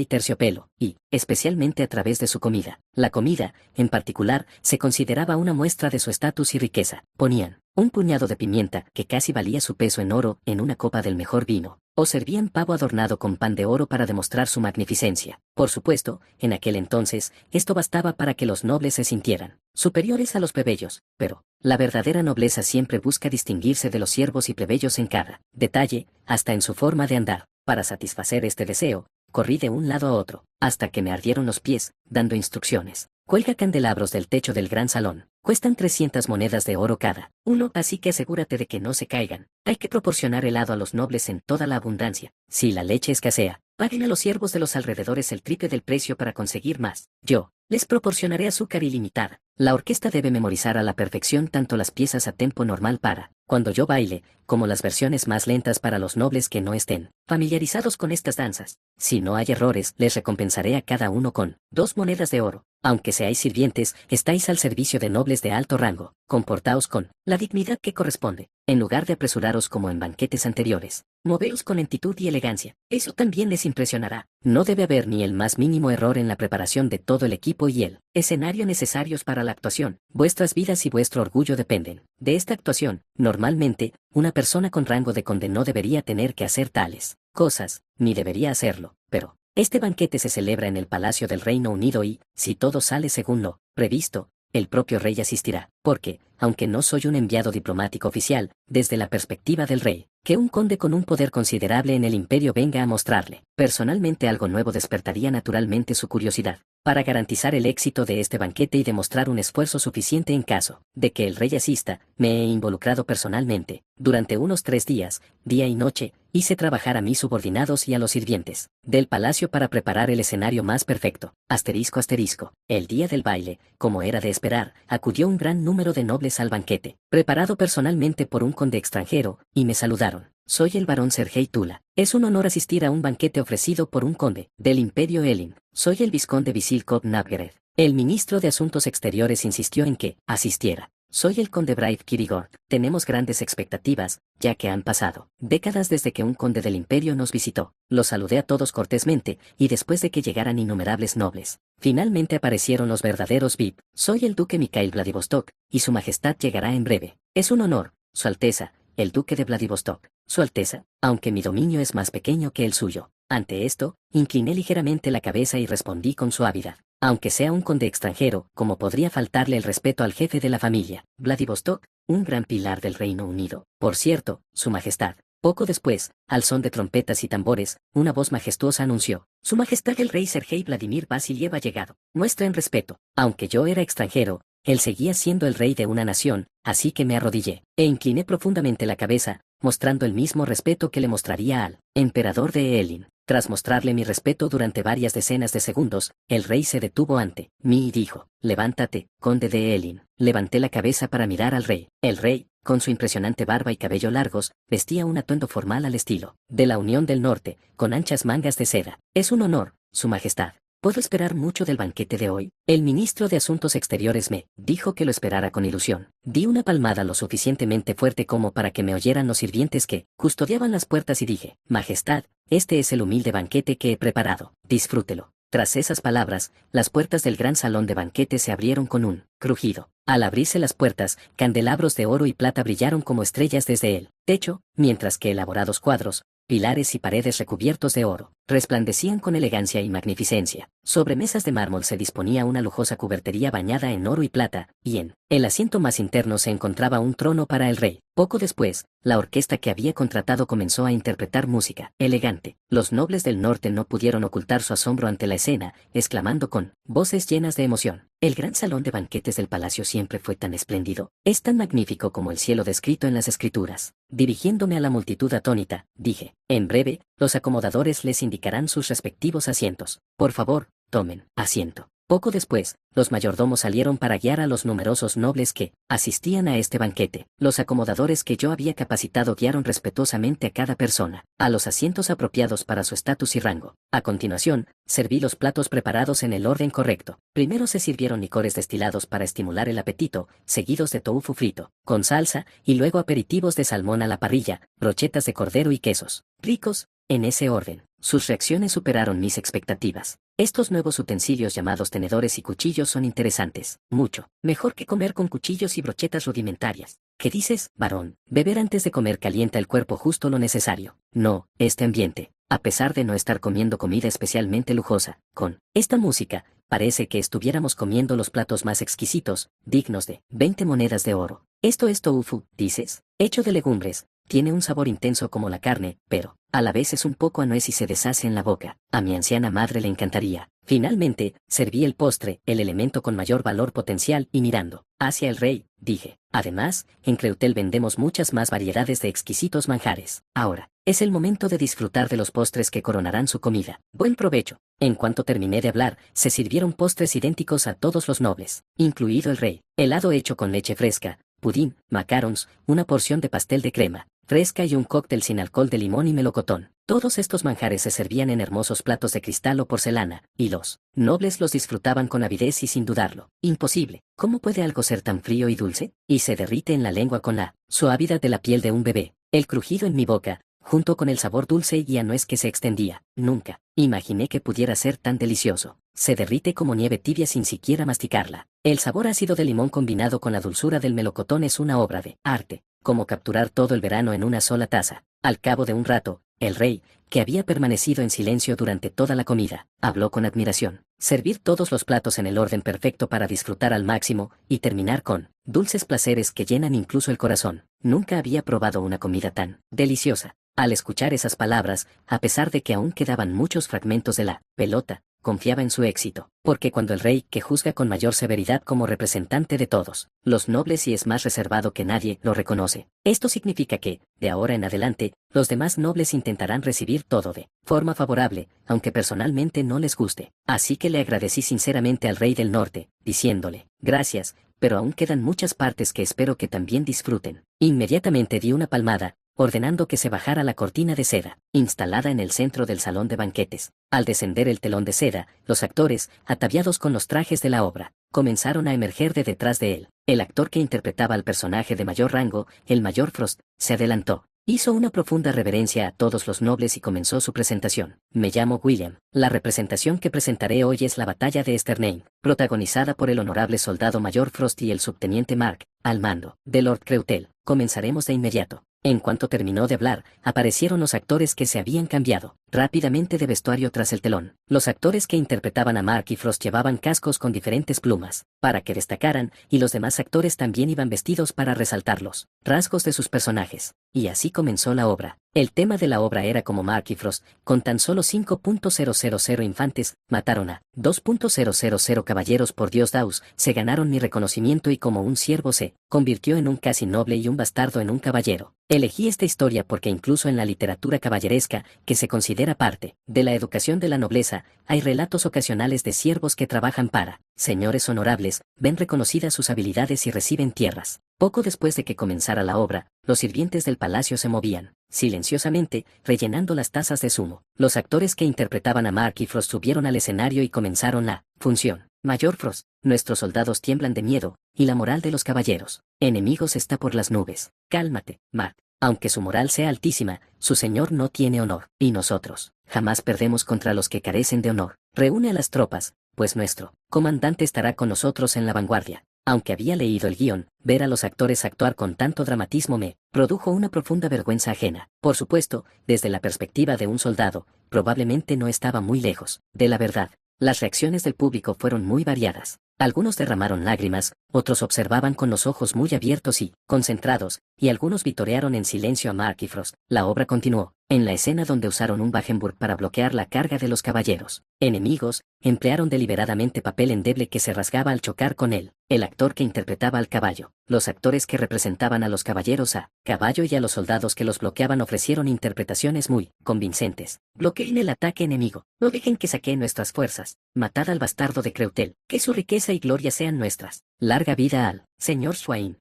y terciopelo, y, especialmente a través de su comida. La comida, en particular, se consideraba una muestra de su estatus y riqueza. Ponían un puñado de pimienta, que casi valía su peso en oro, en una copa del mejor vino, o servían pavo adornado con pan de oro para demostrar su magnificencia. Por supuesto, en aquel entonces, esto bastaba para que los nobles se sintieran superiores a los plebeyos, pero la verdadera nobleza siempre busca distinguirse de los siervos y plebeyos en cada detalle, hasta en su forma de andar. Para satisfacer este deseo, corrí de un lado a otro, hasta que me ardieron los pies, dando instrucciones. Cuelga candelabros del techo del gran salón. Cuestan 300 monedas de oro cada uno, así que asegúrate de que no se caigan. Hay que proporcionar helado a los nobles en toda la abundancia. Si la leche escasea, paguen a los siervos de los alrededores el triple del precio para conseguir más. Yo les proporcionaré azúcar ilimitada. La orquesta debe memorizar a la perfección tanto las piezas a tempo normal para cuando yo baile, como las versiones más lentas para los nobles que no estén familiarizados con estas danzas. Si no hay errores, les recompensaré a cada uno con 2 monedas de oro. Aunque seáis sirvientes, estáis al servicio de nobles de alto rango. Comportaos con la dignidad que corresponde, en lugar de apresuraros como en banquetes anteriores. Moveos con lentitud y elegancia. Eso también les impresionará. No debe haber ni el más mínimo error en la preparación de todo el equipo y el escenario necesarios para la actuación. Vuestras vidas y vuestro orgullo dependen de esta actuación. Normalmente, una persona con rango de conde no debería tener que hacer tales cosas, ni debería hacerlo, pero este banquete se celebra en el Palacio del Reino Unido y, si todo sale según lo previsto, el propio rey asistirá, porque, aunque no soy un enviado diplomático oficial, desde la perspectiva del rey, que un conde con un poder considerable en el imperio venga a mostrarle personalmente algo nuevo despertaría naturalmente su curiosidad. Para garantizar el éxito de este banquete y demostrar un esfuerzo suficiente en caso de que el rey asista, me he involucrado personalmente, durante unos 3 días, día y noche, hice trabajar a mis subordinados y a los sirvientes del palacio para preparar el escenario más perfecto. Asterisco asterisco. El día del baile, como era de esperar, acudió un gran número de nobles al banquete, preparado personalmente por un conde extranjero, y me saludaron. Soy el barón Sergei Tula. Es un honor asistir a un banquete ofrecido por un conde del Imperio Elin. Soy el vizconde Visilkov Novgorod. El ministro de Asuntos Exteriores insistió en que asistiera. Soy el conde Brave Kirigor. Tenemos grandes expectativas, ya que han pasado décadas desde que un conde del imperio nos visitó. Los saludé a todos cortésmente, y después de que llegaran innumerables nobles, finalmente aparecieron los verdaderos VIP. Soy el duque Mikhail Vladivostok, y su majestad llegará en breve. Es un honor, Su Alteza, el duque de Vladivostok. Su Alteza, aunque mi dominio es más pequeño que el suyo. Ante esto, incliné ligeramente la cabeza y respondí con suavidad. Aunque sea un conde extranjero, ¿cómo podría faltarle el respeto al jefe de la familia? Vladivostok, un gran pilar del Reino Unido. Por cierto, Su Majestad. Poco después, al son de trompetas y tambores, una voz majestuosa anunció: Su Majestad el Rey Sergei Vladimir Vasiliev ha llegado. Muestren respeto. Aunque yo era extranjero, él seguía siendo el rey de una nación, así que me arrodillé, e incliné profundamente la cabeza, mostrando el mismo respeto que le mostraría al emperador de Elin. Tras mostrarle mi respeto durante varias decenas de segundos, el rey se detuvo ante mí y dijo: «Levántate, conde de Elin». Levanté la cabeza para mirar al rey. El rey, con su impresionante barba y cabello largos, vestía un atuendo formal al estilo de la Unión del Norte, con anchas mangas de seda. «Es un honor, Su Majestad. ¿Puedo esperar mucho del banquete de hoy?». El ministro de Asuntos Exteriores me dijo que lo esperara con ilusión. Di una palmada lo suficientemente fuerte como para que me oyeran los sirvientes que custodiaban las puertas y dije: «Majestad, este es el humilde banquete que he preparado. Disfrútelo». Tras esas palabras, las puertas del gran salón de banquete se abrieron con un crujido. Al abrirse las puertas, candelabros de oro y plata brillaron como estrellas desde el techo, mientras que elaborados cuadros, pilares y paredes recubiertos de oro resplandecían con elegancia y magnificencia. Sobre mesas de mármol se disponía una lujosa cubertería bañada en oro y plata, y en el asiento más interno se encontraba un trono para el rey. Poco después, la orquesta que había contratado comenzó a interpretar música elegante. Los nobles del norte no pudieron ocultar su asombro ante la escena, exclamando con voces llenas de emoción: «El gran salón de banquetes del palacio siempre fue tan espléndido. Es tan magnífico como el cielo descrito en las escrituras». Dirigiéndome a la multitud atónita, dije: «En breve, los acomodadores les indicarán sus respectivos asientos. Por favor, tomen asiento». Poco después, los mayordomos salieron para guiar a los numerosos nobles que asistían a este banquete. Los acomodadores que yo había capacitado guiaron respetuosamente a cada persona a los asientos apropiados para su estatus y rango. A continuación, serví los platos preparados en el orden correcto. Primero se sirvieron licores destilados para estimular el apetito, seguidos de tofu frito con salsa, y luego aperitivos de salmón a la parrilla, brochetas de cordero y quesos ricos, en ese orden. Sus reacciones superaron mis expectativas. Estos nuevos utensilios llamados tenedores y cuchillos son interesantes, mucho mejor que comer con cuchillos y brochetas rudimentarias. ¿Qué dices, varón? Beber antes de comer calienta el cuerpo justo lo necesario. No, este ambiente, a pesar de no estar comiendo comida especialmente lujosa, con esta música, parece que estuviéramos comiendo los platos más exquisitos, dignos de 20 monedas de oro. Esto es tofu, dices, hecho de legumbres. Tiene un sabor intenso como la carne, pero a la vez es un poco anuez y se deshace en la boca. A mi anciana madre le encantaría. Finalmente, serví el postre, el elemento con mayor valor potencial, y mirando hacia el rey, dije: «Además, en Creutel vendemos muchas más variedades de exquisitos manjares. Ahora, es el momento de disfrutar de los postres que coronarán su comida. Buen provecho». En cuanto terminé de hablar, se sirvieron postres idénticos a todos los nobles, incluido el rey: helado hecho con leche fresca, pudín, macarons, una porción de pastel de crema fresca y un cóctel sin alcohol de limón y melocotón. Todos estos manjares se servían en hermosos platos de cristal o porcelana, y los nobles los disfrutaban con avidez y sin dudarlo. Imposible. ¿Cómo puede algo ser tan frío y dulce? Y se derrite en la lengua con la suavidad de la piel de un bebé. El crujido en mi boca, junto con el sabor dulce y a nuez que se extendía. Nunca imaginé que pudiera ser tan delicioso. Se derrite como nieve tibia sin siquiera masticarla. El sabor ácido del limón combinado con la dulzura del melocotón es una obra de arte, como capturar todo el verano en una sola taza. Al cabo de un rato, el rey, que había permanecido en silencio durante toda la comida, habló con admiración. Servir todos los platos en el orden perfecto para disfrutar al máximo, y terminar con dulces placeres que llenan incluso el corazón. Nunca había probado una comida tan deliciosa. Al escuchar esas palabras, a pesar de que aún quedaban muchos fragmentos de la pelota, confiaba en su éxito, porque cuando el rey, que juzga con mayor severidad como representante de todos los nobles y es más reservado que nadie, lo reconoce, esto significa que, de ahora en adelante, los demás nobles intentarán recibir todo de forma favorable, aunque personalmente no les guste. Así que le agradecí sinceramente al rey del norte, diciéndole: «Gracias, pero aún quedan muchas partes que espero que también disfruten». Inmediatamente di una palmada, ordenando que se bajara la cortina de seda, instalada en el centro del salón de banquetes. Al descender el telón de seda, los actores, ataviados con los trajes de la obra, comenzaron a emerger de detrás de él. El actor que interpretaba al personaje de mayor rango, el mayor Frost, se adelantó. Hizo una profunda reverencia a todos los nobles y comenzó su presentación. «Me llamo William. La representación que presentaré hoy es la batalla de Esternein, protagonizada por el honorable soldado mayor Frost y el subteniente Mark, al mando de Lord Creutel. Comenzaremos de inmediato». En cuanto terminó de hablar, aparecieron los actores que se habían cambiado rápidamente de vestuario tras el telón. Los actores que interpretaban a Mark y Frost llevaban cascos con diferentes plumas, para que destacaran, y los demás actores también iban vestidos para resaltar los rasgos de sus personajes. Y así comenzó la obra. El tema de la obra era como Mark y Frost, con tan solo 5.000 infantes, mataron a 2.000 caballeros por Dios Daus, se ganaron mi reconocimiento y como un siervo se convirtió en un casi noble y un bastardo en un caballero. Elegí esta historia porque incluso en la literatura caballeresca, que se considera parte de la educación de la nobleza, hay relatos ocasionales de siervos que trabajan para señores honorables, ven reconocidas sus habilidades y reciben tierras. Poco después de que comenzara la obra, los sirvientes del palacio se movían, silenciosamente, rellenando las tazas de zumo. Los actores que interpretaban a Mark y Frost subieron al escenario y comenzaron la función. Mayor Frost, nuestros soldados tiemblan de miedo, y la moral de los caballeros, enemigos está por las nubes. Cálmate, Mark. Aunque su moral sea altísima, su señor no tiene honor, y nosotros, jamás perdemos contra los que carecen de honor. Reúne a las tropas, pues nuestro comandante estará con nosotros en la vanguardia. Aunque había leído el guión, ver a los actores actuar con tanto dramatismo me produjo una profunda vergüenza ajena. Por supuesto, desde la perspectiva de un soldado, probablemente no estaba muy lejos de la verdad. Las reacciones del público fueron muy variadas. Algunos derramaron lágrimas, otros observaban con los ojos muy abiertos y concentrados, y algunos vitorearon en silencio a Mark y Frost. La obra continuó, en la escena donde usaron un Wagenburg para bloquear la carga de los caballeros enemigos, emplearon deliberadamente papel endeble que se rasgaba al chocar con él. El actor que interpretaba al caballo, los actores que representaban a los caballeros a caballo y a los soldados que los bloqueaban ofrecieron interpretaciones muy convincentes. Bloqueen el ataque enemigo, no dejen que saqueen nuestras fuerzas, matad al bastardo de Creutel, que su riqueza y gloria sean nuestras. Larga vida al señor Swain.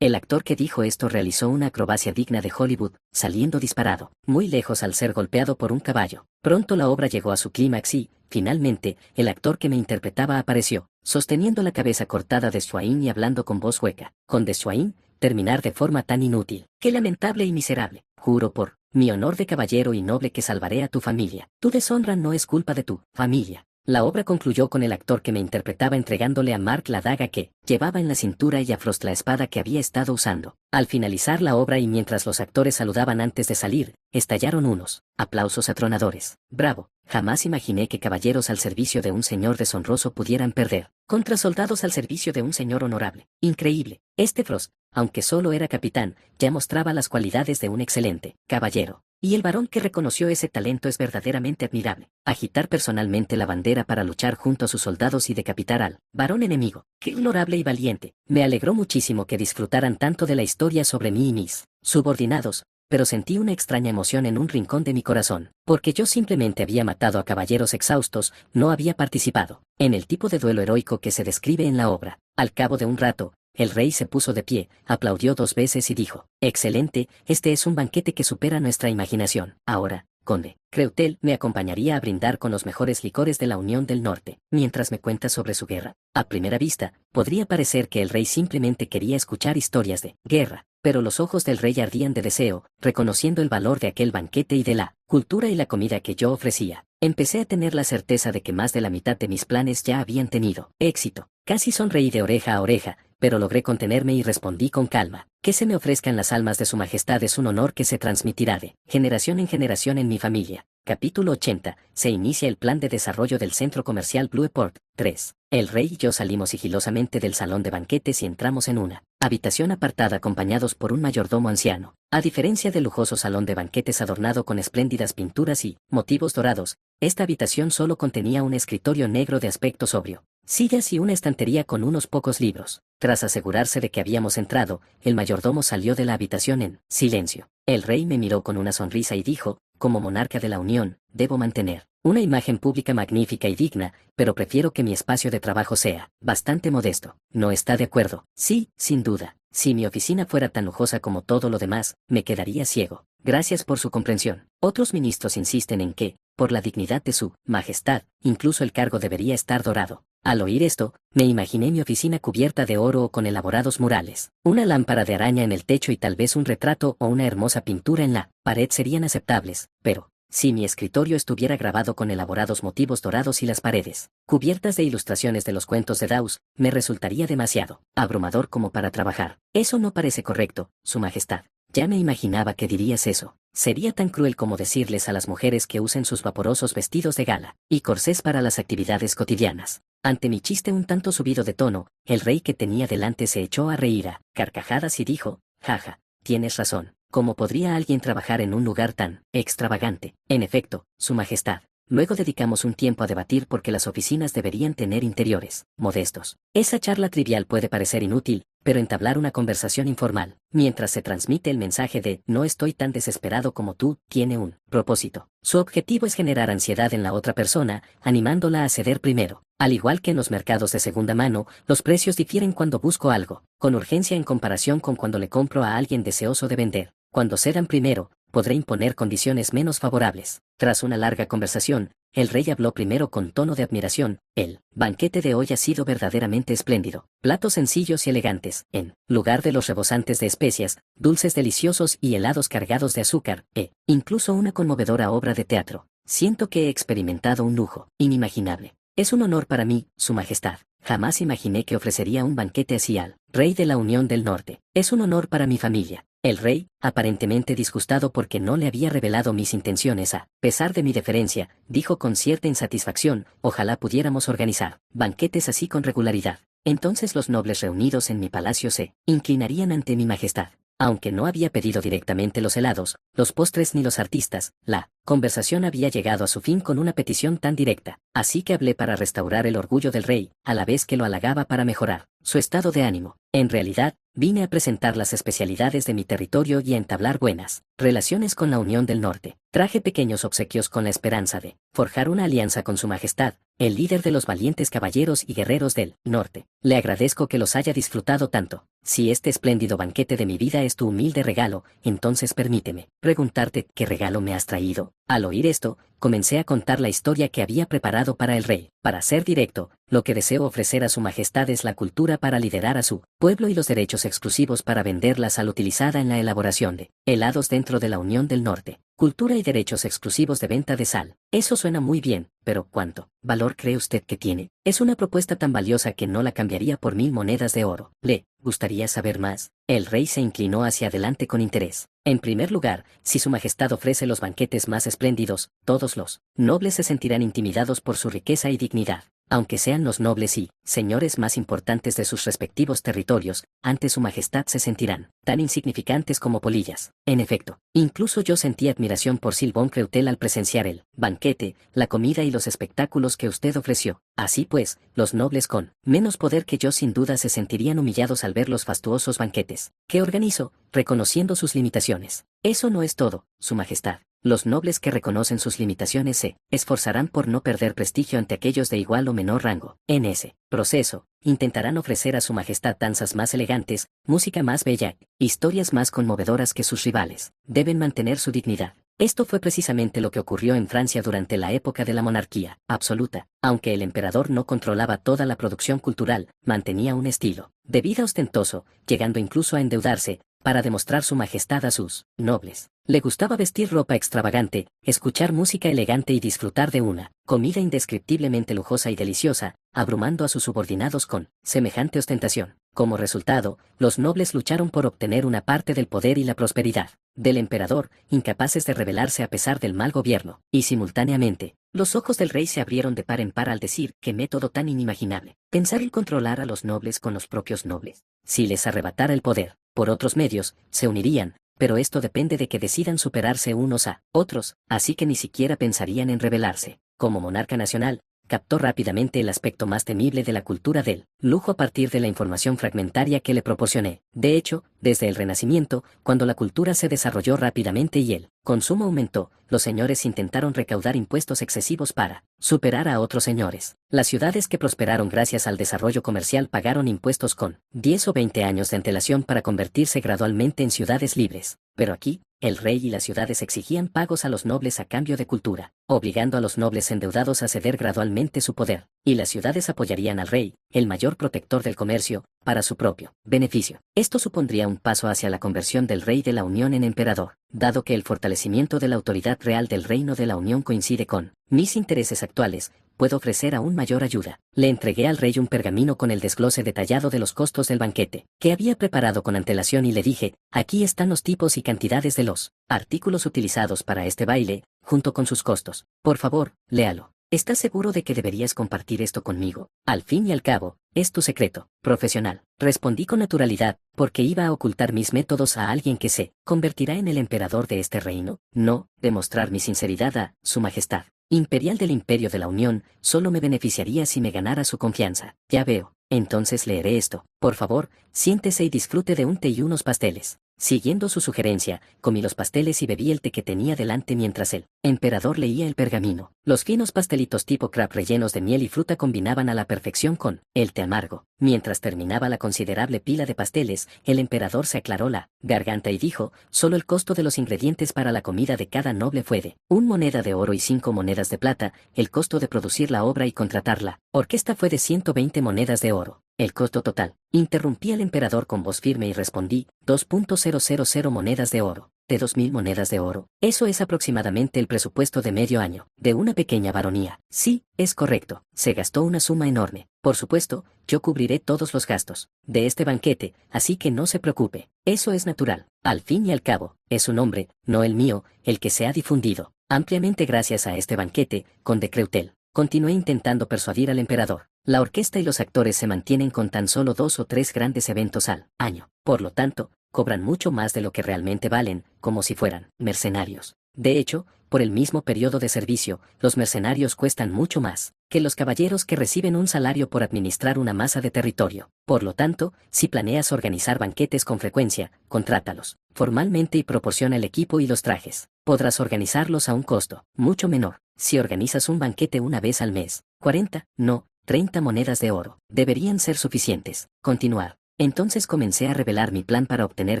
El actor que dijo esto realizó una acrobacia digna de Hollywood, saliendo disparado, muy lejos al ser golpeado por un caballo. Pronto la obra llegó a su clímax y, finalmente, el actor que me interpretaba apareció, sosteniendo la cabeza cortada de Swain y hablando con voz hueca. Con de Swain, terminar de forma tan inútil. ¡Qué lamentable y miserable! Juro por mi honor de caballero y noble que salvaré a tu familia. Tu deshonra no es culpa de tu familia. La obra concluyó con el actor que me interpretaba entregándole a Mark la daga que llevaba en la cintura y a Frost la espada que había estado usando. Al finalizar la obra y mientras los actores saludaban antes de salir, estallaron unos aplausos atronadores. ¡Bravo! Jamás imaginé que caballeros al servicio de un señor deshonroso pudieran perder contra soldados al servicio de un señor honorable. Increíble. Este Frost, aunque solo era capitán, ya mostraba las cualidades de un excelente caballero. Y el varón que reconoció ese talento es verdaderamente admirable. Agitar personalmente la bandera para luchar junto a sus soldados y decapitar al varón enemigo. ¡Qué honorable y valiente! Me alegró muchísimo que disfrutaran tanto de la historia sobre mí y mis subordinados, pero sentí una extraña emoción en un rincón de mi corazón, porque yo simplemente había matado a caballeros exhaustos, no había participado en el tipo de duelo heroico que se describe en la obra. Al cabo de un rato, el rey se puso de pie, aplaudió 2 veces y dijo: «Excelente, este es un banquete que supera nuestra imaginación. Ahora, conde, Creutel me acompañaría a brindar con los mejores licores de la Unión del Norte, mientras me cuenta sobre su guerra». A primera vista, podría parecer que el rey simplemente quería escuchar historias de guerra, pero los ojos del rey ardían de deseo, reconociendo el valor de aquel banquete y de la cultura y la comida que yo ofrecía. Empecé a tener la certeza de que más de la mitad de mis planes ya habían tenido éxito. Casi sonreí de oreja a oreja, pero logré contenerme y respondí con calma: «Que se me ofrezcan las almas de su majestad es un honor que se transmitirá de generación en generación en mi familia». Capítulo 80. Se inicia el plan de desarrollo del centro comercial Blueport. 3. El rey y yo salimos sigilosamente del salón de banquetes y entramos en una habitación apartada acompañados por un mayordomo anciano. A diferencia del lujoso salón de banquetes adornado con espléndidas pinturas y motivos dorados, esta habitación solo contenía un escritorio negro de aspecto sobrio, sillas y una estantería con unos pocos libros. Tras asegurarse de que habíamos entrado, el mayordomo salió de la habitación en silencio. El rey me miró con una sonrisa y dijo: «Como monarca de la Unión, debo mantener una imagen pública magnífica y digna, pero prefiero que mi espacio de trabajo sea bastante modesto». ¿No está de acuerdo? Sí, sin duda. Si mi oficina fuera tan lujosa como todo lo demás, me quedaría ciego. Gracias por su comprensión. Otros ministros insisten en que, por la dignidad de su majestad, incluso el cargo debería estar dorado. Al oír esto, me imaginé mi oficina cubierta de oro o con elaborados murales. Una lámpara de araña en el techo y tal vez un retrato o una hermosa pintura en la pared serían aceptables, pero si mi escritorio estuviera grabado con elaborados motivos dorados y las paredes cubiertas de ilustraciones de los cuentos de Daus, me resultaría demasiado abrumador como para trabajar. Eso no parece correcto, Su Majestad. Ya me imaginaba que dirías eso. Sería tan cruel como decirles a las mujeres que usen sus vaporosos vestidos de gala y corsés para las actividades cotidianas. Ante mi chiste un tanto subido de tono, el rey que tenía delante se echó a reír a carcajadas y dijo: «Jaja, tienes razón. ¿Cómo podría alguien trabajar en un lugar tan extravagante? En efecto, Su Majestad. Luego dedicamos un tiempo a debatir por qué las oficinas deberían tener interiores modestos. Esa charla trivial puede parecer inútil, pero entablar una conversación informal, mientras se transmite el mensaje de "no estoy tan desesperado como tú", tiene un propósito. Su objetivo es generar ansiedad en la otra persona, animándola a ceder primero. Al igual que en los mercados de segunda mano, los precios difieren cuando busco algo, con urgencia en comparación con cuando le compro a alguien deseoso de vender. Cuando cedan primero, podré imponer condiciones menos favorables. Tras una larga conversación, el rey habló primero con tono de admiración. El banquete de hoy ha sido verdaderamente espléndido. Platos sencillos y elegantes, en lugar de los rebosantes de especias, dulces deliciosos y helados cargados de azúcar, incluso una conmovedora obra de teatro. Siento que he experimentado un lujo inimaginable. Es un honor para mí, Su Majestad. Jamás imaginé que ofrecería un banquete así al rey de la Unión del Norte. Es un honor para mi familia. El rey, aparentemente disgustado porque no le había revelado mis intenciones a pesar de mi deferencia, dijo con cierta insatisfacción: ojalá pudiéramos organizar banquetes así con regularidad. Entonces los nobles reunidos en mi palacio se inclinarían ante mi majestad. Aunque no había pedido directamente los helados, los postres ni los artistas, la conversación había llegado a su fin con una petición tan directa. Así que hablé para restaurar el orgullo del rey, a la vez que lo halagaba para mejorar su estado de ánimo. En realidad, vine a presentar las especialidades de mi territorio y a entablar buenas relaciones con la Unión del Norte. Traje pequeños obsequios con la esperanza de forjar una alianza con Su Majestad, el líder de los valientes caballeros y guerreros del Norte. Le agradezco que los haya disfrutado tanto. Si este espléndido banquete de mi vida es tu humilde regalo, entonces permíteme preguntarte qué regalo me has traído. Al oír esto, comencé a contar la historia que había preparado para el rey. Para ser directo, lo que deseo ofrecer a Su Majestad es la cultura para liderar a su pueblo y los derechos exclusivos para vender la sal utilizada en la elaboración de helados dentro de la Unión del Norte. Cultura y derechos exclusivos de venta de sal. Eso suena muy bien, pero ¿cuánto valor cree usted que tiene? Es una propuesta tan valiosa que no la cambiaría por 1000 monedas de oro. ¿Le gustaría saber más? El rey se inclinó hacia adelante con interés. En primer lugar, si Su Majestad ofrece los banquetes más espléndidos, todos los nobles se sentirán intimidados por su riqueza y dignidad. Aunque sean los nobles y señores más importantes de sus respectivos territorios, ante Su Majestad se sentirán tan insignificantes como polillas. En efecto, incluso yo sentí admiración por Sylvain Creutel al presenciar el banquete, la comida y los espectáculos que usted ofreció. Así pues, los nobles con menos poder que yo sin duda se sentirían humillados al ver los fastuosos banquetes que organizo, reconociendo sus limitaciones. Eso no es todo, Su Majestad. Los nobles que reconocen sus limitaciones se esforzarán por no perder prestigio ante aquellos de igual o menor rango. En ese proceso, intentarán ofrecer a Su Majestad danzas más elegantes, música más bella, historias más conmovedoras que sus rivales. Deben mantener su dignidad. Esto fue precisamente lo que ocurrió en Francia durante la época de la monarquía absoluta. Aunque el emperador no controlaba toda la producción cultural, mantenía un estilo de vida ostentoso, llegando incluso a endeudarse, para demostrar su majestad a sus nobles. Le gustaba vestir ropa extravagante, escuchar música elegante y disfrutar de una comida indescriptiblemente lujosa y deliciosa, abrumando a sus subordinados con semejante ostentación. Como resultado, los nobles lucharon por obtener una parte del poder y la prosperidad del emperador, incapaces de rebelarse a pesar del mal gobierno, y simultáneamente, los ojos del rey se abrieron de par en par al decir: qué método tan inimaginable, pensar en controlar a los nobles con los propios nobles. Si les arrebatara el poder, por otros medios, se unirían, pero esto depende de que decidan superarse unos a otros, así que ni siquiera pensarían en rebelarse. Como monarca nacional, captó rápidamente el aspecto más temible de la cultura del lujo a partir de la información fragmentaria que le proporcioné. De hecho, desde el Renacimiento, cuando la cultura se desarrolló rápidamente y el consumo aumentó, los señores intentaron recaudar impuestos excesivos para superar a otros señores. Las ciudades que prosperaron gracias al desarrollo comercial pagaron impuestos con 10 o 20 años de antelación para convertirse gradualmente en ciudades libres. Pero aquí, el rey y las ciudades exigían pagos a los nobles a cambio de cultura, obligando a los nobles endeudados a ceder gradualmente su poder, y las ciudades apoyarían al rey, el mayor protector del comercio, para su propio beneficio. Esto supondría un paso hacia la conversión del rey de la Unión en emperador, dado que el fortalecimiento de la autoridad real del reino de la Unión coincide con mis intereses actuales. Puedo ofrecer aún mayor ayuda. Le entregué al rey un pergamino con el desglose detallado de los costos del banquete, que había preparado con antelación, y le dije: aquí están los tipos y cantidades de los artículos utilizados para este baile, junto con sus costos. Por favor, léalo. ¿Estás seguro de que deberías compartir esto conmigo? Al fin y al cabo, es tu secreto profesional? Respondí con naturalidad, porque iba a ocultar mis métodos a alguien que se convertirá en el emperador de este reino. No, demostrar mi sinceridad a Su Majestad Imperial del Imperio de la Unión solo me beneficiaría si me ganara su confianza. Ya veo. Entonces leeré esto. Por favor, siéntese y disfrute de un té y unos pasteles. Siguiendo su sugerencia, comí los pasteles y bebí el té que tenía delante mientras el emperador leía el pergamino. Los finos pastelitos tipo crepe rellenos de miel y fruta combinaban a la perfección con el té amargo. Mientras terminaba la considerable pila de pasteles, el emperador se aclaró la garganta y dijo: solo el costo de los ingredientes para la comida de cada noble fue de 1 moneda de oro y 5 monedas de plata. El costo de producir la obra y contratar la orquesta fue de 120 monedas de oro. El costo total. Interrumpí al emperador con voz firme y respondí: 2.000 monedas de oro. De 2000 monedas de oro. Eso es aproximadamente el presupuesto de medio año, de una pequeña baronía. Sí, es correcto. Se gastó una suma enorme. Por supuesto, yo cubriré todos los gastos de este banquete, así que no se preocupe. Eso es natural. Al fin y al cabo, es su nombre, no el mío, el que se ha difundido ampliamente gracias a este banquete, conde Creutel. Continué intentando persuadir al emperador. La orquesta y los actores se mantienen con tan solo 2 o 3 grandes eventos al año. Por lo tanto, cobran mucho más de lo que realmente valen, como si fueran mercenarios. De hecho, por el mismo periodo de servicio, los mercenarios cuestan mucho más que los caballeros que reciben un salario por administrar una masa de territorio. Por lo tanto, si planeas organizar banquetes con frecuencia, contrátalos formalmente y proporciona el equipo y los trajes. Podrás organizarlos a un costo mucho menor. Si organizas un banquete una vez al mes, 40, no, 30 monedas de oro deberían ser suficientes. Continuar. Entonces comencé a revelar mi plan para obtener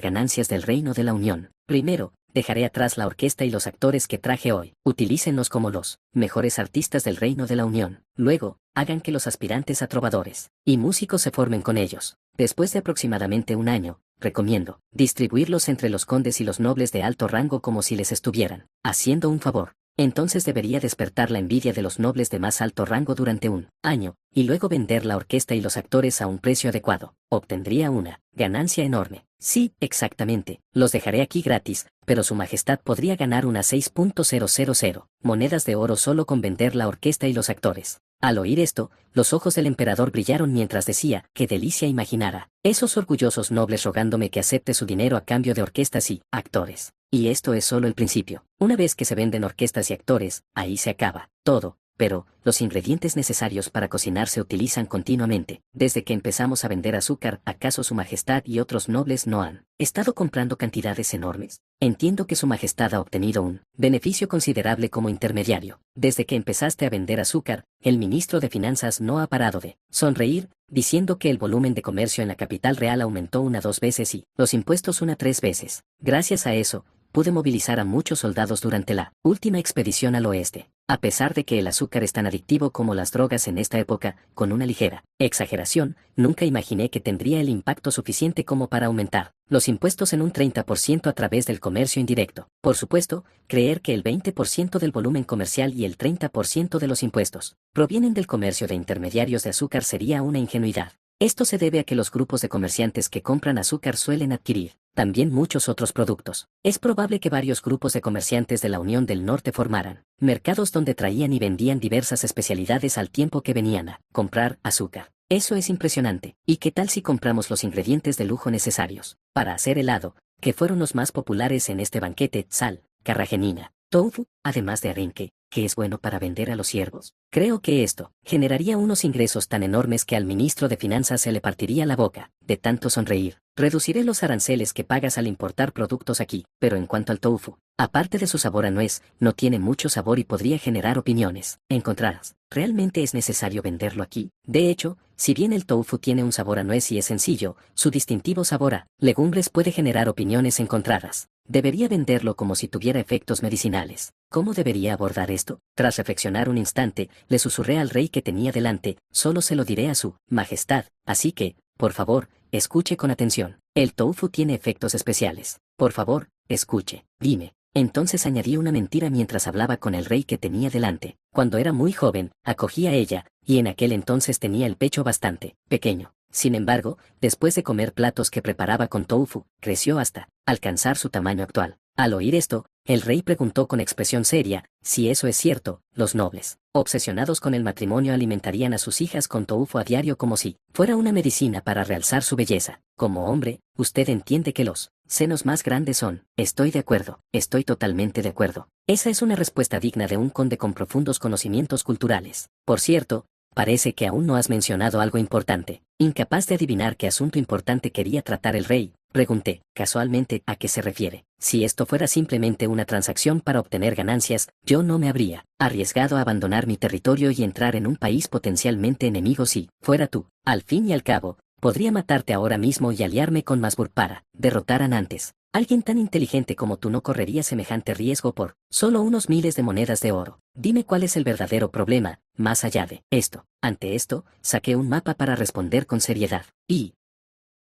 ganancias del Reino de la Unión. Primero, dejaré atrás la orquesta y los actores que traje hoy. Utilícenlos como los mejores artistas del Reino de la Unión. Luego, hagan que los aspirantes a trovadores y músicos se formen con ellos. Después de aproximadamente un año, recomiendo distribuirlos entre los condes y los nobles de alto rango como si les estuvieran haciendo un favor. Entonces debería despertar la envidia de los nobles de más alto rango durante un año, y luego vender la orquesta y los actores a un precio adecuado. Obtendría una ganancia enorme. Sí, exactamente. Los dejaré aquí gratis, pero Su Majestad podría ganar unas 6.000 monedas de oro solo con vender la orquesta y los actores. Al oír esto, los ojos del emperador brillaron mientras decía: qué delicia imaginara esos orgullosos nobles rogándome que acepte su dinero a cambio de orquestas y actores. Y esto es solo el principio. Una vez que se venden orquestas y actores, ahí se acaba todo. Pero, los ingredientes necesarios para cocinar se utilizan continuamente. Desde que empezamos a vender azúcar, ¿acaso Su Majestad y otros nobles no han estado comprando cantidades enormes? Entiendo que Su Majestad ha obtenido un beneficio considerable como intermediario. Desde que empezaste a vender azúcar, el ministro de Finanzas no ha parado de sonreír, diciendo que el volumen de comercio en la capital real aumentó 2 veces y los impuestos 3 veces. Gracias a eso, pude movilizar a muchos soldados durante la última expedición al oeste. A pesar de que el azúcar es tan adictivo como las drogas en esta época, con una ligera exageración, nunca imaginé que tendría el impacto suficiente como para aumentar los impuestos en un 30% a través del comercio indirecto. Por supuesto, creer que el 20% del volumen comercial y el 30% de los impuestos provienen del comercio de intermediarios de azúcar sería una ingenuidad. Esto se debe a que los grupos de comerciantes que compran azúcar suelen adquirir también muchos otros productos. Es probable que varios grupos de comerciantes de la Unión del Norte formaran mercados donde traían y vendían diversas especialidades al tiempo que venían a comprar azúcar. Eso es impresionante. ¿Y qué tal si compramos los ingredientes de lujo necesarios para hacer helado, que fueron los más populares en este banquete? Sal, carragenina, tofu, además de arenque, que es bueno para vender a los siervos. Creo que esto generaría unos ingresos tan enormes que al ministro de Finanzas se le partiría la boca de tanto sonreír. Reduciré los aranceles que pagas al importar productos aquí, pero en cuanto al tofu, aparte de su sabor a nuez, no tiene mucho sabor y podría generar opiniones encontradas. ¿Realmente es necesario venderlo aquí? De hecho, si bien el tofu tiene un sabor a nuez y es sencillo, su distintivo sabor a legumbres puede generar opiniones encontradas. Debería venderlo como si tuviera efectos medicinales. ¿Cómo debería abordar esto? Tras reflexionar un instante, le susurré al rey que tenía delante: solo se lo diré a Su Majestad, así que, por favor, escuche con atención. El tofu tiene efectos especiales. Por favor, escuche. Dime. Entonces añadí una mentira mientras hablaba con el rey que tenía delante. Cuando era muy joven, acogí a ella, y en aquel entonces tenía el pecho bastante pequeño. Sin embargo, después de comer platos que preparaba con tofu, creció hasta alcanzar su tamaño actual. Al oír esto, el rey preguntó con expresión seria, si eso es cierto, los nobles, obsesionados con el matrimonio, alimentarían a sus hijas con tofu a diario como si fuera una medicina para realzar su belleza. Como hombre, usted entiende que los senos más grandes son. Estoy de acuerdo, estoy totalmente de acuerdo. Esa es una respuesta digna de un conde con profundos conocimientos culturales. Por cierto, parece que aún no has mencionado algo importante. Incapaz de adivinar qué asunto importante quería tratar el rey, pregunté, casualmente, ¿a qué se refiere? Si esto fuera simplemente una transacción para obtener ganancias, yo no me habría arriesgado a abandonar mi territorio y entrar en un país potencialmente enemigo si fuera tú. Al fin y al cabo, podría matarte ahora mismo y aliarme con Masbur para derrotar a Nantes. Alguien tan inteligente como tú no correría semejante riesgo por solo unos miles de monedas de oro. Dime cuál es el verdadero problema, más allá de esto. Ante esto, saqué un mapa para responder con seriedad. Y,